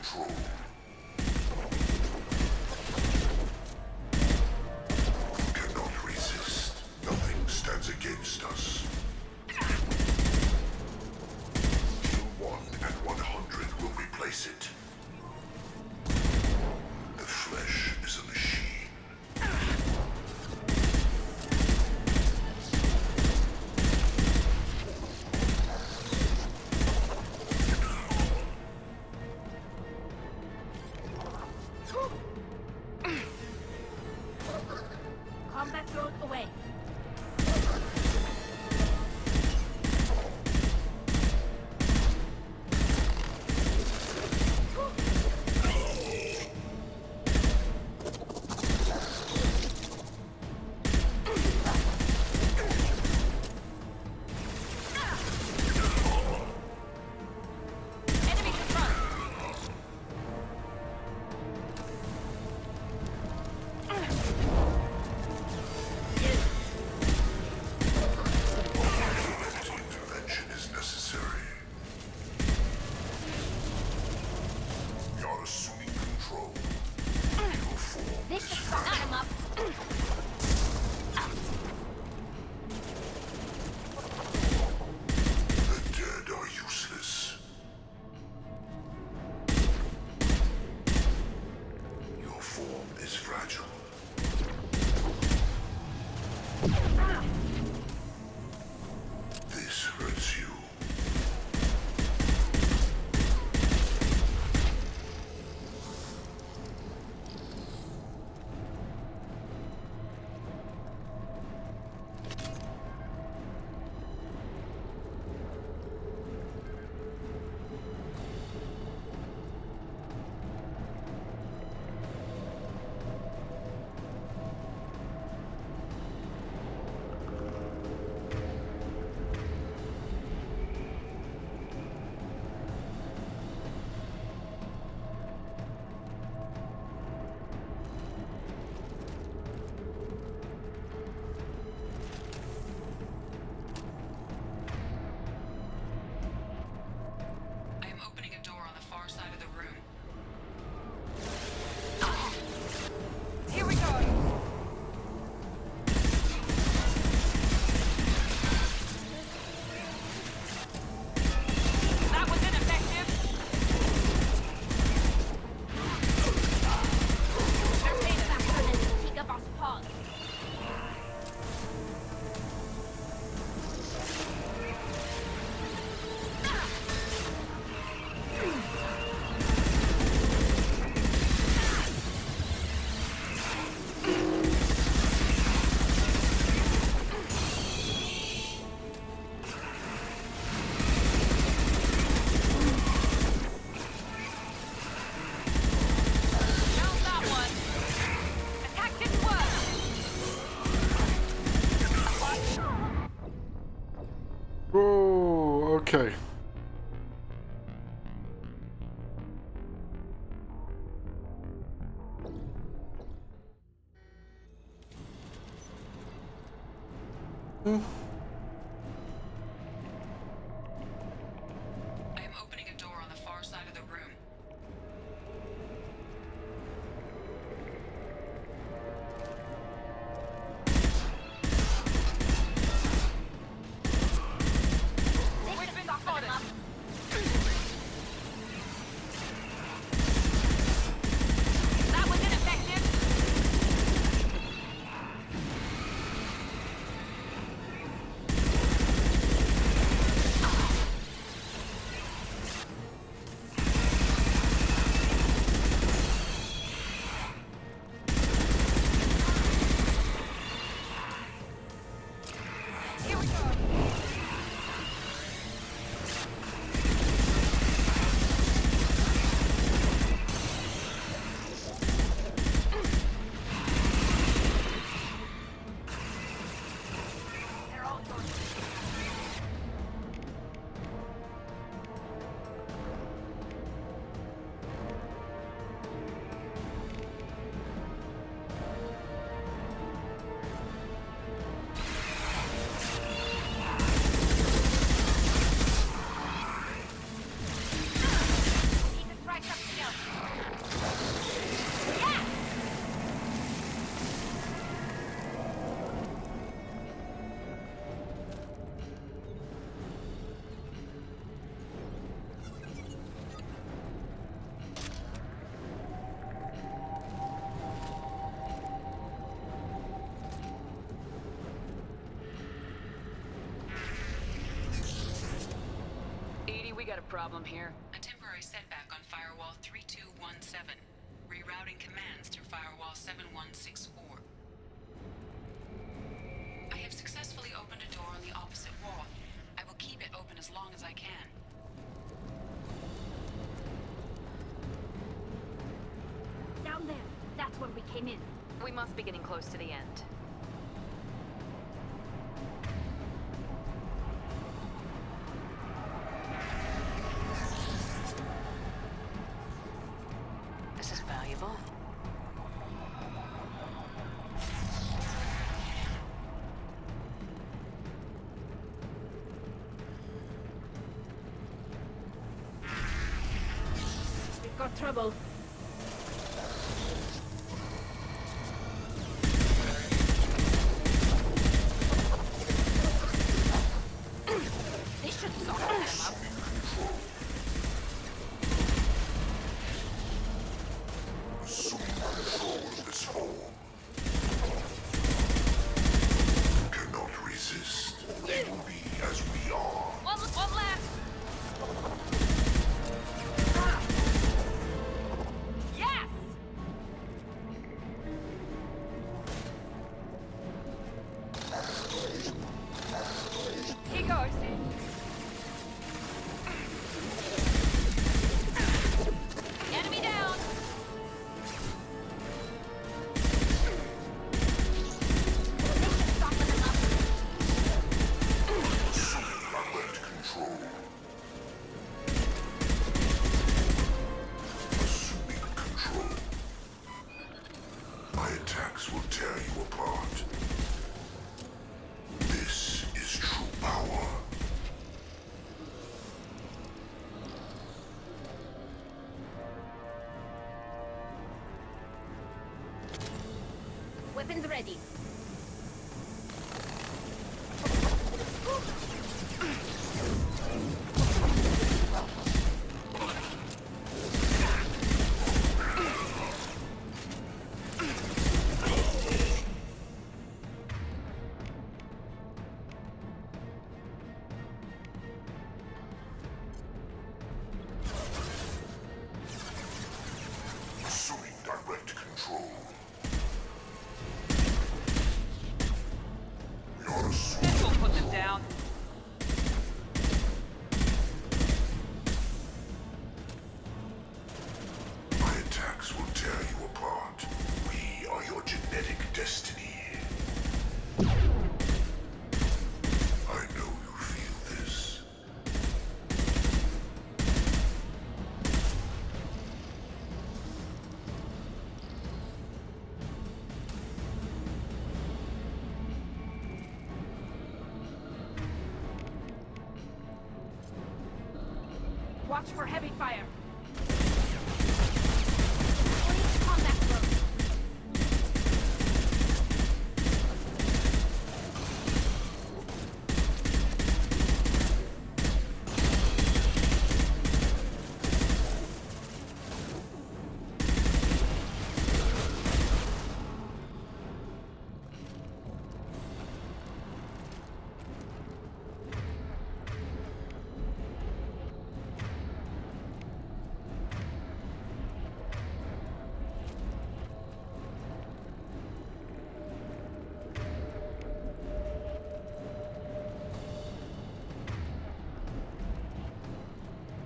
Oh, okay. I am opening a door on the far side of the room. That was ineffective! We got a problem here. A temporary setback on Firewall 3217. Rerouting commands through Firewall 7164. I have successfully opened a door on the opposite wall. I will keep it open as long as I can. Down there. That's where we came in. We must be getting close to the end. This is valuable. We've got trouble. This should sort them out. Assume control of this form. Cannot resist. They will be as we are. One left. Yes. He goes. Enemy down. Direct control. Assuming control. My attacks will tear you apart. This is true power. Weapons ready. Assuming direct control. Watch for heavy fire.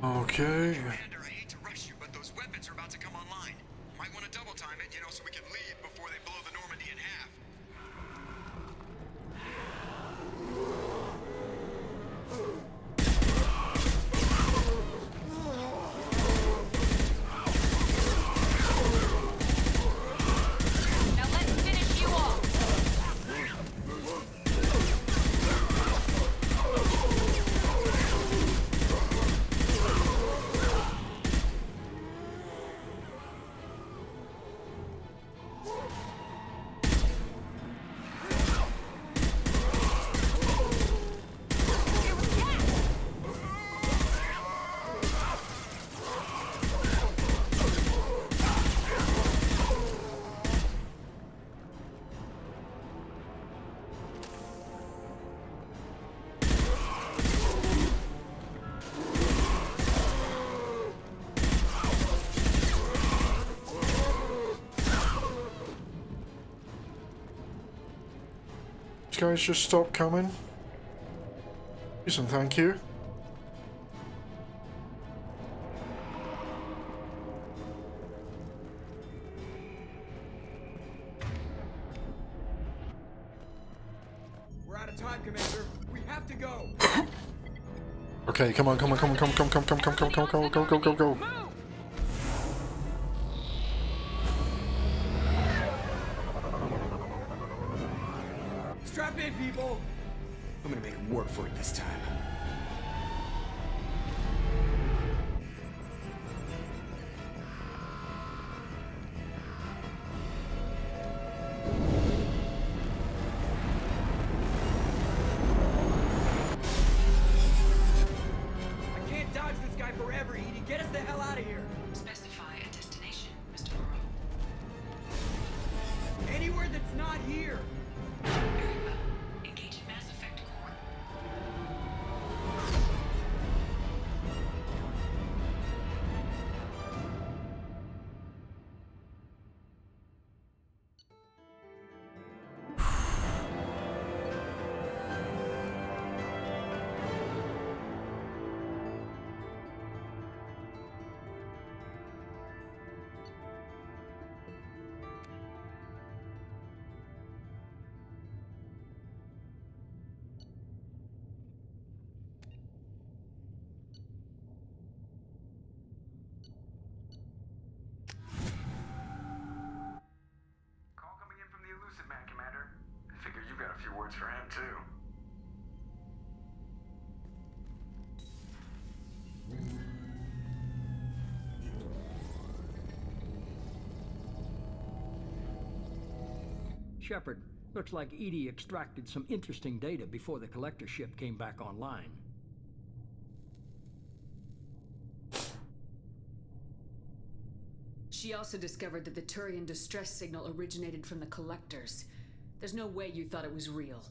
Okay. Commander, I hate to rush you, but those weapons are about to come online. Might want to double time it, so we can leave before they blow the Normandy in half. Now let's finish you off. These guys just stop coming. Please and thank you. We're out of time, Commander. We have to go. Okay, come on, come on, come on, come on, come on, come on, come on, come on, come on, go, go, go, go. Strap in, people. I'm gonna make them work for it this time. I can't dodge this guy forever, Edie. Get us the hell out of here. Specify a destination, Mr. Burrow. Anywhere that's not here. Very well. Engage in Mass Effect core. Call coming in from the Elusive Man, Commander. I figure you got a few words for him, too. Shepard, looks like Edie extracted some interesting data before the collector ship came back online. She also discovered that the Turian distress signal originated from the collectors. There's no way you thought it was real.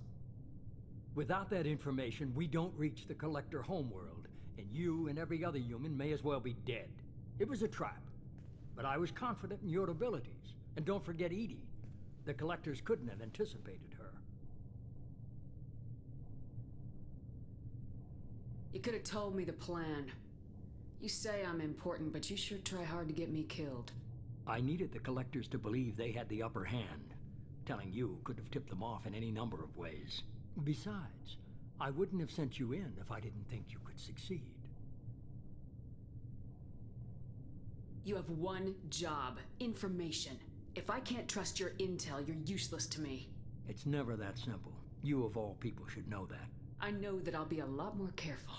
Without that information, we don't reach the collector homeworld, and you and every other human may as well be dead. It was a trap, but I was confident in your abilities. And don't forget Edie. The collectors couldn't have anticipated her. You could have told me the plan. You say I'm important, but you sure try hard to get me killed. I needed the collectors to believe they had the upper hand. Telling you could have tipped them off in any number of ways. Besides, I wouldn't have sent you in if I didn't think you could succeed. You have one job: information. If I can't trust your intel, you're useless to me. It's never that simple. You of all people should know that. I know that I'll be a lot more careful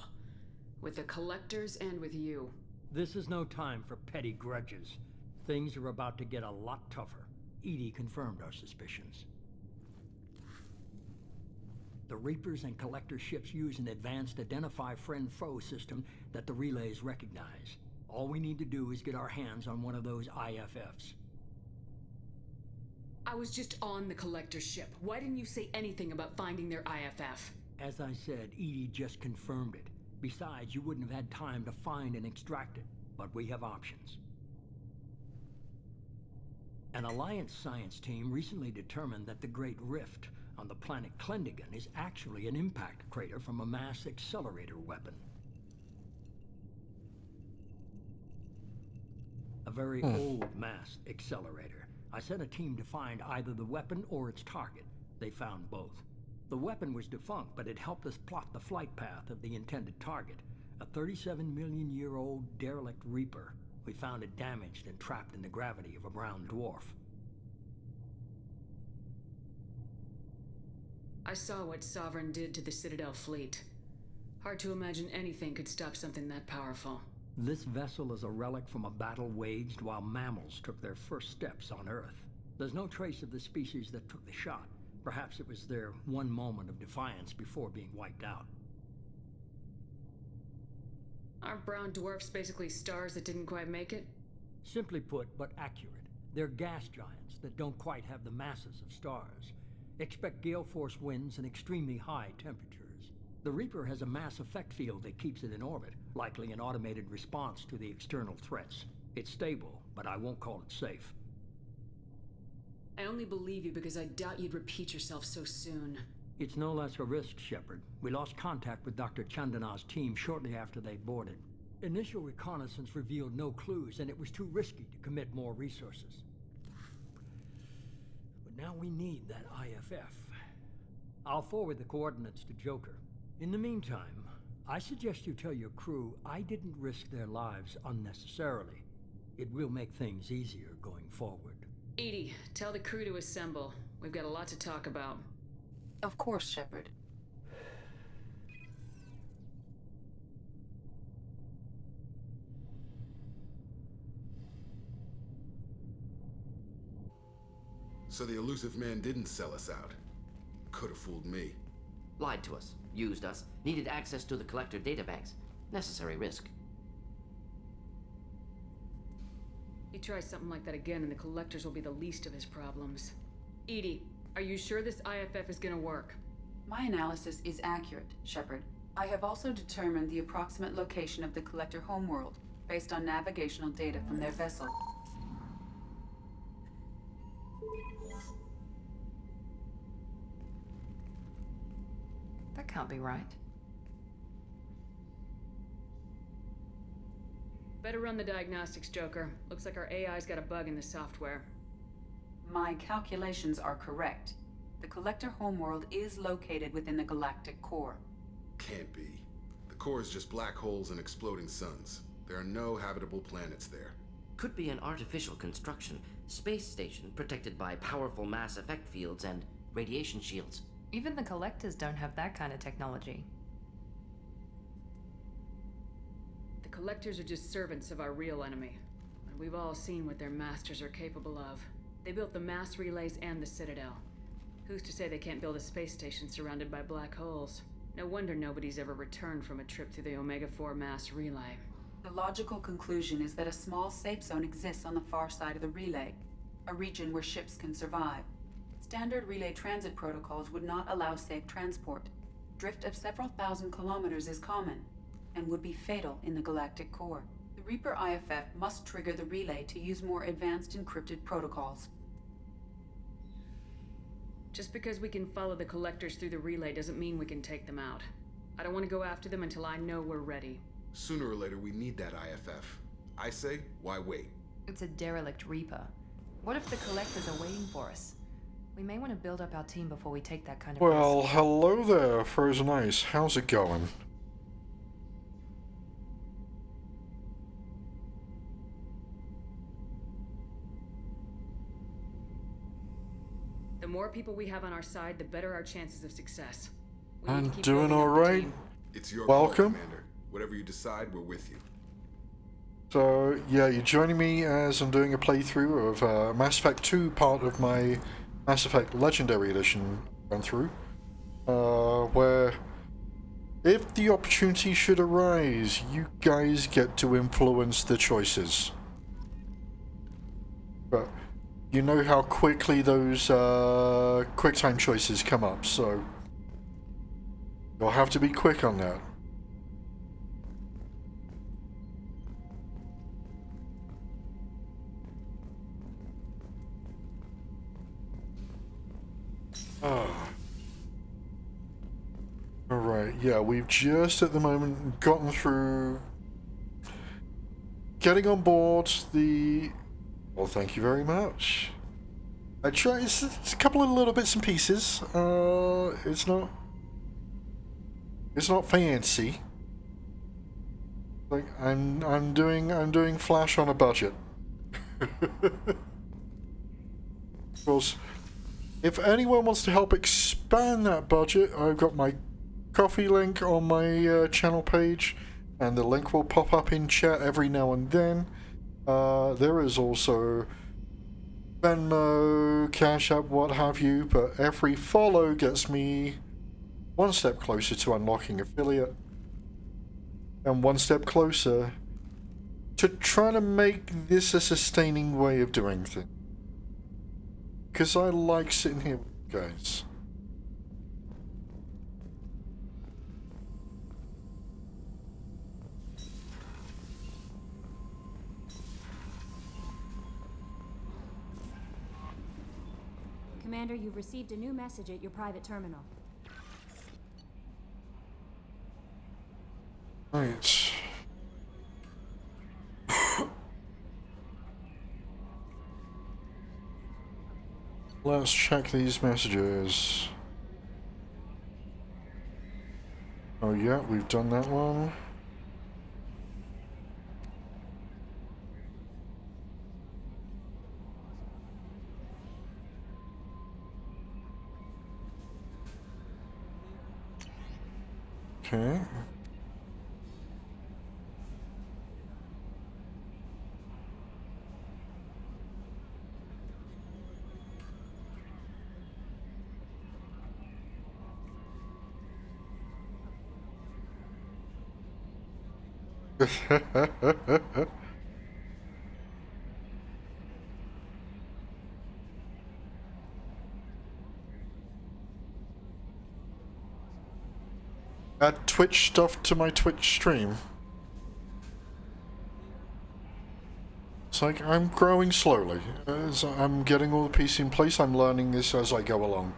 With the Collectors and with you. This is no time for petty grudges. Things are about to get a lot tougher. Edie confirmed our suspicions. The Reapers and Collector ships use an advanced identify friend-foe system that the relays recognize. All we need to do is get our hands on one of those IFFs. I was just on the Collector ship. Why didn't you say anything about finding their IFF? As I said, Edie just confirmed it. Besides, you wouldn't have had time to find and extract it. But we have options. An Alliance science team recently determined that the Great Rift on the planet Klendigan is actually an impact crater from a mass accelerator weapon. A very old mass accelerator. I sent a team to find either the weapon or its target. They found both. The weapon was defunct, but it helped us plot the flight path of the intended target. A 37-million-year-old derelict Reaper. We found it damaged and trapped in the gravity of a brown dwarf. I saw what Sovereign did to the Citadel fleet. Hard to imagine anything could stop something that powerful. This vessel is a relic from a battle waged while mammals took their first steps on Earth. There's no trace of the species that took the shot. Perhaps it was their one moment of defiance before being wiped out. Aren't brown dwarfs basically stars that didn't quite make it? Simply put, but accurate. They're gas giants that don't quite have the masses of stars. Expect gale force winds and extremely high temperatures. The Reaper has a mass effect field that keeps it in orbit, likely an automated response to the external threats. It's stable, but I won't call it safe. I only believe you because I doubt you'd repeat yourself so soon. It's no less a risk, Shepard. We lost contact with Dr. Chandana's team shortly after they boarded. Initial reconnaissance revealed no clues, and it was too risky to commit more resources. But now we need that IFF. I'll forward the coordinates to Joker. In the meantime, I suggest you tell your crew I didn't risk their lives unnecessarily. It will make things easier going forward. Edie, tell the crew to assemble. We've got a lot to talk about. Of course, Shepard. So the elusive man didn't sell us out. Could have fooled me. Lied to us, used us, needed access to the Collector databanks. Necessary risk. He tries something like that again and the Collectors will be the least of his problems. Edie, are you sure this IFF is gonna work? My analysis is accurate, Shepard. I have also determined the approximate location of the Collector homeworld, based on navigational data from their vessel. That can't be right. Better run the diagnostics, Joker. Looks like our AI's got a bug in the software. My calculations are correct. The Collector homeworld is located within the galactic core. Can't be. The core is just black holes and exploding suns. There are no habitable planets there. Could be an artificial construction, space station protected by powerful mass effect fields and radiation shields. Even the Collectors don't have that kind of technology. The Collectors are just servants of our real enemy. And we've all seen what their masters are capable of. They built the mass relays and the Citadel. Who's to say they can't build a space station surrounded by black holes? No wonder nobody's ever returned from a trip through the Omega-4 mass relay. The logical conclusion is that a small safe zone exists on the far side of the relay, a region where ships can survive. Standard relay transit protocols would not allow safe transport. Drift of several thousand kilometers is common, and would be fatal in the galactic core. The Reaper IFF must trigger the relay to use more advanced encrypted protocols. Just because we can follow the Collectors through the relay doesn't mean we can take them out. I don't want to go after them until I know we're ready. Sooner or later, we need that IFF. I say, why wait? It's a derelict Reaper. What if the Collectors are waiting for us? We may want to build up our team before we take that kind of Well, risk. hello there, Frozen Ice. How's it going? The more people we have on our side, the better our chances of success. We need to I'm keep doing building up the alright. team. It's your Welcome. call, Commander. Whatever you decide, we're with you. So, yeah, you're joining me as I'm doing a playthrough of Mass Effect 2, part of my Mass Effect Legendary Edition run through, where if the opportunity should arise, you guys get to influence the choices. But you know how quickly those QuickTime choices come up, so you'll have to be quick on that. Alright, yeah, we've just at the moment gotten through getting on board the... Well, thank you very much. I try, it's a couple of little bits and pieces. It's not fancy. Like I'm doing Flash on a budget. Of course, if anyone wants to help expand that budget, I've got my Coffee link on my channel page, and the link will pop up in chat every now and then. There is also Venmo, Cash App, what have you, but every follow gets me one step closer to unlocking affiliate, and one step closer to trying to make this a sustaining way of doing things. Because I like sitting here with you guys. Commander, you've received a new message at your private terminal. Right. Let's check these messages. Oh yeah, we've done that one. Okay. Add Twitch stuff to my Twitch stream. It's like I'm growing slowly. As I'm getting all the pieces in place, I'm learning this as I go along.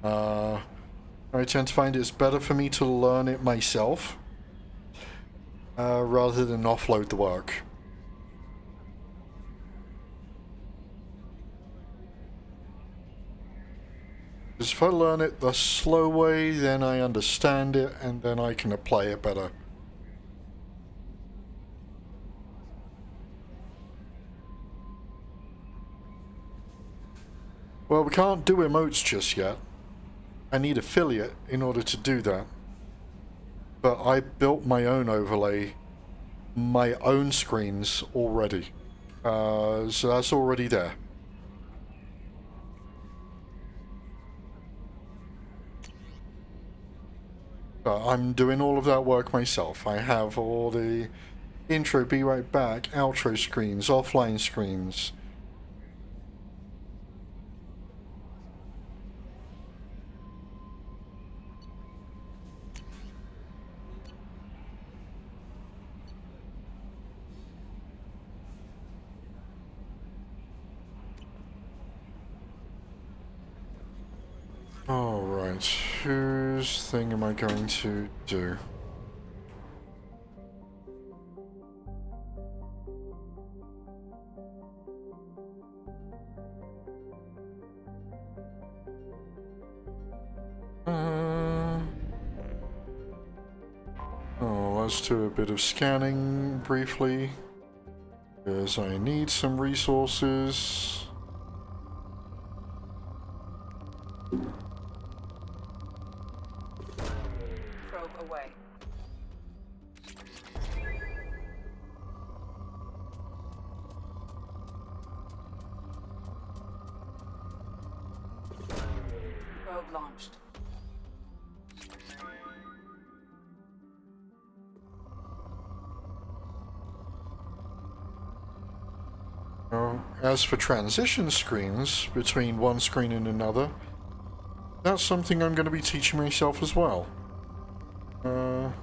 I tend to find it's better for me to learn it myself rather than offload the work. Because if I learn it the slow way, then I understand it and then I can apply it better. Well, we can't do emotes just yet. I need affiliate in order to do that. But I built my own overlay, my own screens already. So that's already there. I'm doing all of that work myself. I have all the intro, be right back, outro screens, offline screens. Alright, whose thing am I going to do? Let's do a bit of scanning briefly, because I need some resources. Probe away. Probe launched. As for transition screens between one screen and another, that's something I'm going to be teaching myself as well. Probe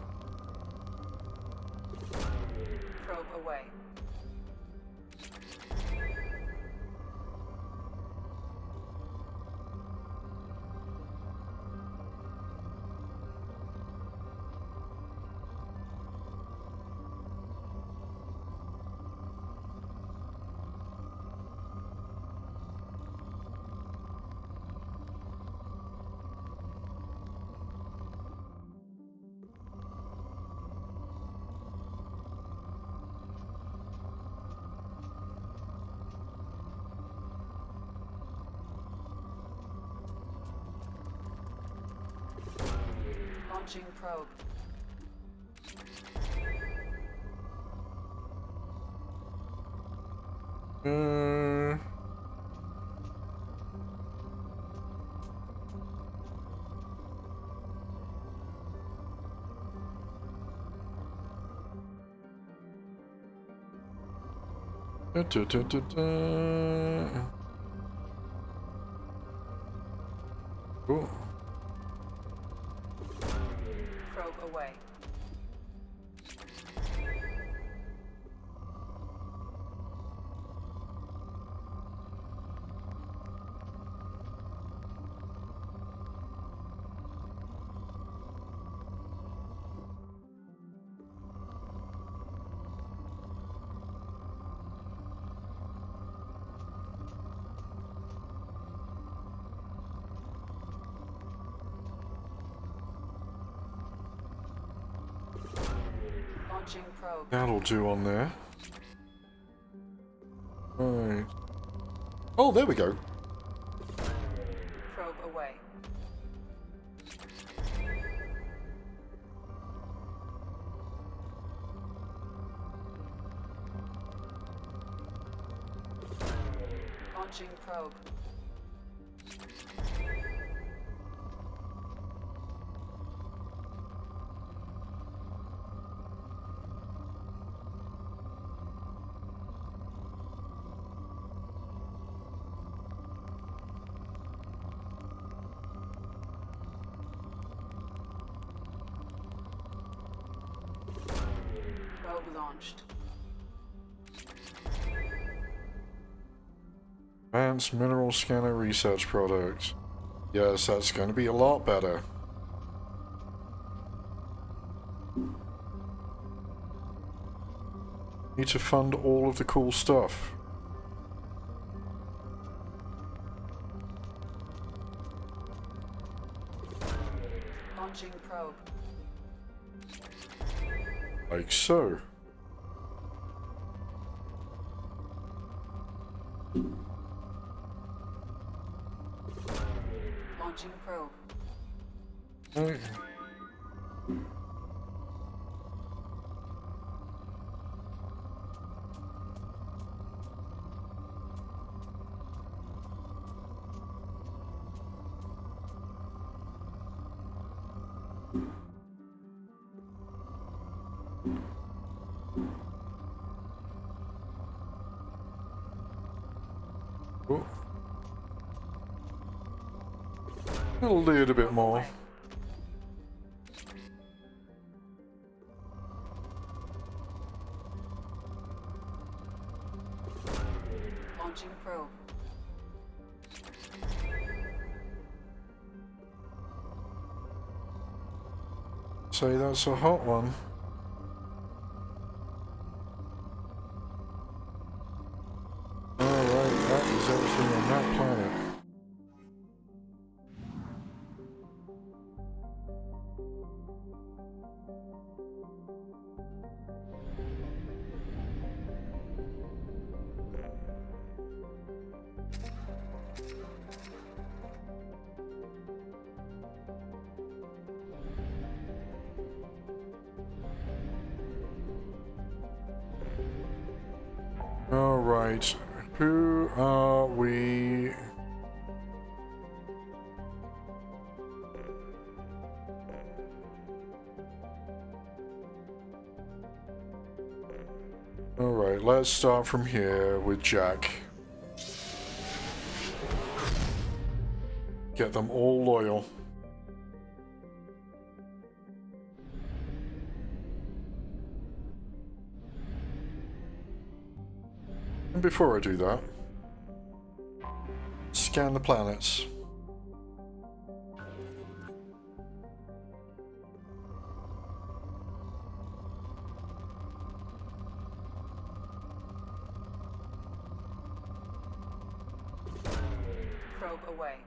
away. Launching probe. Cool. Probe away. Launching probe. That'll do on there. Right. Oh, there we go. Probe away. Launching probe. Probe launched. Advanced Mineral Scanner Research Product. Yes, that's going to be a lot better. Need to fund all of the cool stuff. Launching probe. Like so. Launching probe. Right. Oh. A little bit more. Launching probe. Say that's a hot one. Alright, that is everything on that planet. Right, who are we? Alright, let's start from here with Jack. Get them all loyal. And before I do that, scan the planets. Probe away.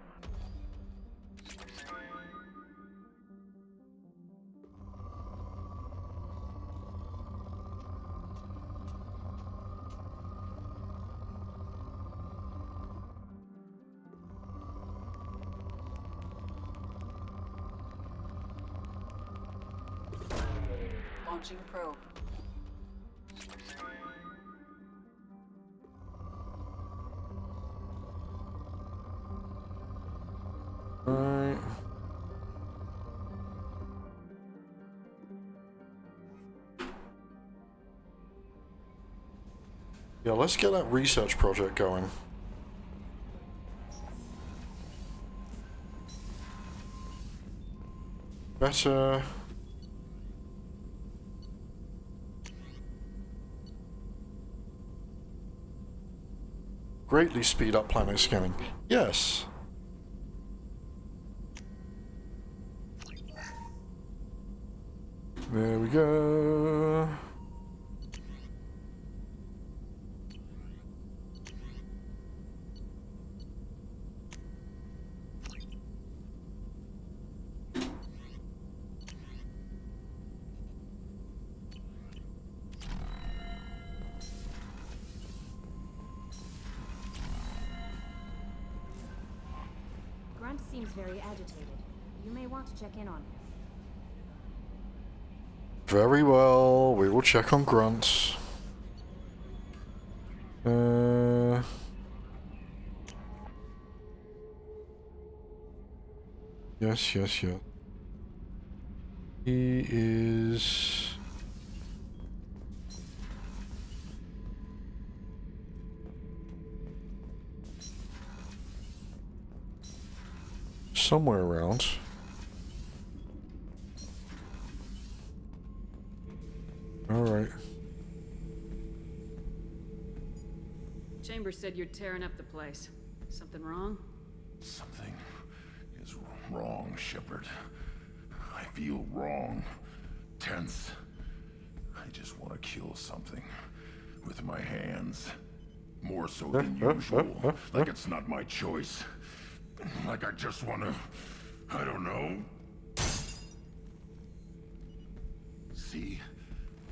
Launching probe. Right. Yeah, let's get that research project going. Better. Greatly speed up planet scanning. Yes. There we go. Grunt seems very agitated. You may want to check in on him. Very well, we will check on Grunt. Yes, yes, yes. He is... somewhere around. Alright. Chambers said you're tearing up the place. Something wrong? Something is wrong, Shepard. I feel wrong. Tense. I just want to kill something. With my hands. More so than usual. Like it's not my choice. Like I just want to... I don't know. See?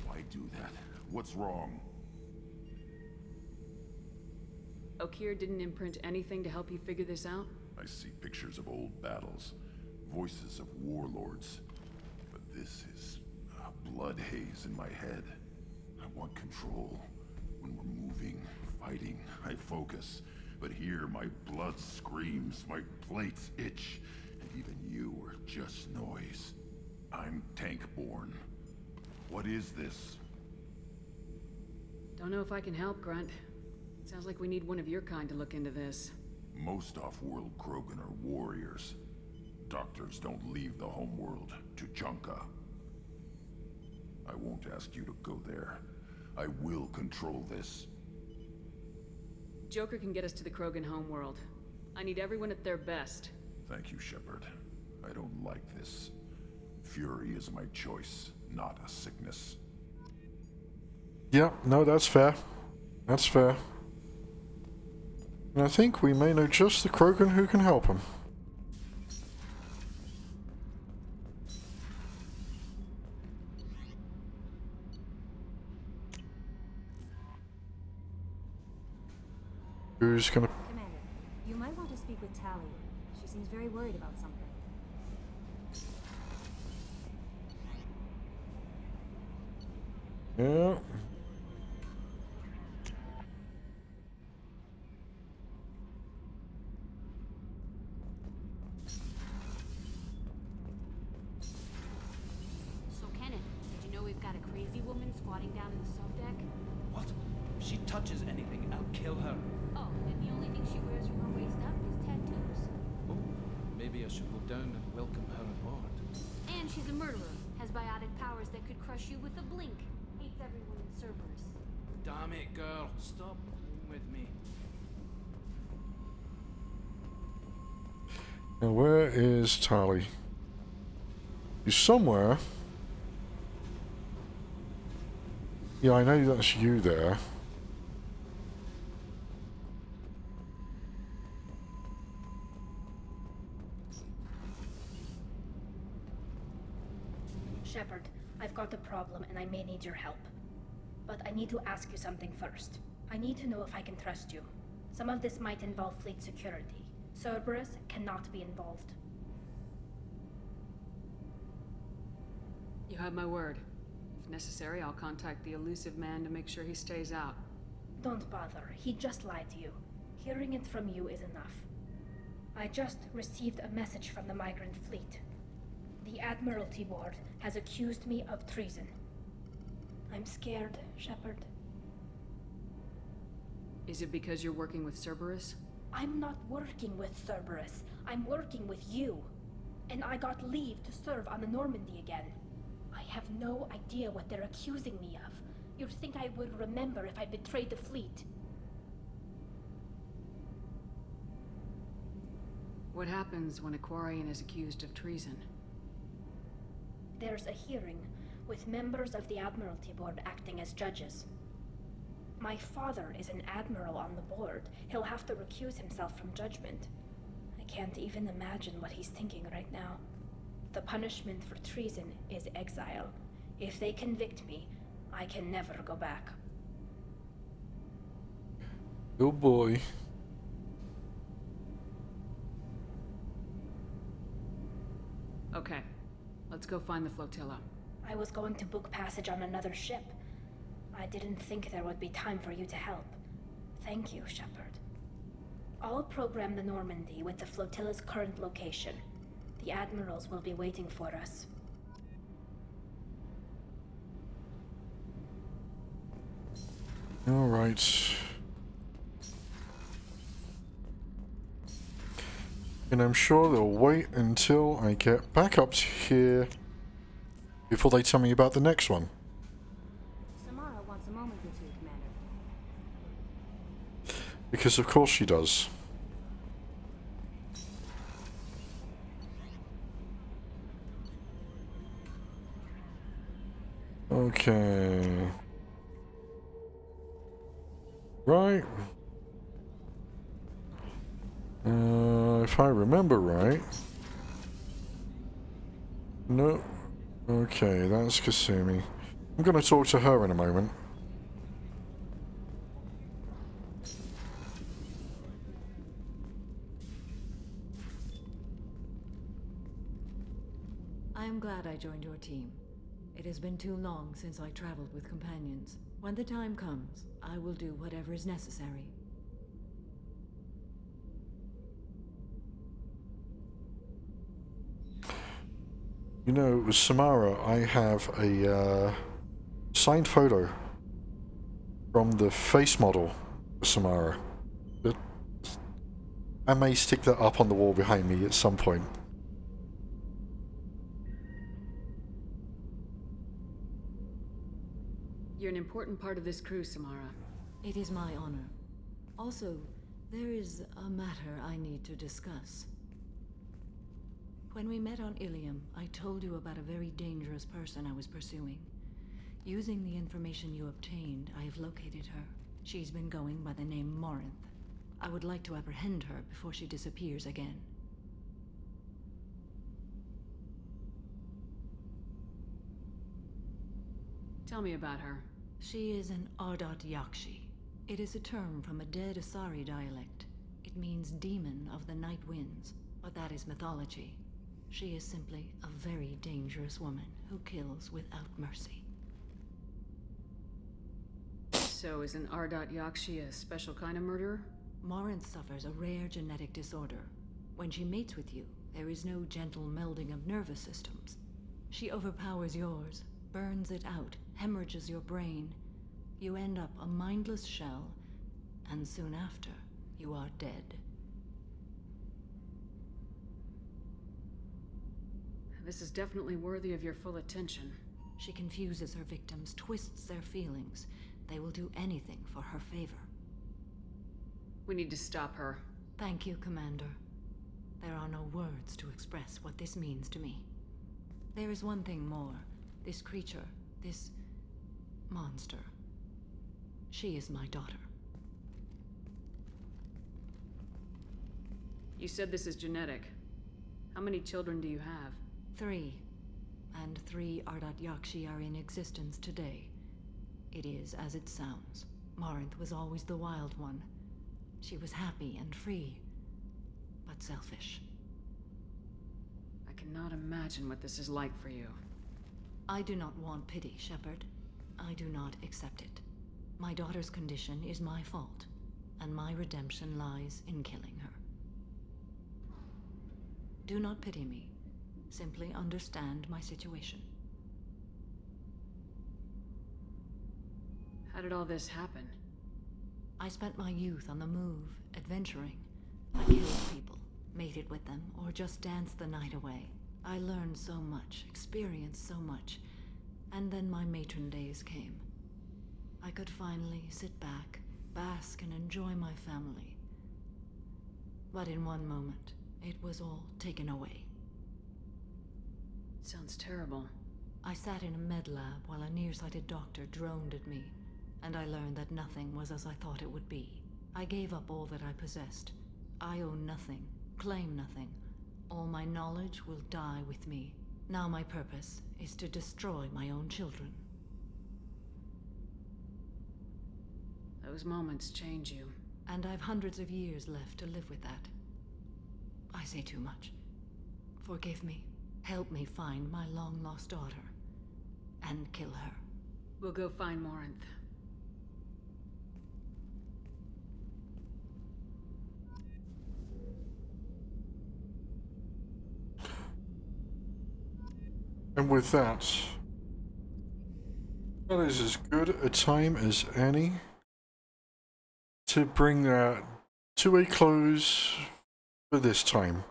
Why do that? What's wrong? Okir didn't imprint anything to help you figure this out? I see pictures of old battles. Voices of warlords. But this is a blood haze in my head. I want control. When we're moving, fighting, I focus. But here, my blood screams, my plates itch, and even you are just noise. I'm tank-born. What is this? Don't know if I can help, Grunt. Sounds like we need one of your kind to look into this. Most off-world Krogan are warriors. Doctors don't leave the homeworld to Junka. I won't ask you to go there. I will control this. Joker can get us to the Krogan homeworld. I need everyone at their best. Thank you, Shepard. I don't like this. Fury is my choice, not a sickness. Yeah, no, that's fair. That's fair. And I think we may know just the Krogan who can help him. Who's gonna... Commander, you might want to speak with Tally. She seems very worried about something. Yeah. Turian squatting down in the subdeck? What? If she touches anything, I'll kill her. Oh, and the only thing she wears from her waist up is tattoos. Oh, maybe I should go down and welcome her aboard. And she's a murderer. Has biotic powers that could crush you with a blink. Hates everyone in Cerberus. Damn it, girl. Stop with me. Now, where is Tali? He's somewhere. Yeah, I know that's you there. Shepard, I've got a problem and I may need your help. But I need to ask you something first. I need to know if I can trust you. Some of this might involve fleet security. Cerberus cannot be involved. You have my word. If necessary, I'll contact the elusive man to make sure he stays out. Don't bother. He just lied to you. Hearing it from you is enough. I just received a message from the migrant fleet. The Admiralty Board has accused me of treason. I'm scared, Shepard. Is it because you're working with Cerberus? I'm not working with Cerberus. I'm working with you. And I got leave to serve on the Normandy again. I have no idea what they're accusing me of. You'd think I would remember if I betrayed the fleet. What happens when a Quarian is accused of treason? There's a hearing, with members of the Admiralty Board acting as judges. My father is an admiral on the board. He'll have to recuse himself from judgment. I can't even imagine what he's thinking right now. The punishment for treason is exile. If they convict me, I can never go back. Oh boy. Okay, let's go find the flotilla. I was going to book passage on another ship. I didn't think there would be time for you to help. Thank you, Shepard. I'll program the Normandy with the flotilla's current location. The admirals will be waiting for us. All right. And I'm sure they'll wait until I get back up to here before they tell me about the next one. Samara wants a moment with you, Commander. Because of course she does. Okay. Right. If I remember right. No. Okay, that's Kasumi. I'm gonna talk to her in a moment. I am glad I joined your team. It has been too long since I traveled with companions. When the time comes, I will do whatever is necessary. You know, with Samara, I have a signed photo from the face model of Samara. But I may stick that up on the wall behind me at some point. You're an important part of this crew, Samara. It is my honor. Also, there is a matter I need to discuss. When we met on Ilium, I told you about a very dangerous person I was pursuing. Using the information you obtained, I have located her. She's been going by the name Morinth. I would like to apprehend her before she disappears again. Tell me about her. She is an Ardat Yakshi. It is a term from a dead Asari dialect. It means demon of the night winds, but that is mythology. She is simply a very dangerous woman who kills without mercy. So is an Ardat Yakshi a special kind of murderer? Morinth suffers a rare genetic disorder. When she mates with you, there is no gentle melding of nervous systems. She overpowers yours, burns it out, hemorrhages your brain. You end up a mindless shell, and soon after, you are dead. This is definitely worthy of your full attention. She confuses her victims, twists their feelings. They will do anything for her favor. We need to stop her. Thank you, Commander. There are no words to express what this means to me. There is one thing more. This creature, this monster. She is my daughter. You said this is genetic. How many children do you have? 3. And 3 Ardat Yakshi are in existence today. It is as it sounds. Marinth was always the wild one. She was happy and free, but selfish. I cannot imagine what this is like for you. I do not want pity, Shepard. I do not accept it. My daughter's condition is my fault, and my redemption lies in killing her. Do not pity me. Simply understand my situation. How did all this happen? I spent my youth on the move, adventuring. I killed people, mated with them, or just danced the night away. I learned so much, experienced so much, and then my matron days came. I could finally sit back, bask, and enjoy my family. But in one moment, it was all taken away. Sounds terrible. I sat in a med lab while a nearsighted doctor droned at me, and I learned that nothing was as I thought it would be. I gave up all that I possessed. I own nothing, claim nothing. All my knowledge will die with me. Now my purpose is to destroy my own children. Those moments change you. And I've hundreds of years left to live with that. I say too much. Forgive me. Help me find my long-lost daughter. And kill her. We'll go find Morinth. And with that, that is as good a time as any to bring that to a close for this time.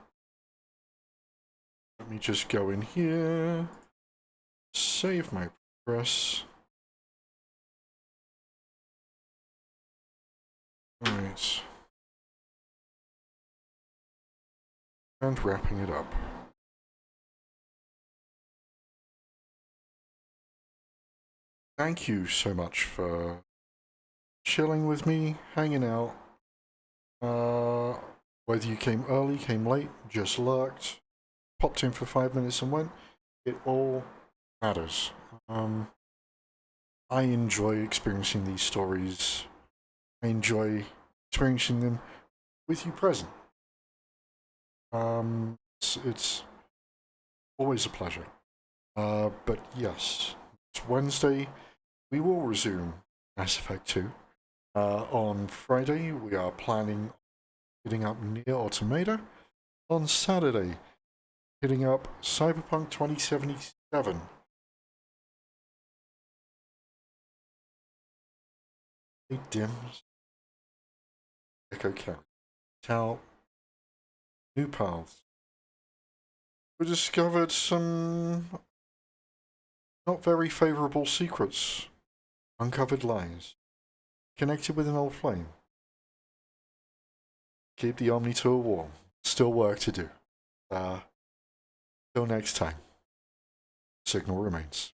Let me just go in here, save my progress. Alright. And wrapping it up. Thank you so much for chilling with me, hanging out. Whether you came early, came late, just lurked, popped in for 5 minutes and went, it all matters. I enjoy experiencing these stories. I enjoy experiencing them with you present. It's always a pleasure. But yes, it's Wednesday. We will resume Mass Effect 2. On Friday, we are planning hitting up Nier Automata. On Saturday, hitting up Cyberpunk 2077. It dims. Echo Count. Tau. New paths. We discovered some not very favourable secrets. Uncovered lies. Connected with an old flame. Keep the Omni Tour warm. Still work to do. Till next time. Signal remains.